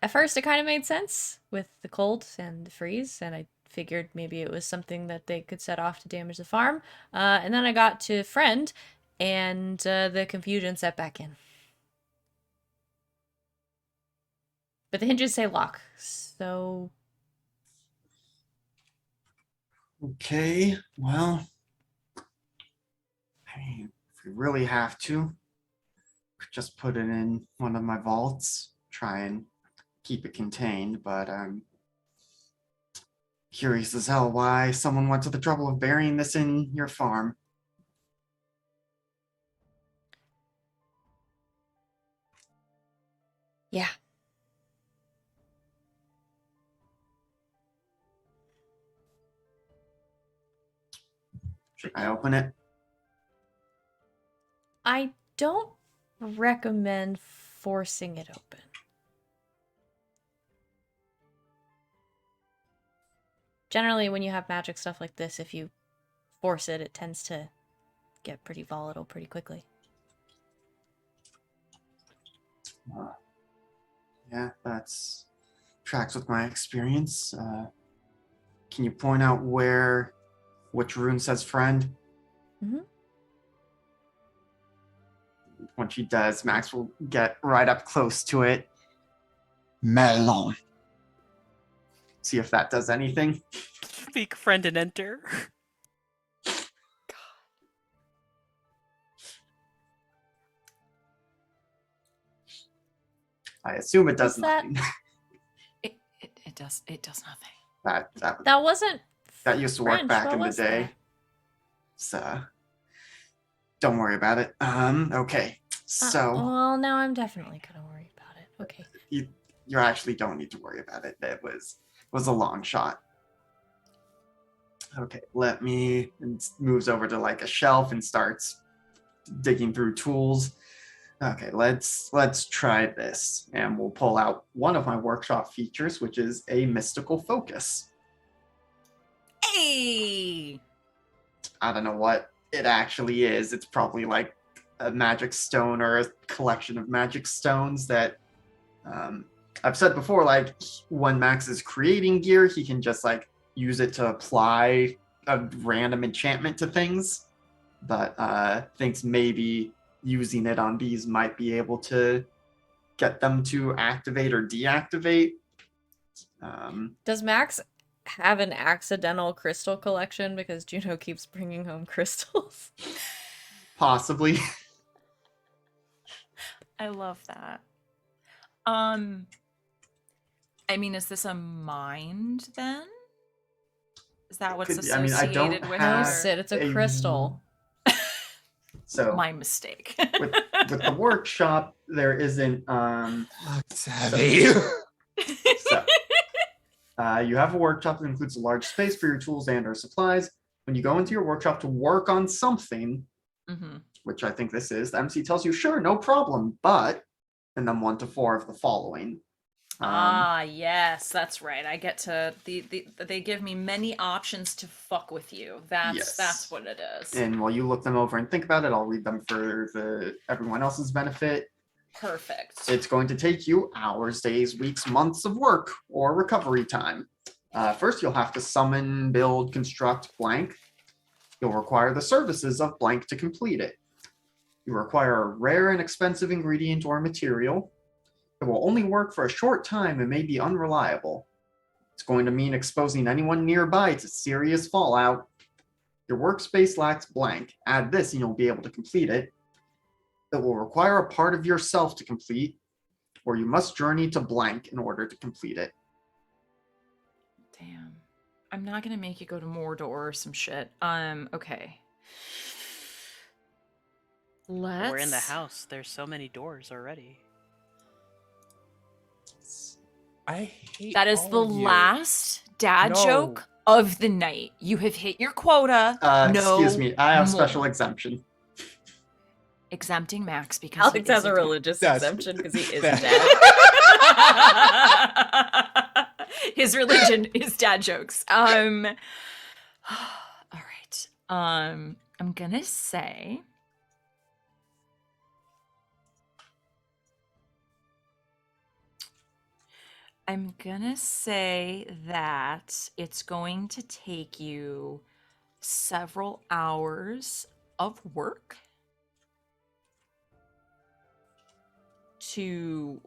C: At first it kind of made sense with the cold and the freeze, and I figured maybe it was something that they could set off to damage the farm. And then I got to friend, and the confusion set back in. But the hinges say lock, so...
E: Okay, well, I mean, if we really have to, just put it in one of my vaults, try and keep it contained, but I'm curious as hell why someone went to the trouble of burying this in your farm.
C: Yeah.
E: Should I open it?
C: I don't recommend forcing it open. Generally, when you have magic stuff like this, if you force it, it tends to get pretty volatile pretty quickly.
E: Yeah, that's tracks with my experience. Can you point out which rune says friend?
C: Mhm.
E: When she does, Max will get right up close to it. Melon. See if that does anything.
F: Speak friend and enter.
E: I assume it does
C: What's that?
E: nothing.
A: It does nothing.
C: That wasn't
E: That used to work
C: French.
E: back
C: What
E: in the
C: was
E: day.
C: that?
E: So don't worry about it. Okay. So
C: Well, now I'm definitely gonna worry about it. Okay.
E: you actually don't need to worry about it. It was a long shot. Okay, and moves over to like a shelf and starts digging through tools. Okay, let's try this, and we'll pull out one of my workshop features, which is a mystical focus.
A: Hey!
E: I don't know what it actually is. It's probably like a magic stone or a collection of magic stones that I've said before, like when Max is creating gear, he can just like use it to apply a random enchantment to things. But thinks maybe using it on these might be able to get them to activate or deactivate.
C: Does Max have an accidental crystal collection because Juno keeps bringing home crystals?
E: Possibly.
A: I love that. I mean, is this a mind then? Is that what's
E: Could be. I mean, I
A: associated
E: don't
A: with
E: have-
C: No,
A: it?
C: Sid, it's a crystal.
E: So
A: My mistake.
E: with the workshop, there isn't.
D: Savvy.
E: So you have a workshop that includes a large space for your tools and/or supplies. When you go into your workshop to work on something,
A: Mm-hmm.
E: which I think this is, the MC tells you, "Sure, no problem," but, and then 1 to 4 of the following.
A: Yes, that's right. I get to they give me many options to fuck with you.
E: Yes.
A: That's what it is.
E: And while you look them over and think about it, I'll read them for everyone else's benefit.
A: Perfect.
E: It's going to take you hours, days, weeks, months of work or recovery time. First, you'll have to summon, build, construct blank. You'll require the services of blank to complete it. You require a rare and expensive ingredient or material. It will only work for a short time and may be unreliable. It's going to mean exposing anyone nearby to serious fallout. Your workspace lacks blank. Add this and you'll be able to complete it. It will require a part of yourself to complete, or you must journey to blank in order to complete it.
A: Damn. I'm not gonna make you go to Mordor or some shit. Okay.
F: We're in the house. There's so many doors already.
D: I hate
A: That is
D: all
A: the
D: of you.
A: last dad
D: No.
A: joke of the night. You have hit your quota. No
E: Excuse me, I have
A: more.
E: special exemption.
A: Exempting Max because
C: Alex
A: he is
C: has a
A: dad.
C: religious
D: That's-
C: exemption because he is a
D: that-
C: dad.
A: His religion is dad jokes. All right. I'm gonna say that it's going to take you several hours of work to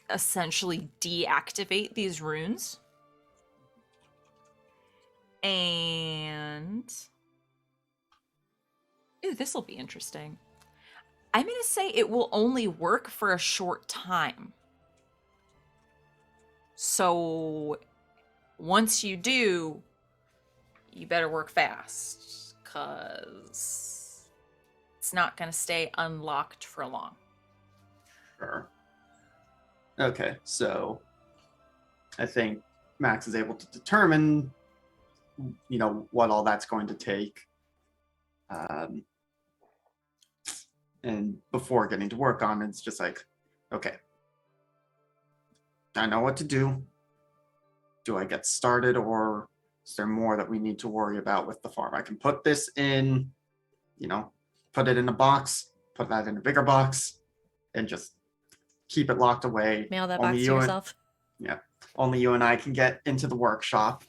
A: essentially deactivate these runes. And ooh, this will be interesting. I'm going to say it will only work for a short time. So once you do, you better work fast because it's not going to stay unlocked for long.
E: Sure. Okay, so I think Max is able to determine what all that's going to take. And before getting to work on it, it's just like, okay, I know what to do. Do I get started, or is there more that we need to worry about with the farm? I can put this in, put it in a box, put that in a bigger box, and just keep it locked away.
C: Mail that box to yourself.
E: Only you and I can get into the workshop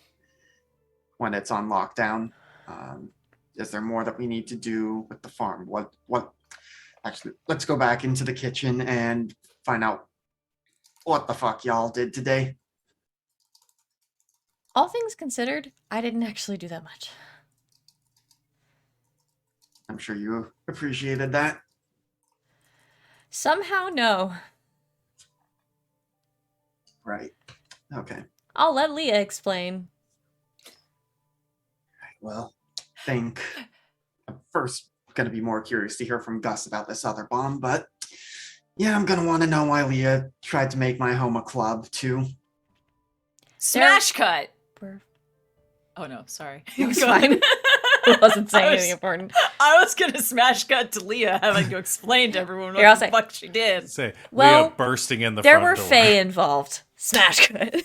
E: when it's on lockdown. Is there more that we need to do with the farm? What? Actually, let's go back into the kitchen and find out what the fuck y'all did today.
C: All things considered, I didn't actually do that much.
E: I'm sure you appreciated that.
C: Somehow, no.
E: Right. Okay.
C: I'll let Leah explain.
E: Well, I'm first going to be more curious to hear from Gus about this other bomb, but yeah, I'm going to want to know why Leah tried to make my home a club too.
A: Smash cut.
C: We're...
A: Oh no, sorry.
C: It was
A: Go
C: fine.
A: ahead.
C: It wasn't saying anything important.
A: I was gonna smash cut to Leah having to explain to everyone
C: Here, I'll
A: what the
C: say-
A: fuck she did.
B: Say,
C: Well,
B: Leah bursting in the
C: There
B: front
C: were
B: door.
C: Fae involved. Smash cut.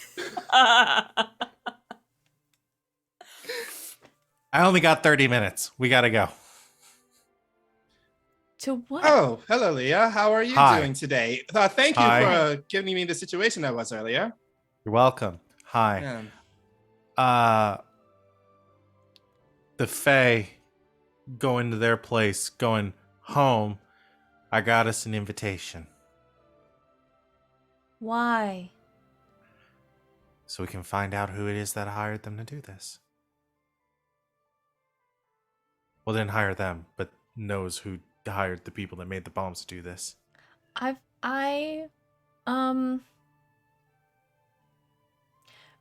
B: I only got 30 minutes. We gotta go.
C: To what?
D: Oh, hello, Leah. How are you
B: Hi.
D: doing today? Thank you
B: Hi.
D: for giving me the situation I was earlier.
B: You're welcome. Hi.
D: Yeah.
B: The Fae going to their place, going home. I got us an invitation
C: Why?
B: so we can find out who it is that hired them to do this. Well, didn't hire them, but knows who hired the people that made the bombs to do this.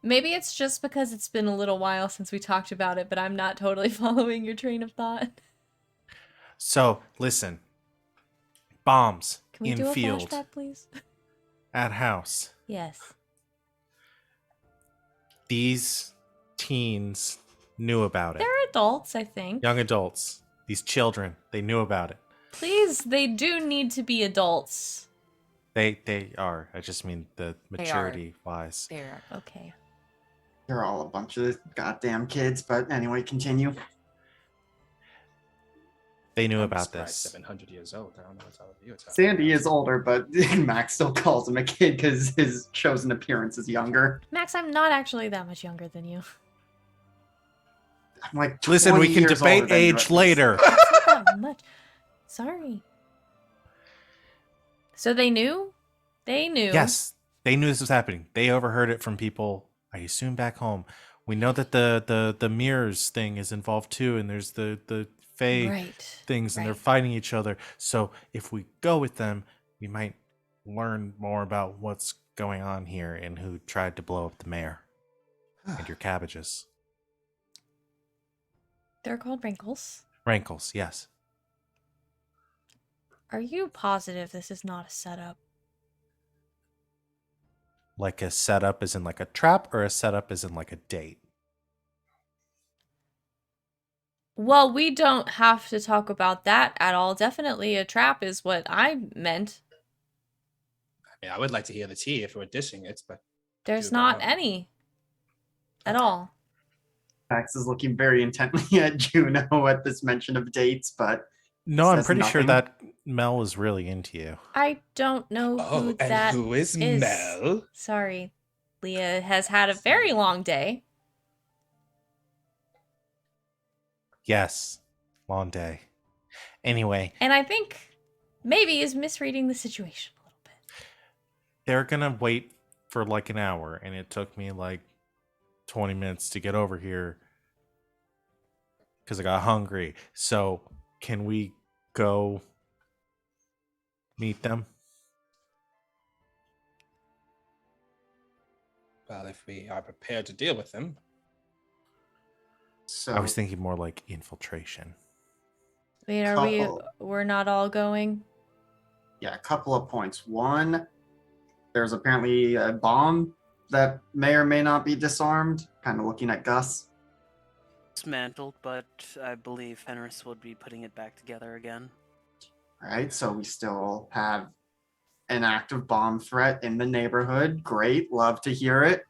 C: Maybe it's just because it's been a little while since we talked about it, but I'm not totally following your train of thought.
B: So, listen. Bombs
C: Can we
B: in
C: do a
B: field
C: flashback, please?
B: at house.
C: Yes.
B: These teens knew about it.
C: They're adults, I think.
B: Young adults. These children, they knew about it.
C: Please, they do need to be adults.
B: They are. I just mean the maturity wise.
A: There.
C: Okay.
E: You're all a bunch of goddamn kids, but anyway, continue.
B: They knew
D: I'm
B: about
D: surprised,
B: this.
D: 700 years old. I don't know what all of you are talking
E: Sandy
D: about.
E: is older, but Max still calls him a kid because his chosen appearance is younger.
C: Max, I'm not actually that much younger than you.
E: I'm like,
B: Listen, we
E: 20
B: can
E: years older
B: debate
E: than you, at
B: age
E: least.
B: later.
C: It's not that much. Sorry. So they knew? They knew.
B: Yes, they knew this was happening. They overheard it from people, I assume, back home. We know that the mirrors thing is involved too, and there's the Fae
C: Right.
B: things, and they're
C: right.
B: fighting each other. So if we go with them, we might learn more about what's going on here and who tried to blow up the mayor and your cabbages.
C: They're called wrinkles.
B: Rankles, yes.
C: Are you positive this is not a setup?
B: Like a setup is in like a trap, or a setup is in like a date?
C: Well, we don't have to talk about that at all. Definitely a trap is what I meant.
D: Yeah, I would like to hear the tea if we're dishing it, but
C: There's
D: Do
C: not
D: that.
C: any. At all.
E: Max is looking very intently at Juno at this mention of dates, but
B: No, I'm
E: says
B: pretty sure
E: nothing.
B: that Mel was really into you.
C: I don't know who
D: oh, and
C: that
D: who is
C: is.
D: Mel?
C: Sorry. Leah has had a very long day.
B: Yes, long day. Anyway,
C: And I think maybe is misreading the situation a little bit.
B: they're gonna wait for like an hour, and it took me like 20 minutes to get over here because I got hungry. So, can we go meet them?
D: Well, if we are prepared to deal with them.
E: so
B: I was thinking more like infiltration.
C: Wait, we're not all going?
E: yeah, a couple of points. One, there's apparently a bomb that may or may not be disarmed. Kind of looking at Gus.
F: dismantled, but I believe Fenris would be putting it back together again.
E: Right, so we still have an active bomb threat in the neighborhood. Great, love to hear it.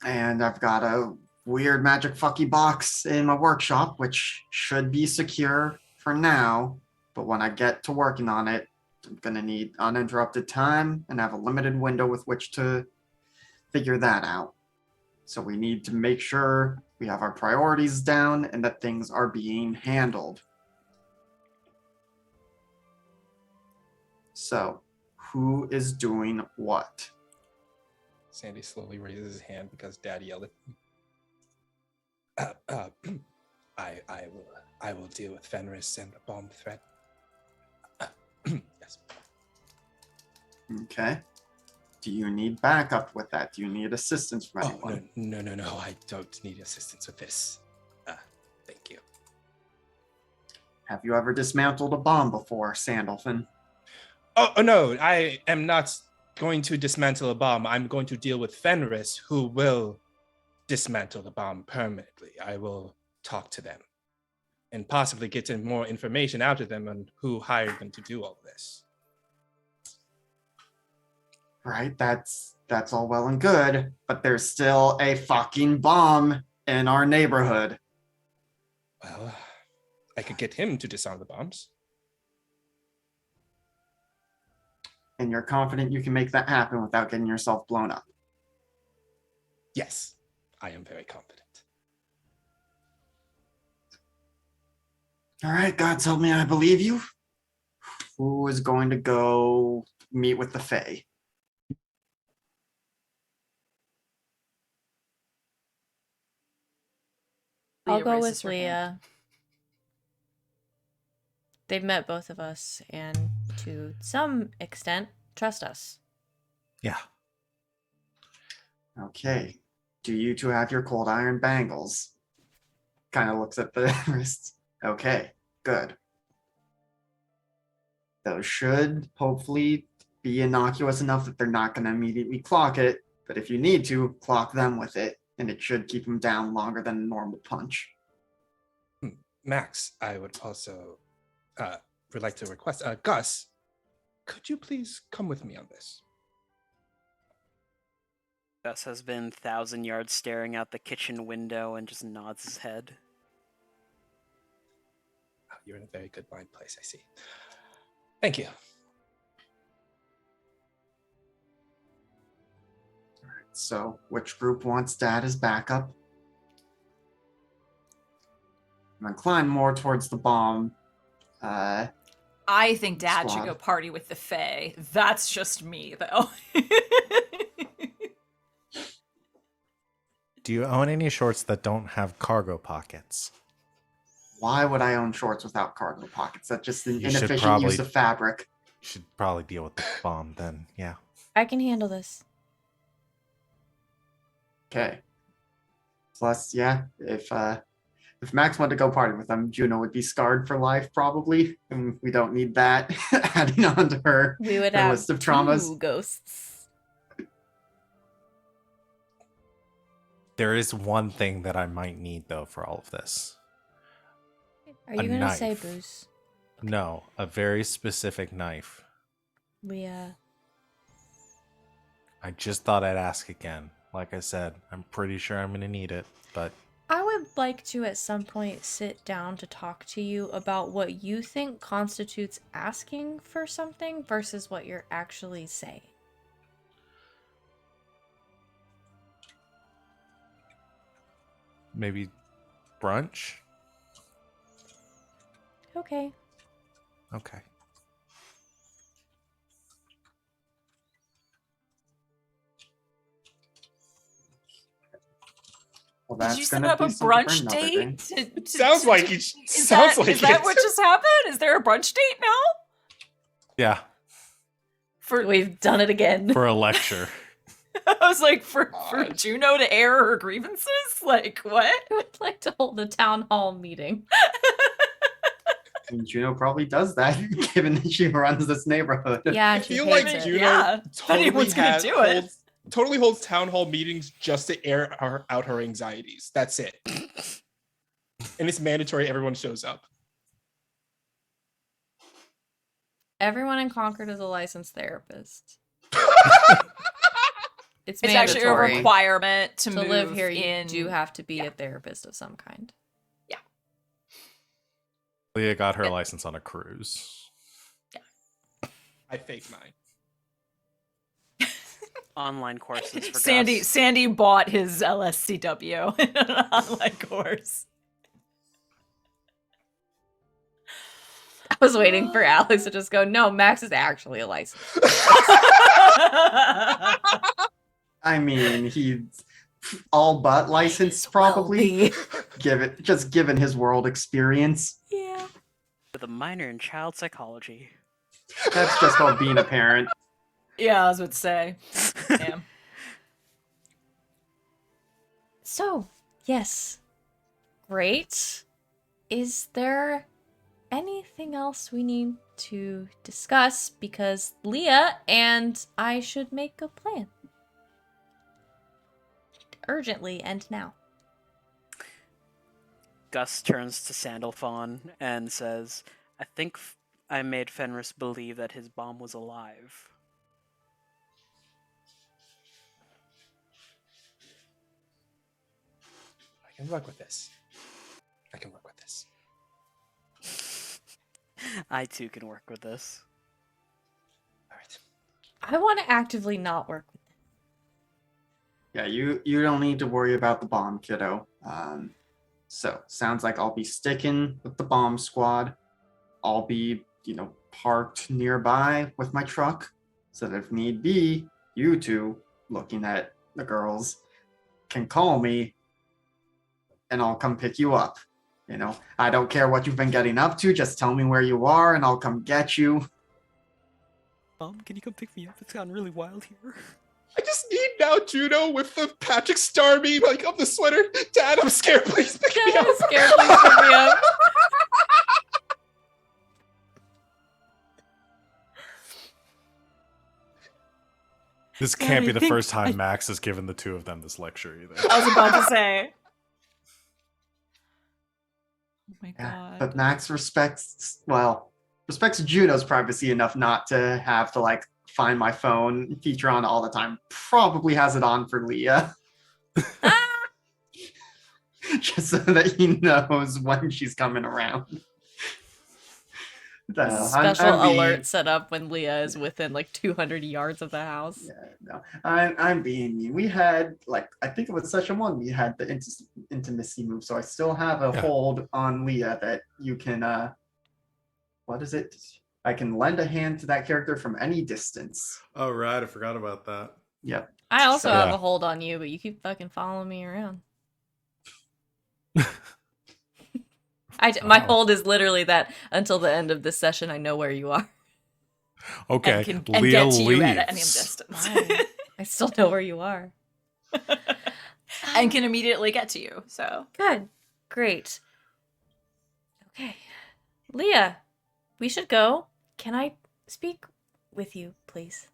E: And I've got a weird magic fucky box in my workshop, which should be secure for now. But when I get to working on it, I'm gonna need uninterrupted time and have a limited window with which to figure that out. So we need to make sure we have our priorities down and that things are being handled. So, who is doing what?
D: Sandy slowly raises his hand because Dad yelled at him. I will deal with Fenris and the bomb threat. Yes.
E: Okay. Do you need backup with that? Do you need assistance from
D: Oh,
E: anyone?
D: no. I don't need assistance with this. Thank you.
E: Have you ever dismantled a bomb before, Sandalphon?
D: Oh, no, I am not going to dismantle a bomb. I'm going to deal with Fenris, who will dismantle the bomb permanently. I will talk to them and possibly get more information out of them on who hired them to do all this.
E: Right, that's all well and good, but there's still a fucking bomb in our neighborhood.
D: Well, I could get him to disarm the bombs.
E: And you're confident you can make that happen without getting yourself blown up.
D: Yes, I am very confident.
E: All right, God help me, I believe you. Who is going to go meet with the Fae?
C: I'll
A: Leah
C: go
A: raises
C: with
A: her hand.
C: Leah. They've met both of us and to some extent trust us.
B: Yeah.
E: Okay. Do you two have your cold iron bangles? Kind of looks at the wrists. Okay, good. Those should hopefully be innocuous enough that they're not going to immediately clock it, but if you need to, clock them with it, and it should keep them down longer than a normal punch.
D: Max, I would also would like to request, Gus, could you please come with me on this?
F: Gus has been 1,000 yards staring out the kitchen window and just nods his head.
D: Oh, you're in a very good mind place, I see. Thank you.
E: All right, so which group wants Dad as backup? I'm inclined more towards the bomb.
A: I think Dad should
E: Squad.
A: go party with the Fae. That's just me, though.
B: Do you own any shorts that don't have cargo pockets?
E: Why would I own shorts without cargo pockets? That's just an
B: You should
E: inefficient
B: probably-
E: use of fabric.
B: You should probably deal with the bomb then. Yeah.
C: I can handle this.
E: Okay. Plus, yeah, if Max wanted to go party with them, Juno would be scarred for life probably, and we don't need that adding on to her
C: We would
E: her
C: have
E: list of traumas.
C: 2 ghosts.
B: There is one thing that I might need though for all of this.
C: Are you
B: A
C: gonna say
B: knife.
C: Bruce?
B: No, a very specific knife.
C: Leah.
B: I just thought I'd ask again. Like I said, I'm pretty sure I'm gonna need it, but
C: I would like to at some point sit down to talk to you about what you think constitutes asking for something versus what you're actually saying.
B: maybe brunch?
C: Okay.
B: Okay.
E: Well,
A: Did
E: that's
A: you set
E: gonna
A: up
E: be
A: a
E: something for
A: brunch
E: another
A: date?
E: day.
D: Sounds like it.
A: Is
D: Sounds
A: that,
D: like
A: is that
D: it.
A: what just happened? Is there a brunch date now?
B: Yeah,
A: For
C: We've done it again.
B: for a lecture.
A: I was like, for
D: God.
A: Juno to air her grievances? Like, what?
C: I would like to hold a town hall meeting.
E: I mean, Juno probably does that, given that she runs this neighborhood.
C: Yeah,
D: I
C: she
D: feel
C: hates
D: like
C: it.
D: Juno
A: Yeah,
D: totally
A: anyone's gonna do it.
D: holds totally holds town hall meetings just to air out her anxieties. That's it. And it's mandatory. Everyone shows up.
C: Everyone in Concord is a licensed therapist. It's
A: It's actually a
C: mandatory.
A: requirement to move
C: live here. You
A: in.
C: do have to be a therapist of some kind.
B: Leah got her license on a cruise.
D: I faked mine.
F: Online courses for Gus.
A: Sandy bought his LSCW in an online course.
C: I was waiting for Alex to just go, no, Max is actually a license.
E: I mean, he's all but licensed, probably. Given his world experience.
C: Yeah.
F: With a minor in child psychology.
E: That's just called being a parent.
A: Yeah, I was about to say. Damn.
C: So, yes. Great. Is there anything else we need to discuss? Because Leah and I should make a plan. Urgently and now.
F: Gus turns to Sandalphon and says, I think I made Fenris believe that his bomb was alive.
D: I can work with this.
F: I too can work with this.
D: All right.
C: I want to actively not work with them.
E: Yeah, you don't need to worry about the bomb, kiddo. So sounds like I'll be sticking with the bomb squad. I'll be, parked nearby with my truck, so that if need be, you two, looking at the girls, can call me, and I'll come pick you up. I don't care what you've been getting up to. Just tell me where you are, and I'll come get you.
F: Mom, can you come pick me up? It's gotten really wild here.
D: I just need now Juno with the Patrick Star meme, of the sweater. Dad, I'm scared. Please pick me up.
C: I'm scared, please pick me up.
B: This can't be the first time Max has given the two of them this lecture either.
A: I was about to say. Oh my god.
E: But Max respects Juno's privacy enough not to have to find my phone feature on all the time. Probably has it on for Leah. Just so that he knows when she's coming around.
C: Special alert set up when Leah is within 200 yards of the house.
E: Yeah, no, I'm being mean. We had I think it was session 1. We had the intimacy move, so I still have a hold on Leah that you can. What is it? I can lend a hand to that character from any distance.
B: Oh right, I forgot about that.
E: Yep.
C: I also have a hold on you, but you keep fucking following me around. My hold is literally that until the end of this session, I know where you are.
B: Okay,
A: and
B: Leah
A: get to you at any
B: leaves.
A: distance.
C: I still know where you are.
A: And can immediately get to you, so.
C: Good. Great. Okay. Leah, we should go. Can I speak with you, please?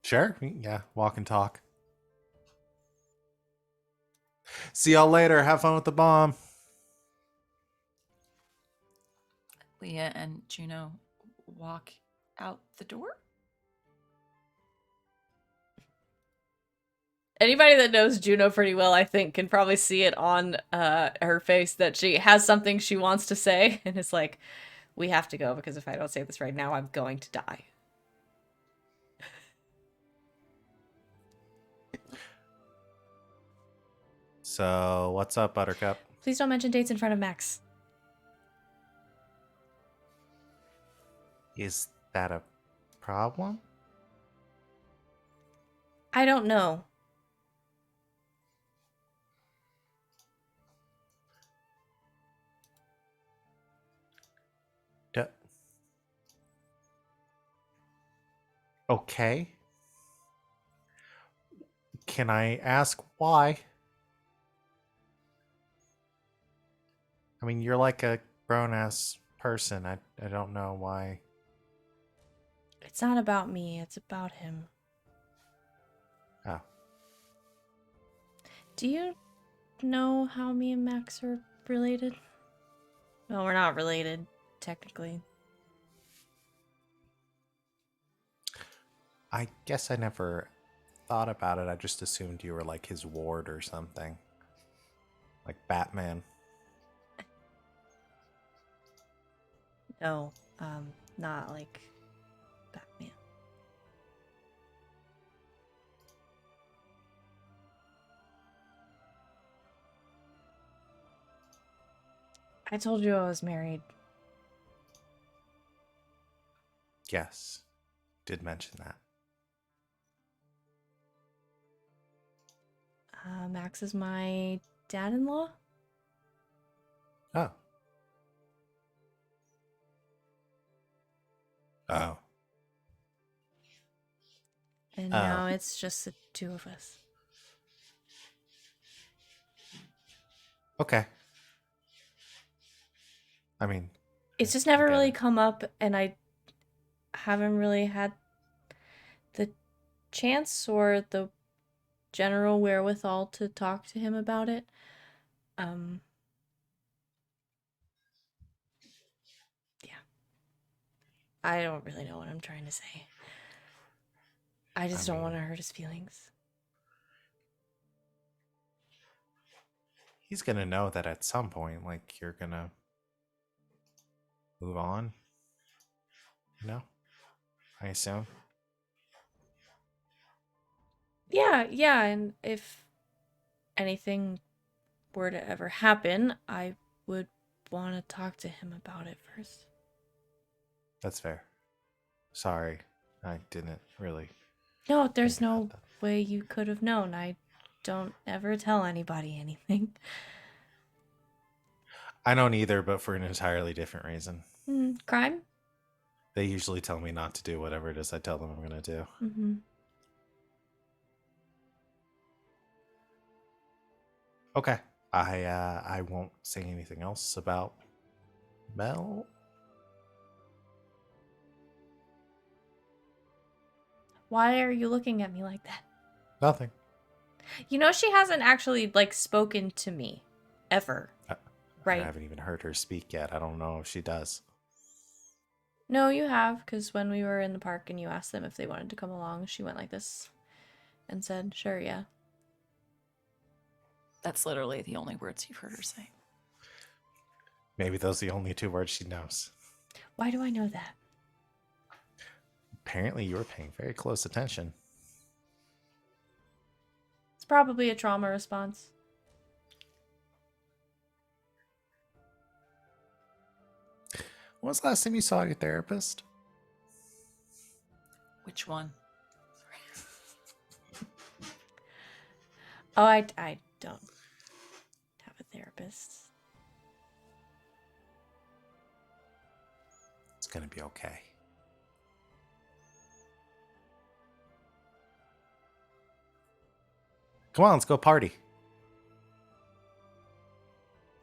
B: Sure. Yeah, walk and talk. See y'all later. Have fun with the bomb.
A: Leah and Juno walk out the door.
C: Anybody that knows Juno pretty well, I think, can probably see it on her face that she has something she wants to say, and it's like, we have to go, because if I don't say this right now, I'm going to die.
B: So, what's up, Buttercup?
C: Please don't mention dates in front of Max.
B: Is that a problem?
C: I don't know.
B: Yeah. Okay. Can I ask why? I mean, you're like a grown-ass person. I don't know why.
C: It's not about me, it's about him.
B: Oh.
C: Do you know how me and Max are related? Well, we're not related, technically.
B: I guess I never thought about it. I just assumed you were like his ward or something. Like Batman.
C: No, not like Batman. I told you I was married.
B: Yes. Did mention that.
C: Max is my dad-in-law.
B: Oh. Oh.
C: And
B: Oh.
C: now it's just the two of us.
B: Okay. I mean,
C: It's just
B: I
C: never
B: get
C: really
B: it.
C: come up, and I haven't really had the chance or the general wherewithal to talk to him about it. Yeah. I don't really know what I'm trying to say. I just don't
B: mean,
C: want to hurt his feelings.
B: he's gonna know that at some point, like, you're gonna move on. You know? I assume.
C: Yeah, and if anything were to ever happen, I would want to talk to him about it first.
B: That's fair. Sorry. I didn't really
C: No, there's
B: think about
C: no
B: that.
C: way you could have known. I don't ever tell anybody anything.
B: I don't either, but for an entirely different reason.
C: Crime?
B: They usually tell me not to do whatever it is I tell them I'm gonna do.
C: Mm-hmm.
B: Okay. I won't say anything else about Mel.
C: Why are you looking at me like that?
B: Nothing.
C: You know, she hasn't actually, like, spoken to me. Ever.
B: I
C: Right?
B: haven't even heard her speak yet. I don't know if she does.
C: No, you have, because when we were in the park and you asked them if they wanted to come along, she went like this and said, sure, yeah.
A: That's literally the only words you've heard her say.
B: Maybe those are the only 2 words she knows.
C: Why do I know that?
B: Apparently you were paying very close attention.
C: It's probably a trauma response.
B: When was the last time you saw your therapist?
A: Which one?
C: Oh, I don't have a therapist.
B: It's gonna be okay. Come on, let's go party.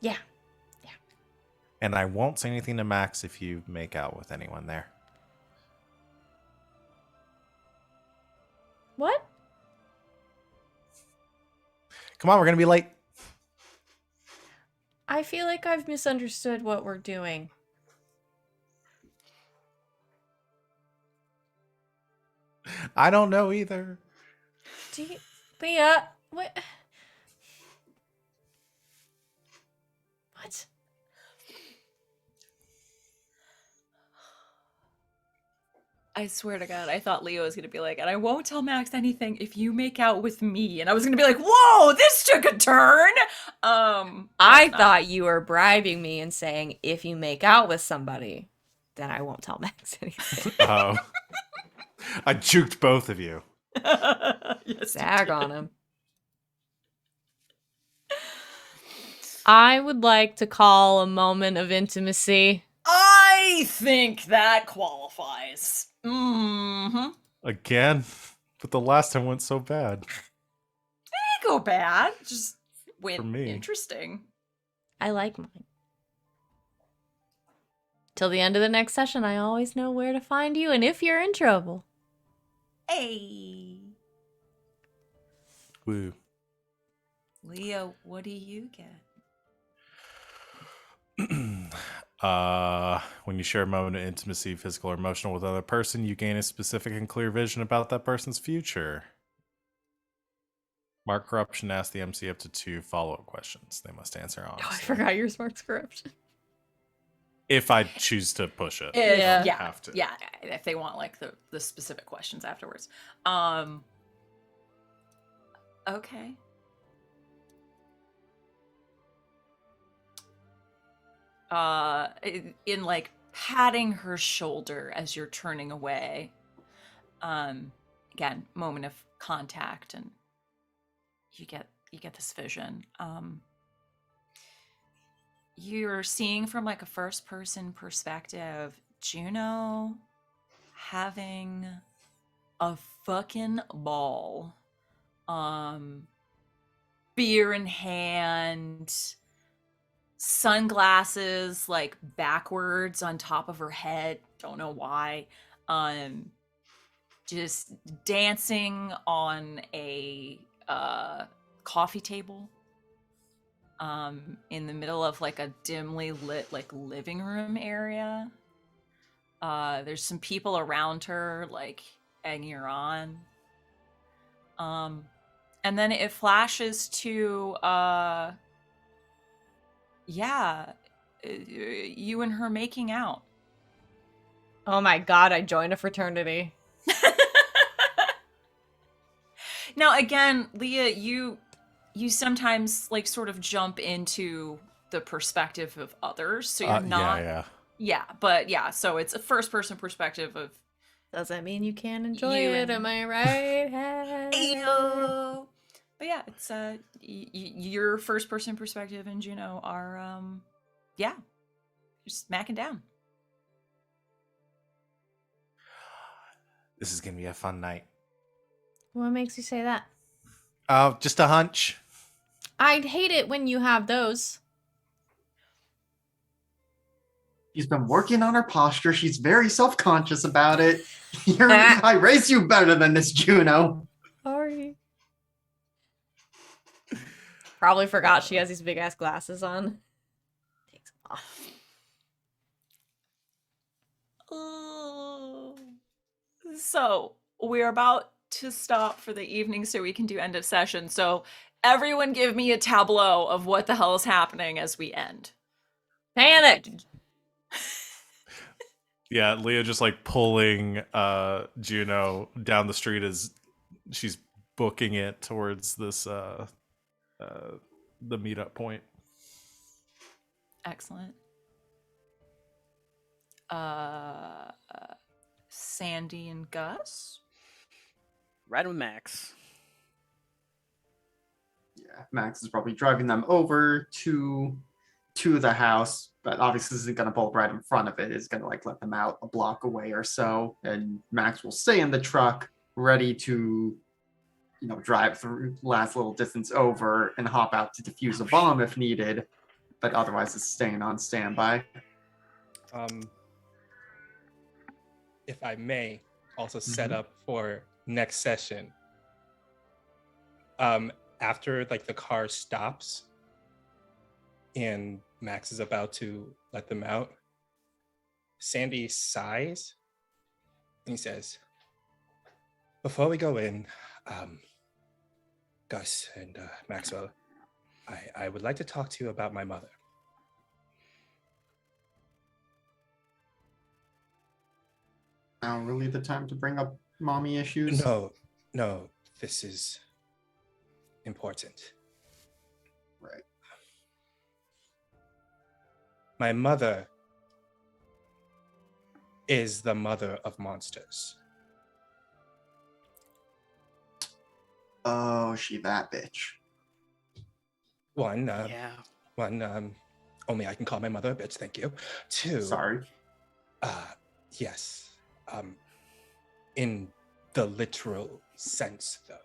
C: Yeah.
B: And I won't say anything to Max if you make out with anyone there.
C: What?
B: Come on, we're gonna be late.
C: I feel like I've misunderstood what we're doing.
B: I don't know either.
C: Do you, Leah, what? What?
A: I swear to God, I thought Leo was going to be like, and I won't tell Max anything if you make out with me. And I was going to be like, whoa, this took a turn.
C: I thought you were bribing me and saying, if you make out with somebody, then I won't tell Max anything.
B: Oh. I juked both of you.
A: Yes,
C: Zag on him. I would like to call a moment of intimacy.
A: I think that qualifies. Mm-hmm.
B: Again? But the last time went so bad.
A: Didn't go bad. Just went
B: For me.
A: interesting.
C: I like mine. Till the end of the next session, I always know where to find you and if you're in trouble.
A: Hey.
B: Woo.
A: Leo, what do you get?
B: When you share a moment of intimacy, physical or emotional, with another person, you gain a specific and clear vision about that person's future. Mark Corruption asked the MC up to 2 follow-up questions. They must answer honestly.
C: Oh, I forgot your Smart's corruption.
B: If I choose to push it.
A: If,
C: Yeah.
A: yeah,
B: Have to.
A: yeah, if they want like the specific questions afterwards. Okay. In like patting her shoulder as you're turning away. Again, moment of contact, and you get this vision. You're seeing from like a first person perspective Juno having a fucking ball. Beer in hand, sunglasses like backwards on top of her head, don't know why. Just dancing on a coffee table in the middle of like a dimly lit like living room area. There's some people around her like egging her on. And then it flashes to you and her making out.
C: Oh my god, I joined a fraternity.
A: Now again, Leah, you sometimes like sort of jump into the perspective of others, so you're not so it's a first person perspective of
C: Does that mean you can enjoy
A: You
C: it?
A: and-
C: Am I right?
A: Ayo. But yeah, it's your first person perspective and Juno are you're smacking down.
B: This is going to be a fun night.
C: What makes you say that?
B: Just a hunch.
C: I'd hate it when you have those.
E: She's been working on her posture. She's very self-conscious about it. I raised you better than this, Juno.
C: Sorry. Probably forgot she has these big ass glasses on. Takes them off.
A: So we're about to stop for the evening so we can do end of session. So everyone give me a tableau of what the hell is happening as we end.
C: Panic!
B: Yeah, Leah just like pulling Juno down the street as she's booking it towards this the meetup point.
A: Excellent. Sandy and Gus.
F: Right with Max.
E: Yeah, Max is probably driving them over to the house, but obviously isn't going to pull up right in front of it. It's going to like let them out a block away or so, and Max will stay in the truck, ready to, drive through last little distance over and hop out to defuse a bomb if needed, but otherwise it's staying on standby.
D: If I may also set up for next session. After like the car stops and Max is about to let them out, Sandy sighs and he says, "Before we go in, Gus and Maxwell, I would like to talk to you about my mother."
E: Now really the time to bring up mommy issues?
D: No, this is important.
E: Right.
D: My mother is the mother of monsters.
E: Oh, she that bitch.
D: One, only I can call my mother a bitch, thank you. Two,
E: Sorry.
D: Yes. In the literal sense, though.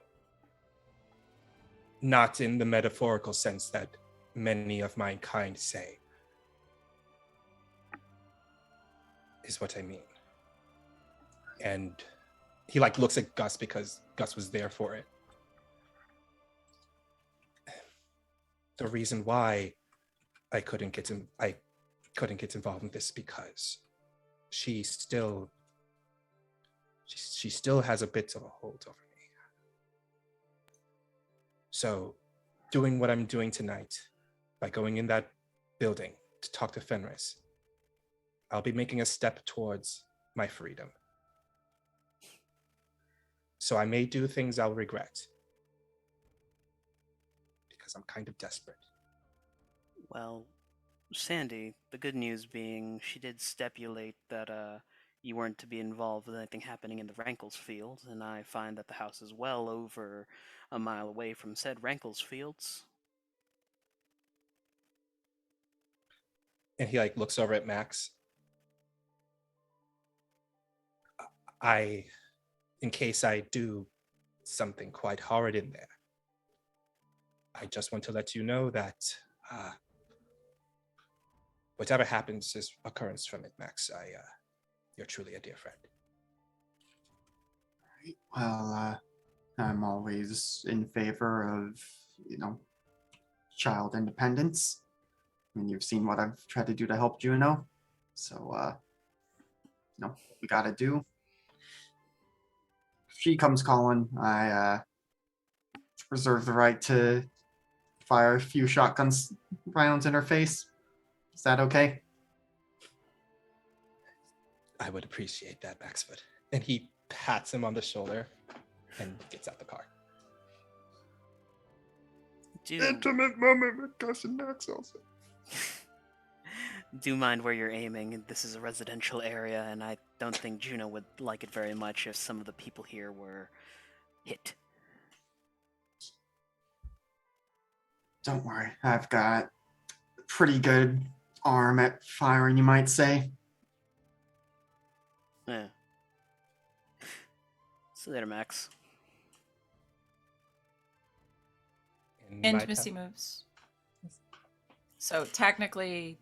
D: Not in the metaphorical sense that many of my kind say. Is what I mean. And he like looks at Gus because Gus was there for it. the reason why I couldn't get involved in this because she still has a bit of a hold over me. So doing what I'm doing tonight, by going in that building to talk to Fenris, I'll be making a step towards my freedom. So I may do things I'll regret because I'm kind of desperate.
F: Well, Sandy, the good news being she did stipulate that you weren't to be involved with anything happening in the Rankles field, and I find that the house is well over a mile away from said Rankles fields.
D: And he looks over at Max. In case I do something quite horrid in there, I just want to let you know that whatever happens is occurrence from it, Max. You're truly a dear friend.
E: Well, I'm always in favor of, child independence. I mean, you've seen what I've tried to do to help Juno. So, we gotta do. If she comes calling, I reserve the right to fire a few shotguns rounds in her face. Is that okay?
D: I would appreciate that, Maxfoot. And he pats him on the shoulder and gets out the car. Intimate moment with cousin Max also.
F: Do mind where you're aiming. This is a residential area, and I don't think Juno would like it very much if some of the people here were hit.
E: Don't worry. I've got a pretty good arm at firing, you might say.
F: Yeah. See you later, Max.
A: Intimacy moves. So technically,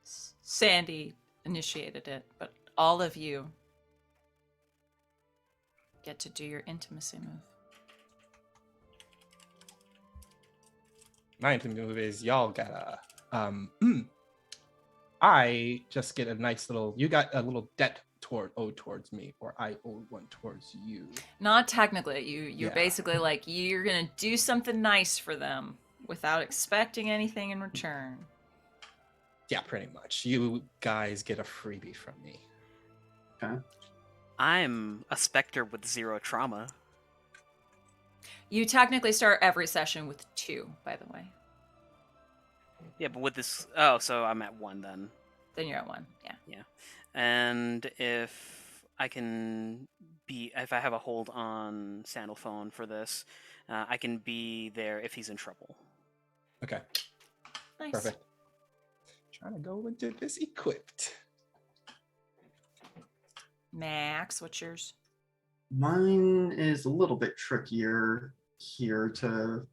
A: Sandy initiated it, but all of you get to do your intimacy move.
D: My intimacy move is y'all gotta. I just get a nice little. You got a little debt towards me, or I owe one towards you.
A: Not technically. You're basically you're gonna do something nice for them without expecting anything in return.
D: Yeah, pretty much. You guys get a freebie from me.
E: Okay.
F: I'm a specter with 0 trauma.
A: You technically start every session with 2, by the way.
F: Yeah, but with this... Oh, so I'm at 1 then.
A: Then you're at 1, yeah.
F: Yeah. And if I can be... If I have a hold on Sandalphone for this, I can be there if he's in trouble.
D: Okay.
A: Nice.
D: Perfect. Trying to go into this equipped.
A: Max, what's yours?
E: Mine is a little bit trickier here to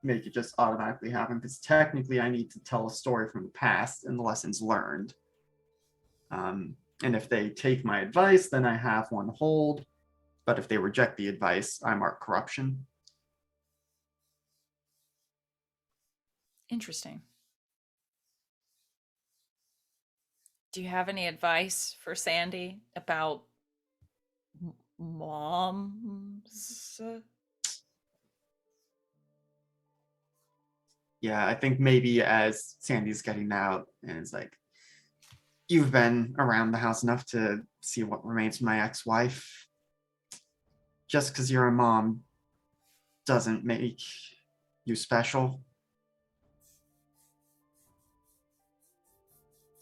E: make it just automatically happen, because technically I need to tell a story from the past and the lessons learned. And if they take my advice, then I have 1 hold. But if they reject the advice, I mark corruption.
A: Interesting. Do you have any advice for Sandy about moms?
E: Yeah, I think maybe as Sandy's getting out and it's like, you've been around the house enough to see what remains of my ex-wife. Just because you're a mom doesn't make you special.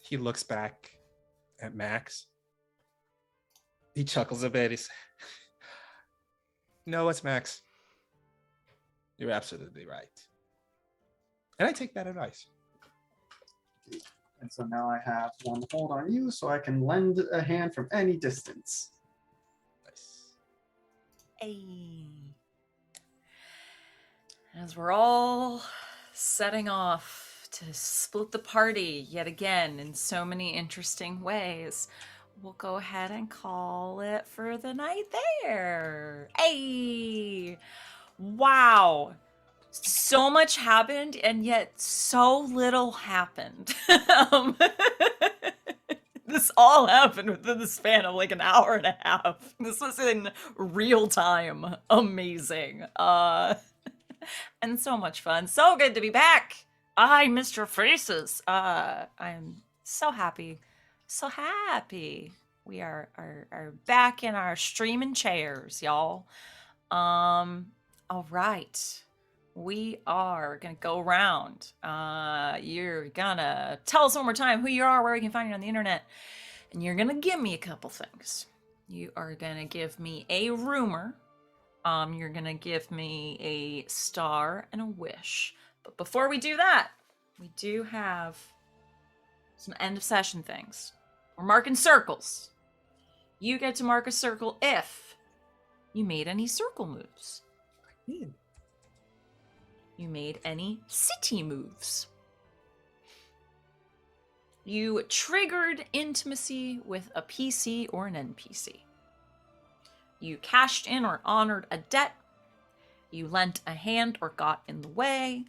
D: He looks back at Max. He chuckles a bit. He's, no, it's Max. You're absolutely right. And I take that advice.
E: And so now I have 1 hold on you, so I can lend a hand from any distance.
D: Nice.
A: Hey. As we're all setting off to split the party yet again in so many interesting ways, we'll go ahead and call it for the night there. Hey! Wow! So much happened, and yet so little happened. um, this all happened within the span of like an hour and a half. This was in real time. Amazing. And so much fun. So good to be back. I missed your faces. I'm so happy. So happy. We are back in our streaming chairs, y'all. All right. We are gonna go around. You're gonna tell us one more time who you are, where we can find you on the internet, and you're gonna give me a couple things. You are gonna give me a rumor. You're gonna give me a star and a wish. But before we do that, we do have some end of session things. We're marking circles. You get to mark a circle if you made any circle moves. You made any city moves. You triggered intimacy with a PC or an NPC. You cashed in or honored a debt. You lent a hand or got in the way.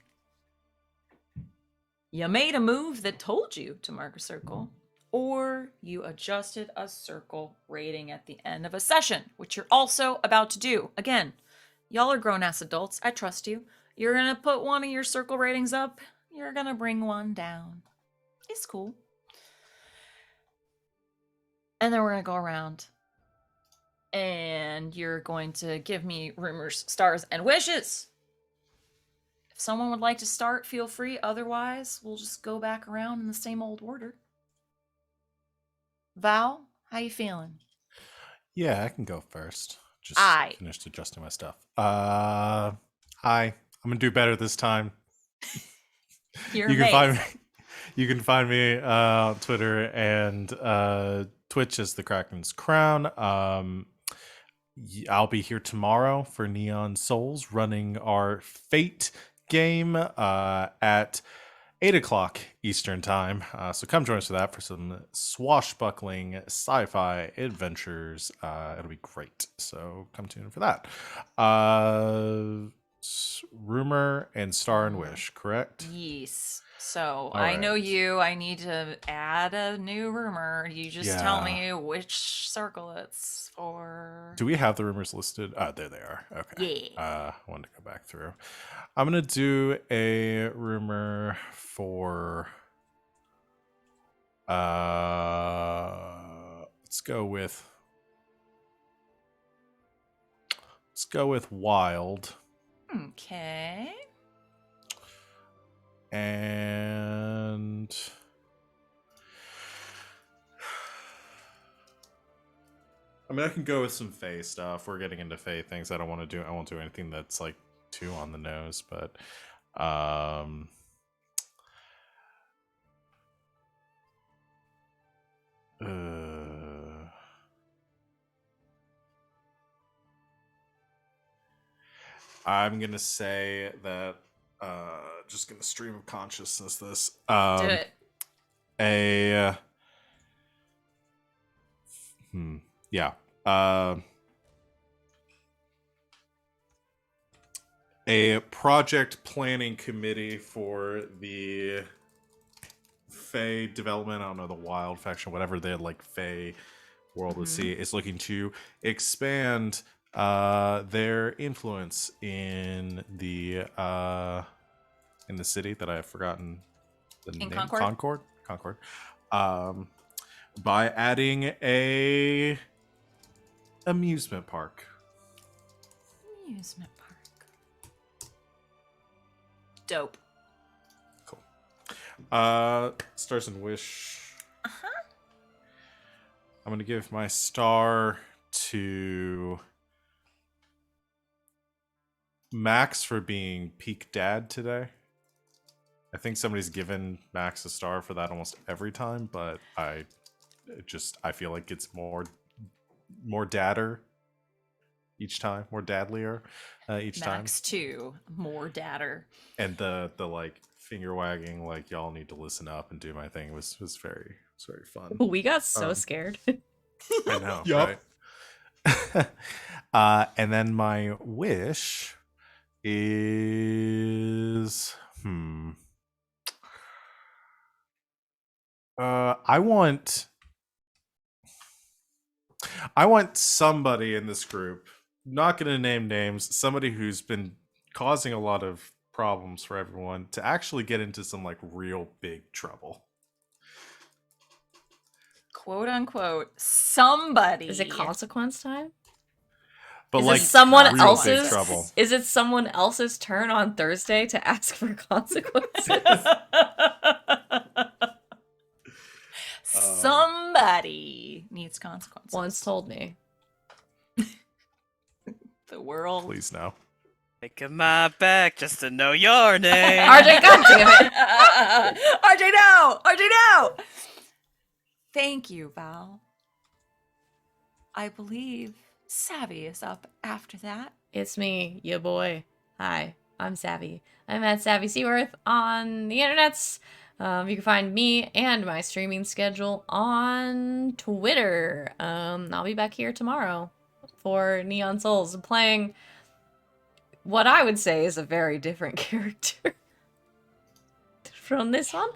A: You made a move that told you to mark a circle. Or you adjusted a circle rating at the end of a session, which you're also about to do. Again, y'all are grown-ass adults. I trust you. You're gonna put one of your circle ratings up. You're gonna bring one down. It's cool. And then we're gonna go around. And you're going to give me rumors, stars, and wishes. If someone would like to start, feel free. Otherwise, we'll just go back around in the same old order. Val, how you feeling?
B: Yeah, I can go first. Just
A: Aye.
B: finished adjusting my stuff. Hi. I'm gonna do better this time.
A: You're
B: You can find me.
A: amazing.
B: You can find me on Twitter and Twitch as the Kraken's Crown. I'll be here tomorrow for Neon Souls, running our Fate game at 8 o'clock Eastern time. So come join us for that, for some swashbuckling sci-fi adventures. It'll be great. So come tune in for that. Rumor and Star and Wish, correct?
A: Yes. So
B: All
A: I know
B: right.
A: you. I need to add a new rumor. You just tell
B: Yeah.
A: me which circle it's for.
B: Do we have the rumors listed? There they are. Okay.
A: Yeah.
B: I wanted to go back through. I'm gonna do a rumor for. Let's go with Wild.
A: Okay.
B: And I mean, I can go with some Fae stuff. We're getting into Fae things. I won't do anything that's like too on the nose, but I'm gonna say that just gonna stream of consciousness this.
A: Do it.
B: A project planning committee for the Fae development. I don't know, the Wild faction, whatever they like Fae World would see, is looking to expand their influence in the city that I have forgotten the name.
A: Concord?
B: Concord. By adding a amusement park.
A: Amusement park. Dope.
B: Cool. Stars and Wish. I'm gonna give my star to Max for being peak dad today. I think somebody's given Max a star for that almost every time, but I feel like it's more dadder each time, more dadlier each time.
A: Max 2, more dadder.
B: And the like finger wagging, like y'all need to listen up and do my thing was very fun.
C: We got so scared.
B: I know,
D: Yup.
B: right? And then my wish is I want somebody in this group, not going to name names, somebody who's been causing a lot of problems for everyone to actually get into some like real big trouble.
A: Quote unquote, somebody.
C: Is it consequence time?
B: But
C: Is
B: like
C: it someone
B: real big
C: else's
B: trouble.
C: Is it someone else's turn on Thursday to ask for consequences?
A: Somebody needs consequences.
C: Once told me.
A: The world.
B: Please no.
F: Taking my back just to know your name.
C: RJ, goddamn it!
A: RJ, no! RJ, no! Thank you, Val. I believe Savvy is up after that.
C: It's me, ya boy. Hi, I'm Savvy. I'm at Savvy Seaworth on the internets. You can find me and my streaming schedule on Twitter. I'll be back here tomorrow for Neon Souls, playing what I would say is a very different character from this one.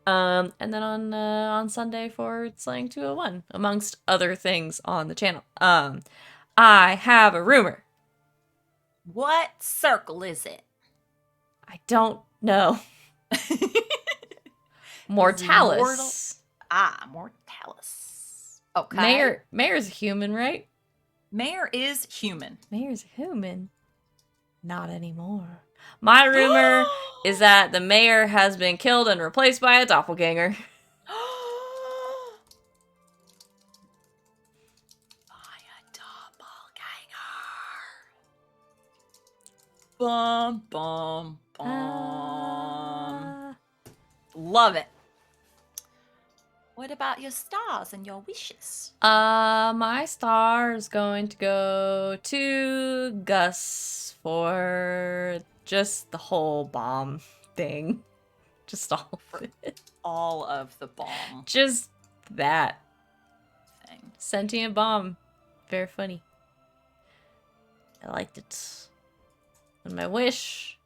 C: And then on Sunday for Slaying 201, amongst other things on the channel. I have a rumor.
A: What circle is it?
C: I don't know. Mortalis.
A: Mortalis. Okay.
C: Mayor's human, right?
A: Mayor is human.
C: Mayor's human. Not anymore. My rumor is that the mayor has been killed and replaced by a doppelganger.
A: By a doppelganger. Bum, bum, bum. Love it. What about your stars and your wishes?
C: My star is going to go to Gus for just the whole bomb thing. Just all of it.
A: All of the bomb
C: Just that.
A: thing.
C: Sentient bomb. Very funny. I liked it. And my wish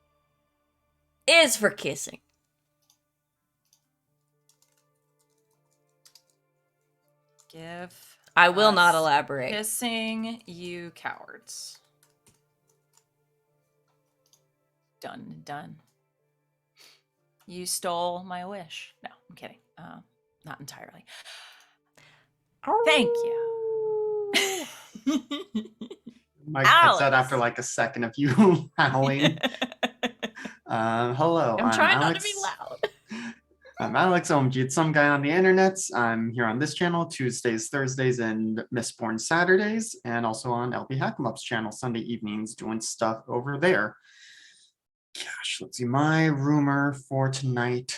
C: is for kissing.
A: Give.
C: I will not
A: us
C: elaborate.
A: Kissing, you cowards. Done. Done. You stole my wish. No, I'm kidding. Not entirely. Thank you.
E: Mike cuts out
A: Alex.
E: after like a second of you howling. Hello,
C: I'm trying not to
E: Alex.
C: be loud.
E: I'm Alex Omgid, some guy on the internet. I'm here on this channel Tuesdays, Thursdays, and Mistborn Saturdays, and also on LP Hack'emup's channel Sunday evenings, doing stuff over there. Gosh, let's see. My rumor for tonight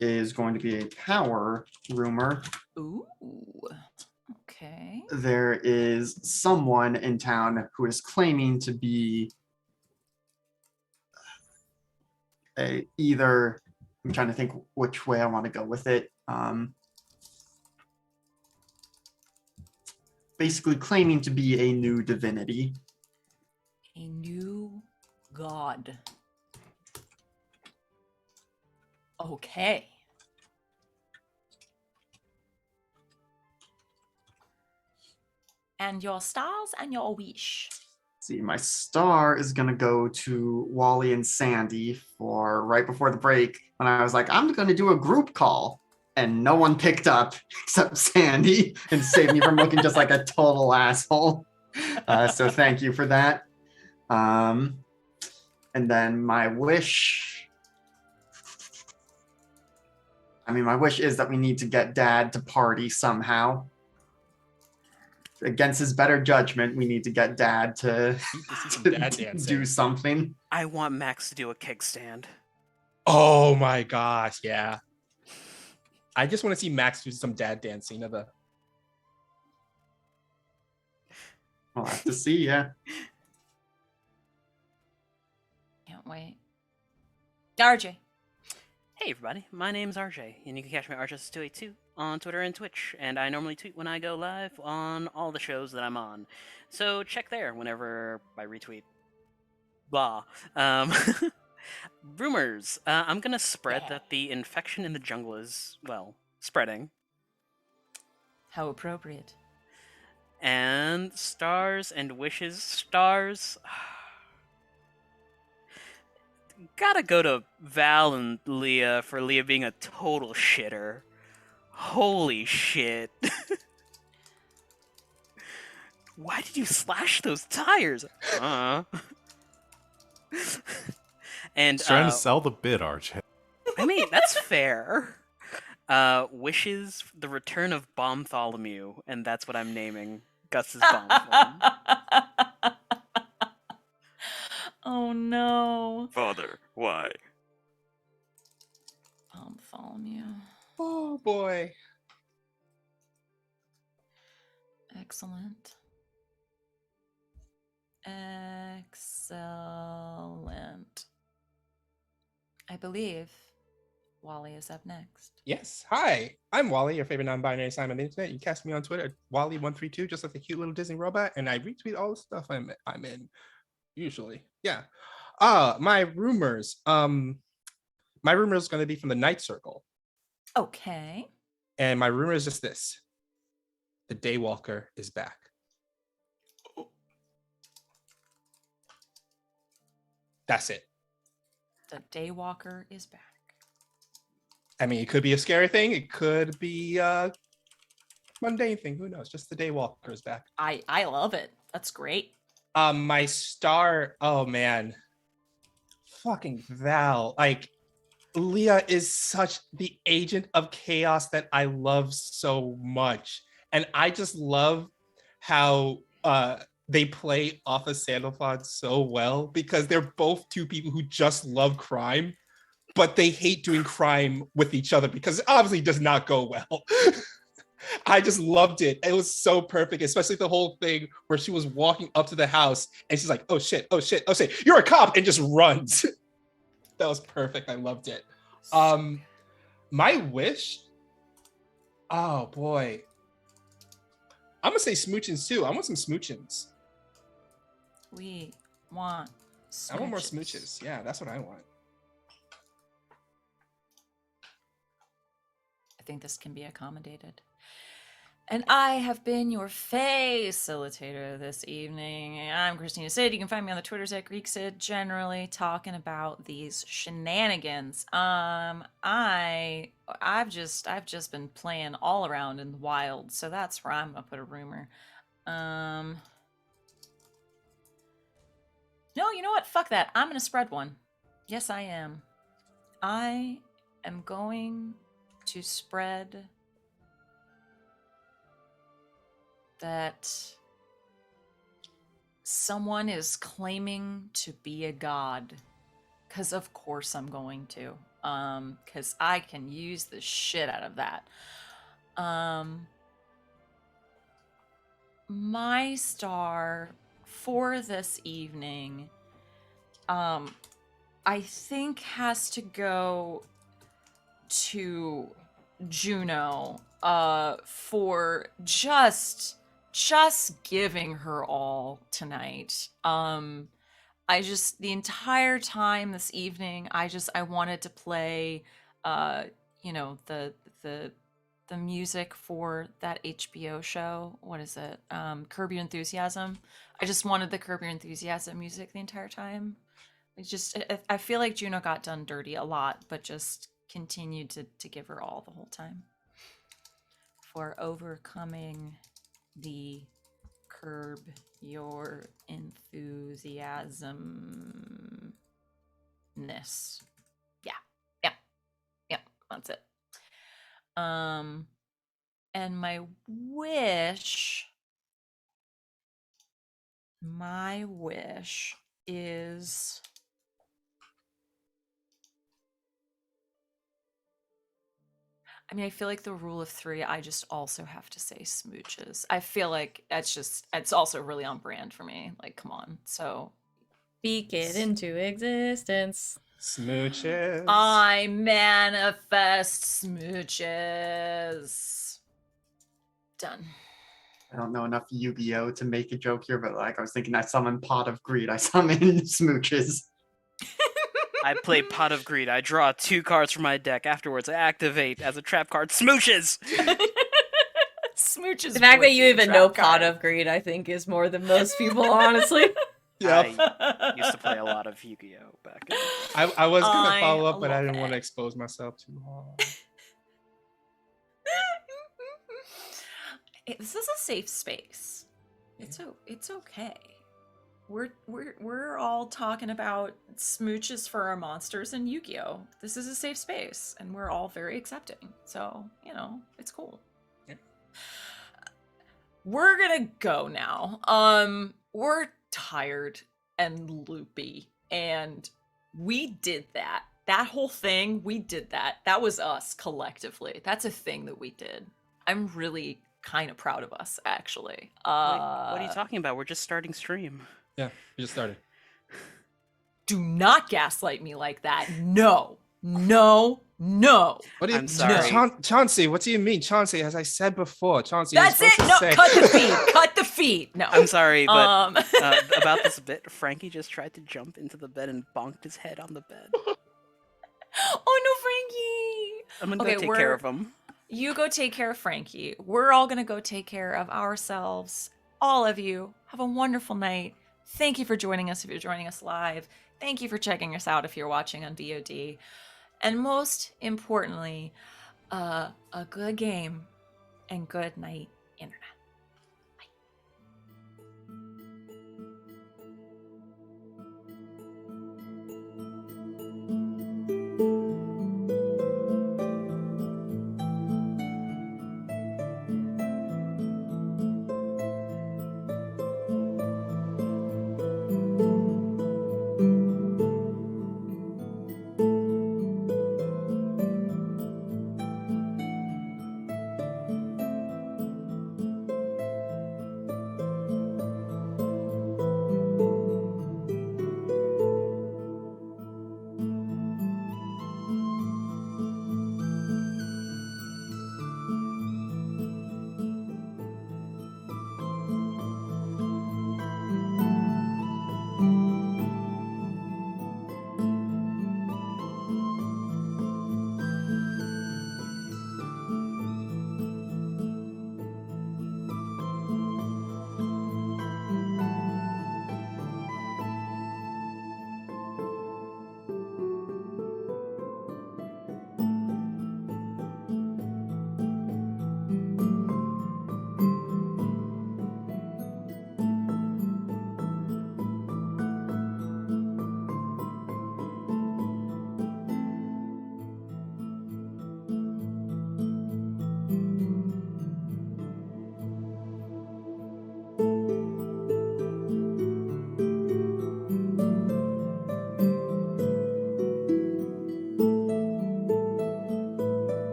E: is going to be a power rumor.
A: Ooh. Okay.
E: There is someone in town who is claiming to be either, I'm trying to think which way I want to go with it. Basically claiming to be a new divinity.
A: A new god. Okay. And your stars and your wish.
E: See, my star is gonna go to Wally and Sandy for right before the break when I was like, I'm gonna do a group call, and no one picked up except Sandy and saved me from looking just like a total asshole. So thank you for that. And then my wish. I mean, my wish is that we need to get Dad to party somehow. Against his better judgment, we need to get Dad to,
D: Some
E: to
D: dad dancing.
E: do something.
F: I want Max to do a kickstand.
D: Oh my gosh, yeah. I just want to see Max do some dad dancing of the.
E: We'll have to see, yeah.
A: Can't wait. RJ.
F: Hey everybody, my name's RJ, and you can catch me at RJ282 on Twitter and Twitch, and I normally tweet when I go live on all the shows that I'm on. So check there whenever I retweet. Blah. Um, rumors. I'm gonna spread
A: Yeah.
F: that the infection in the jungle is, well, spreading.
A: How appropriate.
F: And stars and wishes. Stars. Gotta go to Val and Leah for Leah being a total shitter. Holy shit. Why did you slash those tires? And
B: He's trying to sell the bit, RJ.
F: I mean, that's fair. Wishes the return of Bomtholomew, and that's what I'm naming Gus's bomb form.
A: Oh no.
G: Father, why?
A: Bartholomew.
D: Oh boy.
A: Excellent. Excellent. I believe Wally is up next.
D: Yes. Hi, I'm Wally, your favorite non-binary sign on the internet. You can catch me on Twitter at Wally132, just like a cute little Disney robot, and I retweet all the stuff I'm in. Usually. Yeah. My rumors. My rumor is going to be from the Night Circle.
A: Okay.
D: And my rumor is just this. The Daywalker is back. That's it.
A: The Daywalker is back.
D: I mean, it could be a scary thing. It could be a mundane thing. Who knows? Just the Daywalker is back.
A: I love it. That's great.
D: My star. Oh man. Fucking Val. Like, Leah is such the agent of chaos that I love so much. And I just love how they play off of Sandalphon so well, because they're both two people who just love crime, but they hate doing crime with each other because it obviously does not go well. I just loved it. It was so perfect, especially the whole thing where she was walking up to the house and she's like, oh shit, oh shit, oh shit, you're a cop, and just runs. That was perfect. I loved it. My wish, oh boy, I'm gonna say smoochins too. I want some smoochins.
A: We want smooches.
D: I want more smooches. Yeah, that's what I want.
A: I think this can be accommodated. And I have been your Fae-cilitator this evening. I'm Christina Sid. You can find me on the Twitters at GreekSid, generally talking about these shenanigans. I've just been playing all around in the wild, so that's where I'm gonna put a rumor. No, you know what? Fuck that. I'm gonna spread one. Yes, I am. I am going to spread that someone is claiming to be a god, because of course I'm going to, because I can use the shit out of that. My star for this evening, I think has to go to Juno, for just giving her all tonight. The entire time this evening, I wanted to play, the music for that HBO show. What is it? Curb Your Enthusiasm. I just wanted the Curb Your Enthusiasm music the entire time. I feel like Juno got done dirty a lot, but just continued to give her all the whole time. For overcoming the Curb Your Enthusiasm-ness. Yeah, that's it. And my wish is, I mean, I feel like the rule of three, I just also have to say smooches. I feel like it's also really on brand for me. Like, come on. So
C: Speak it into existence.
D: Smooches.
A: I manifest smooches. Done.
E: I don't know enough Yu-Gi-Oh to make a joke here, but like I was thinking, I summon Pot of Greed. I summon Smooches.
F: I play Pot of Greed. I draw 2 cards from my deck. Afterwards, I activate as a trap card Smooches.
A: Smooches.
C: The fact
A: would
C: that you
A: be a
C: even
A: trap
C: know
A: card.
C: Pot of Greed, I think, is more than most people, honestly.
F: I used to play a lot of Yu-Gi-Oh back in the day.
D: I was gonna
A: I
D: follow up, but I
A: love
D: didn't want to
A: it.
D: expose myself too hard.
A: This is a safe space. It's okay. We're all talking about smooches for our monsters and Yu-Gi-Oh. This is a safe space, and we're all very accepting. So it's cool.
D: Yeah.
A: We're gonna go now. We're tired and loopy, and we did that. That whole thing, we did that. That was us collectively. That's a thing that we did. I'm really kind of proud of us, actually.
F: What are you talking about? We're just starting stream.
D: Yeah, we just started.
A: Do not gaslight me like that. No. No. No.
D: What do you?
F: I'm sorry.
D: Chauncey. What do you mean, Chauncey? As I said before, Chauncey.
A: That's it. No, cut the feed. Cut the feed. No.
F: I'm sorry, but about this bit, Frankie just tried to jump into the bed and bonked his head on the bed.
A: Oh no, Frankie.
F: I'm gonna go take care of him.
A: You go take care of Frankie. We're all gonna go take care of ourselves. All of you. Have a wonderful night. Thank you for joining us if you're joining us live. Thank you for checking us out if you're watching on VOD. And most importantly, a good game and good night, Internet.